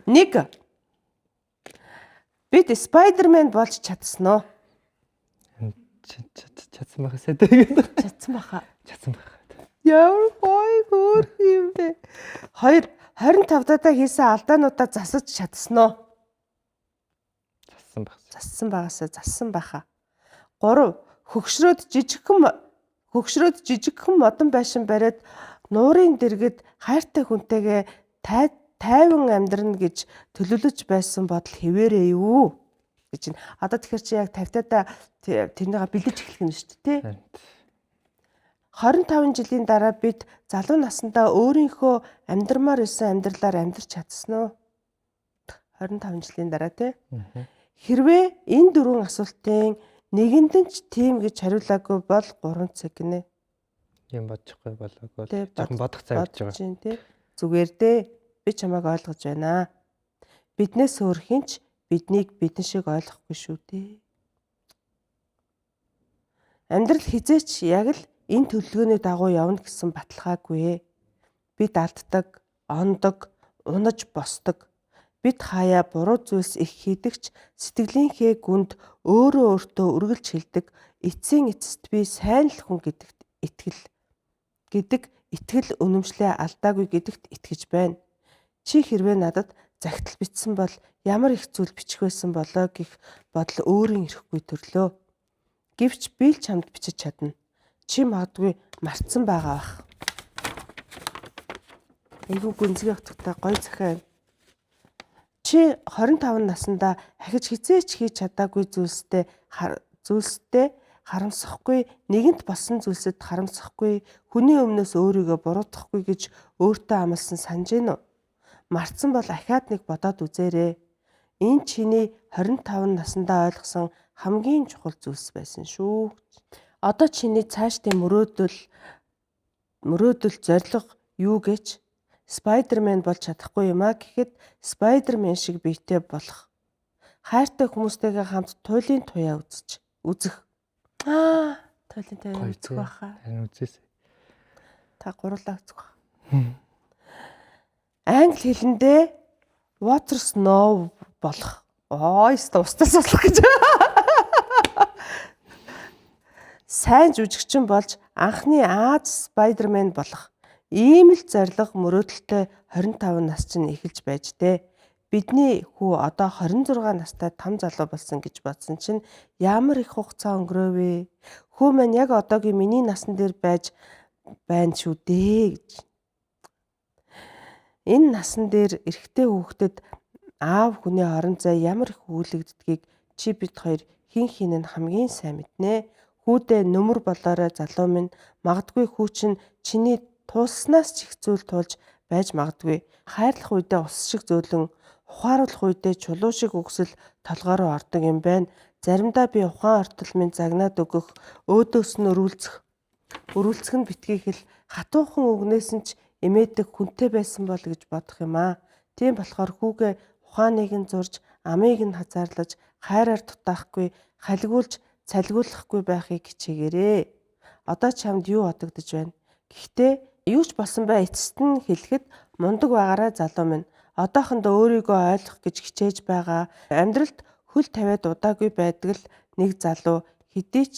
1. Бид Spider-Man болж чадсан уу? Чадсан байхасаа тэгээд. Чадсан байхаа. Чадсан байх. Ямар гоё хөөх юм бэ? 2. 25-даа хийсэн алдаануудаа засаж чадсан уу? Зассан багасаа байхаа. 3. Хөгшрөөд жижигхэн модон байшин бариад нуурын дэргэд хайртай хүнтэйгээ тайван амьдрна гэж төлөвлөж байсан бодол хэвээрээ юу гэж. Одоо тэгэхээр чи яг 50-таа тэрнийга бэлдэж эхлэх нь шүү дээ. 25 жилийн дараа бид залуу насндаа өөрийнхөө амьдрмаар исэн амьдралаар амьдрч чадсан уу? 25 жилийн дараа тий. Хэрвээ энэ 4 асуултын нэгэнд нь ч тийм гэж хариулаагүй бол 3 цаг гинэ. Юм бодчихгүй болоогүй. Жоохон бодох цаг явж байгаа. Зүгээр дээ. Би чамайг ойлгож байна. Биднээс өөр хинч биднийг бидэн шиг ойлгохгүй шүү дээ. Амьдрал хизээч яг л энэ төлөвлөгөөний дагуу явна гэсэн баталгаагүй. Бид алддаг, ондог, унаж босдог. Бид хаяа буруу зүйлс их хийдэгч сэтгэлийнхээ гүнд өөртөө үргэлж хэлдэг эцсийн эцэст би сайн л хүн гэдэгт итгэл үнэмшлээ алдаагүй гэдэгт итгэж байна. Чи хэрвээ надад захидал бичсэн бол ямар их зүйл бичих байсан болоо гэх бодол өөрийн ирэхгүй төрлөө. Гэвч би л чамд бичиж чадна. Чи магадгүй мартсан байгаа бах. Айгуу гүнзгий өгтөгтэй гоё захиа. Чи 25 наснда ахиж хизээч хийж чадаагүй зүйлстэй харамсахгүй, нэгэнт болсон зүйлсэд харамсахгүй, хүний өмнөөс өөрийгөө буруутгахгүй гэж өөртөө амласан санаж гэнэ үү? Мартсан бол ахаад нэг бодоод үзээрэй. Энэ чиний 25 наснда ойлгосон хамгийн чухал зүйлс байсан шүү. Одоо чиний цаашдын мөрөөдөл зориг юу гэж Спайдермен болж чадахгүй юм а гэхэд Спайдермен шиг биетэй болох. Хайртай хүмүүстэйгээ хамт туйлын туяа үзэх. Туйлын туяа үзэх байхаа. Харин үзээсэй. Та гурлаа үзэх байх. Англи хэлэндээ water snow болох. Устдаас болох гэж. Сайн жүжигчин болж анхны Аз Спайдермен болох. Ийм л зориг мөрөөдөлтэй 25 нас чинь эхэлж байж дээ. Бидний хүү одоо 26 настай том залуу болсон гэж бодсон чинь ямар их хугацаа өнгөрөөв. Хүү маань яг одоогийн миний насан дээр байна шүү дээ гэж. Энэ насан дээр эрэгтэй хүүхдэд аав хүний орон зай ямар их үүлэгддгийг чи бид хоёр хин нь хамгийн сайн мэднэ. Хүүдээ нөмөр болоорой залуу минь, магадгүй хүү чинь чиний туулснаас ч их зүйл тулж байж магадгүй. Хайрлах үедээ ус шиг зөөлөн, ухааруулах үедээ чулуу шиг өгсөл толгоороо ордог юм байна. Заримдаа би ухаан ортол минь загнаад өгөх, өөдөөс нь өрүүлцэх нь битгий хэл хатуухан үгнээс нь ч эмээдэг хүнтэй байсан бол гэж бодох юм аа. Тийм болохоор хүүгээ ухааныг нь зурж, амийг нь хазаарлаж, хайраар дутаахгүй, халигуулж, цалгиулахгүй байхыг хичээгээрэй. Одоо чамд юу бодогдож байна? Гэхдээ юу ч болсон бай эцэст нь хэлэхэд мундаг байгаарай залуу минь. Одоохондоо өөрийгөө ойлгох гэж хичээж байгаа. Амьдралд хөл тавиад удаагүй байдаг л нэг залуу хэдий ч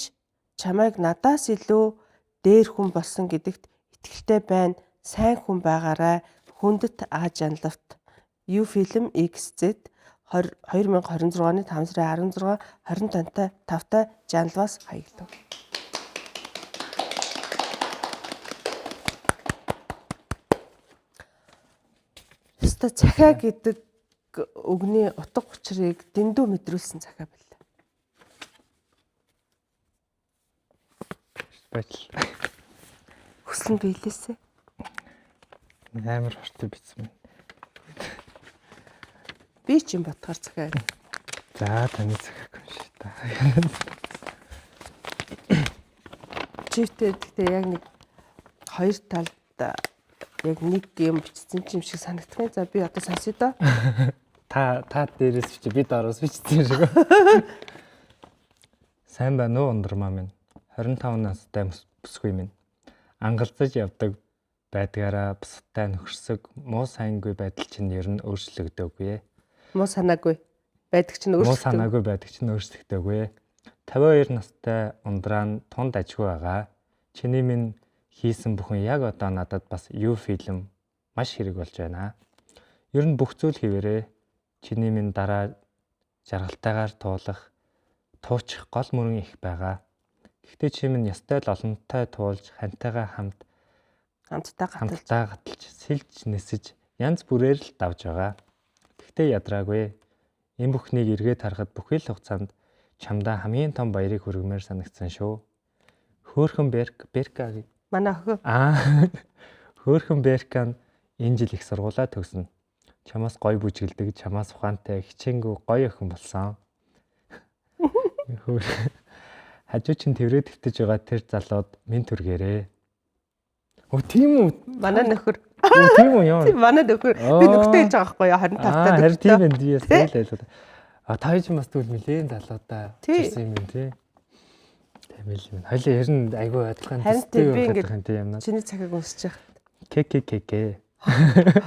чамайг надаас илүү дээр хүн болсон гэдэгт итгэлтэй байна. Сайн хүн байгаарай. Хүндэт Ажанлавт. You film XZ 2026 оны 5 сарын 16 25-тай Жанлаваас хаягдав. Хэвээ цахиа гэдэг үгний утга учирыг дэндүү мэдрүүлсэн цахиа байлаа. Баярлалаа. Хүслэн биелээсэ. Амар хурцтай бичсэн байна. Би ч юм бодохоор цахиа. За таны цагааг юм шиг та. Чивтэй гэхдээ яг нэг хоёр талд яг нэг юм бичсэн юм шиг санагдах юм. За би одоо сонсъё доо. Та дээрээс чи бид араас бичсэн шиг. Сайн байна уу ундрмаа минь. 25 настай бүсгүй минь. Ангалзаж явдаг байдгаараа бусдтай нөхөрсөг муу сайнгүй байдал чинь ер нь өөрчлөгдөөгүй. Муу санаагүй байдаг чинь өөрчлөгдөөгүй. 52 настай ундраа нь тунд ажгүй байгаа. Чиний минь хийсэн бүхэн яг одоо надад бас юу фильм маш хэрэг болж байна. Ер нь бүх зүйл хийвэрээ. Чиний минь дараа жаргалтайгаар туучих гол мөрөн их байгаа. Гэхдээ чи минь ястай л олонтой туулж хантайгаа хамтдаа гаталж сэлж нисэж янз бүрээр л давж байгаа. Гэхдээ ядраагүй. Энэ бүхнийг эргээд харахад бүхий л хугацаанд чамдаа хамгийн том баярыг хүргэмээр санагдсан шүү. Хөөхөн Берка манай охин. Хөөхөн Беркан энэ жил их сургуулаа төгснө. Чамаас гой бүжгэлдэг, чамаас ухаантай, хичээнгүү гоё охин болсон. Хажуу чин тэврээ твтэж байгаа тэр залууд минь түргээрээ. Тийм үү? Манай нөхөр. Тийм үү яа. Манай нөхөр. Би нөхөртэй хэлж байгаа байхгүй юу? 25 таа. Харин тийм байна. Би ялаа. Та ч бас тэгвэл нэлээд залуудаа чирсэн юм тий. Тамил юм. Хоёлаа ер нь айгүй адилхан тесттэй би ингээд юм. Чиний цагааг унсаж яах. ККК.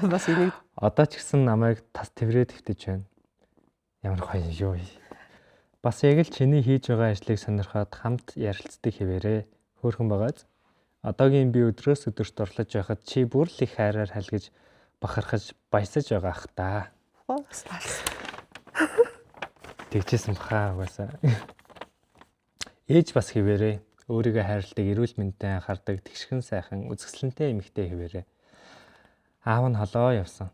Бас энийг одоо ч гэсэн намайг тас тэврээд твтэж байна. Ямар гоё юу. Бас яг л чиний хийж байгаа ажлыг сонирхоод хамт ярилцдаг хэвээрээ хөөрхөн байгааз. Одоогийн би өдрөөс өдөрт орлож байхад чи бүр л их хайраар халгиж бахархаж баясаж байгаа ах та. Тэгчээсэн баха угаасаа. Ээж бас хэвээрээ өөрийгөө хайрладаг, эрүүл мэндэд анхаардаг, тэгшхэн сайхан, үзэсгэлэнтэй эмэгтэй хэвээрээ. Аав нь холоо явсан.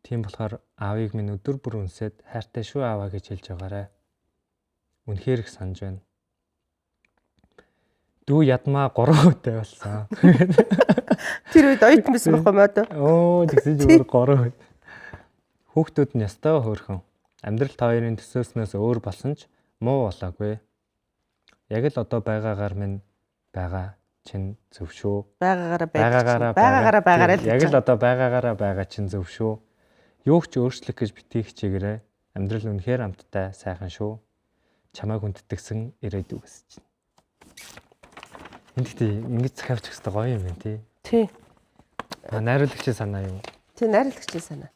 Тийм болохоор аавыг минь өдөр бүр үнсээд хайртай шүү ааваа гэж хэлж байгаарай. Үнэхээр их санаж байна. Дүү ядмаа 3 өдөө болсон. Тэр үед оюутан байсан байхгүй маа дөө. Тэгсэн зүгээр 3 өд. Хүүхдүүд нь ястаа хөөрхөн. Амьдрал та хоёрын төсөөснөөс өөр болсон ч муу болоогүй. Яг л одоо байгаагаар минь байгаа чинь зөв шүү. Байгаагаараа Яг л одоо байгаагаараа байгаа чинь зөв шүү. Юу ч өөрчлөх гэж битгий хичээгээрэй. Амьдрал үнэхээр амттай сайхан шүү. Чамайг хүндэтгсэн ирээдүг гэсэж байна. Энд гэхдээ ингэж захиавчих хэвээр гоё юм байна тий. Тий. Найруулагчийн санаа юу? Тий, найруулагчийн санаа.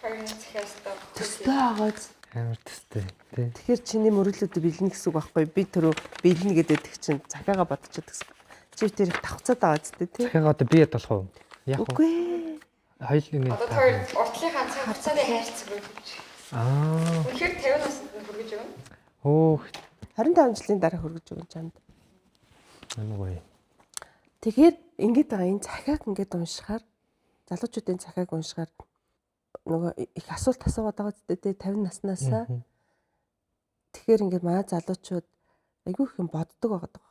Хоёрын захиастаа Төстэй агаад. Амар төстэй тий. Тэгэхээр чиний мөрөглөдөө бэлнэ гэсэн үг байхгүй. Би түрүү бэлнэ гэдэг чинь захиагаа бодчиход гэсэн. Чи тэр их тавцаад байгаа зү тий. Захиагаа одоо би яд болох уу? Яг уу? Үгүй. Хоёулын одоо хоёр уртлынхаа цаг хугацааны хайрцаг үү гэж. Үнэхээр 50 наснд нь хүргэж өгнө. Хөөх 25 жилийн дараа хүргэж өгөн чамд. амгүй. Тэгэхээр ингэж байгаа энэ захиаг ингэж уншихаар залуучуудын захиаг уншихаар нөгөө их асуулт асуугаад байгаа зү 50 наснаасаа. Тэгэхээр ингэж манай залуучууд айгүй их юм боддог байгаа даа.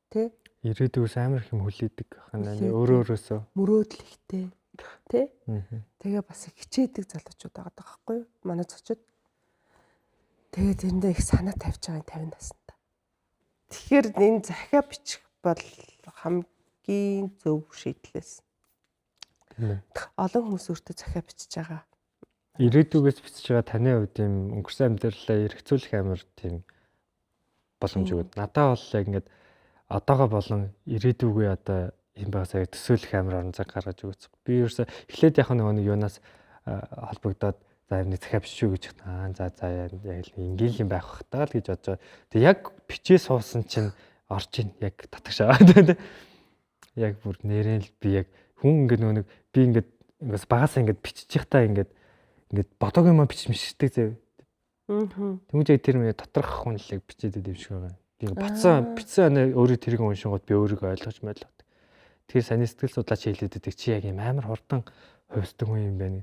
Тэ? Ирээдүйс амар их юм хүлээдэг хана өөрөөсөө Мөрөөдөл ихтэй. Тэ? Тэгээ бас их хичээдэг залуучууд байгаа даа байхгүй юу? Манай зочид. Тэгээд тэрэндээ их санаа тавьж байгаа 50 наснда. Тэгэхээр энэ захиа бичих бол хамгийн зөв шийдлээс. Олон хүмүүс өөртөө захиа бичиж байгаа. Ирээдүгээс бичиж байгаа таны хувьд юм өнгөрсөн амьдралаа эргцүүлэх амар тийм боломж өгöd. Надаа бол яг ингээд одоогоо болон ирээдүгөө одоо юм байсаа төсөөлөх амар орон зай гаргаж өгөөц. Би ерөөсө эхлээд яг нэг юунаас холбогдоод за нэг захиа биччихүү гэж за яг л ингээл юм байх бах таа л гэж бодож байгаа. Тэг яг бичээ суусан чинь орж ийн яг татагшаа. Яг бүр нэрэн л би яг хүн ингээд нэг би ингээд ингээс багасаа ингээд бичиж явахтаа ингээд бодог юм бичмэшдэг зав. Тэмүүжээ тэр мэ доторх хүнлэг бичээд идэв шиг байгаа. Би бичсэн өөрөө тэрийг уншингууд би өөрийгөө ойлгож мэдлээ. Тэгэхээр саний сэтгэл судлаач хэлээд байдаг чи яг юм амар хурдан хувьсдаг хүн юм байна.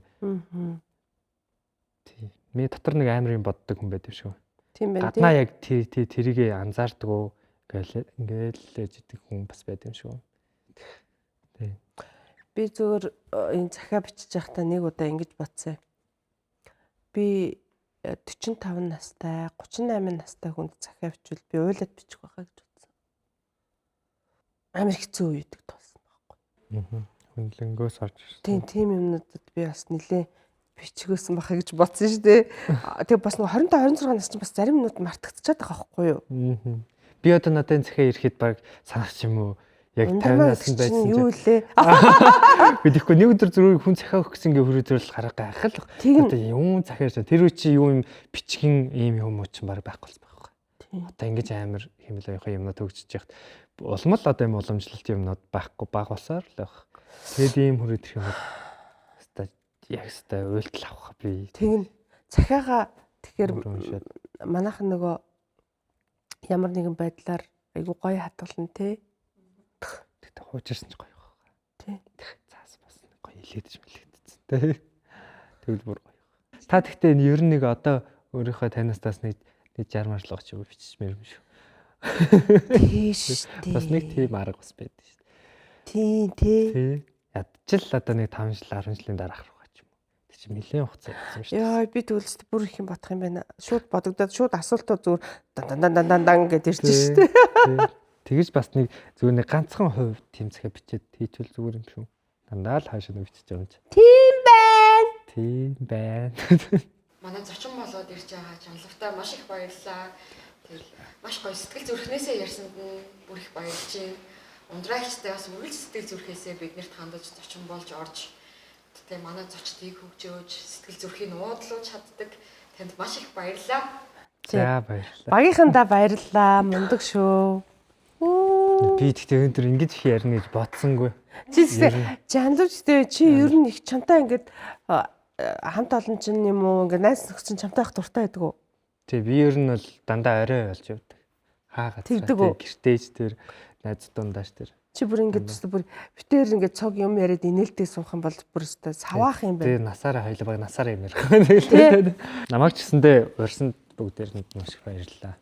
Тийм. Ми дотор нэг амар юм боддог хүн байдаг шүү. Тийм байна. Гаднаа яг тэрийг анзаардаг уу ингээл жидэг хүн бас байдаг юм шүү. Тийм. Би зөвөр энэ захиа бичиж байхдаа нэг удаа ингэж бодсон. Би 45 настай, 38 настай хүнд захиа бичвэл би уйлаад бичих байхаа гэж бодсон. Амар хэцүү үед тулсан байхгүй. Хүнлэнгөөс орж ирсэн. Тийм юмнуудад би бас нэлээ бичгөөсөн байхаа гэж бодсон шүү дээ. Тэгээ бас нэг 25 26 нас чинь бас зарим минут мартагдчихад байгаа байхгүй юу? Би одоо надад захиа ирэхэд баг санах юм уу? Яг 50 наснд байсан юу лээ? Би тэгэхгүй нэг өдөр зүрх хүн захиа өгөх гэсэн ингээ хөрөөдрөл гараа гайхал. Одоо юм захиа тэр үчи юу юм бичгэн ийм юм уу ч баг байхгүй байхгүй. Одоо ингэж амар хэмэл аяха юмнууд төгсөж яхад улам л одоо юм уламжлалт юмнууд байхгүй баг болсоор л байх. Тэгээд ийм хөрөөдрөх юм хэвээр яг хэвээр уйлтал авах би. Тэгнь захиагаа тэгэхээр манайхан нөгөө ямар нэгэн байдлаар айгу гоё хатгална те. Тэгтээ хуучирсан ч гоё байна. Тий. Цаас бас гоё илээдэж мэлэгдсэн те. Тэгвэл бүр гоё. Та тэгтээ ер нь нэг одоо өөрийнхөө танистаас нэг 60 маршлага ч биччихмээр юм шүү. Тийш тий. Бас нэг тийм арга бас байдаг шүү. Тий. Ядчил одоо нэг 5 жил 10 жилийн дараах руу гаж юм. Тэг чи нэлээд хугацаа явсан шүү. Яа би тэгвэл бүр их юм бодох юм байна. Шууд бодогдоод шууд асуултууд зүгээр дан гэж ирж шүү дээ. Тэгэж бас нэг зүгээр нэг ганцхан хувь тийм захиа бичээд хийчихвэл зүгээр юм шүү. Дандаа л хаашаа нэг бичиж байгаа юм чи. Тийм байна. Манай зочин болоод ирж байгаа жанлавтаа маш их баярлалаа. Тэгэл маш гоё сэтгэл зүрхнээсээ ярьсанд нь бүр их баярлж байна. Ундраагчтай бас үргэлж сэтгэл зүрхээсээ биднэрт хандаж зочин болж орж тэгээ манай зочдыг хөгжөөж сэтгэл зүрхийн уудлууж чаддаг. Танд маш их баярлалаа. За баярлалаа. Багийнхандаа баярлалаа. Мундаг шүү. Би тэгтээ өндөр ингэж их ярина гэж бодсонгүй. Жанлуучтэй чи ер нь их чамтай ингээд хамт олон ч юм уу ингээд найз нөхцөн чамтай их дуртай байдаг уу? Тий би ер нь бол дандаа орой болж явдаг. Хаагаад гэртээж тэр найз дундааш тэр. Чи бүр ингээд бүр битээр ингээд цог юм яриад инээлтэй суух юм бол бүр өстой саваах юм байна. Тий насаараа хоёлаа баг насаараа юм ярих. Намайг ч гэсэндээ урьсанд бүгдээр нь маш их баярлалаа.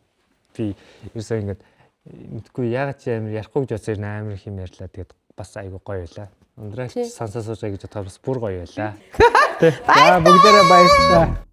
Би ерөөсөө ингээд мэдгүй ягаад чи амар ярихгүй гэж бодсоор амар их юм ярьлаа. Тэгээд бас айгу гоё байлаа. Ундраач сонсоо сууж гэж бодохоор бас бүр гоё байлаа. Тий. За бүгдээрээ баярлалаа.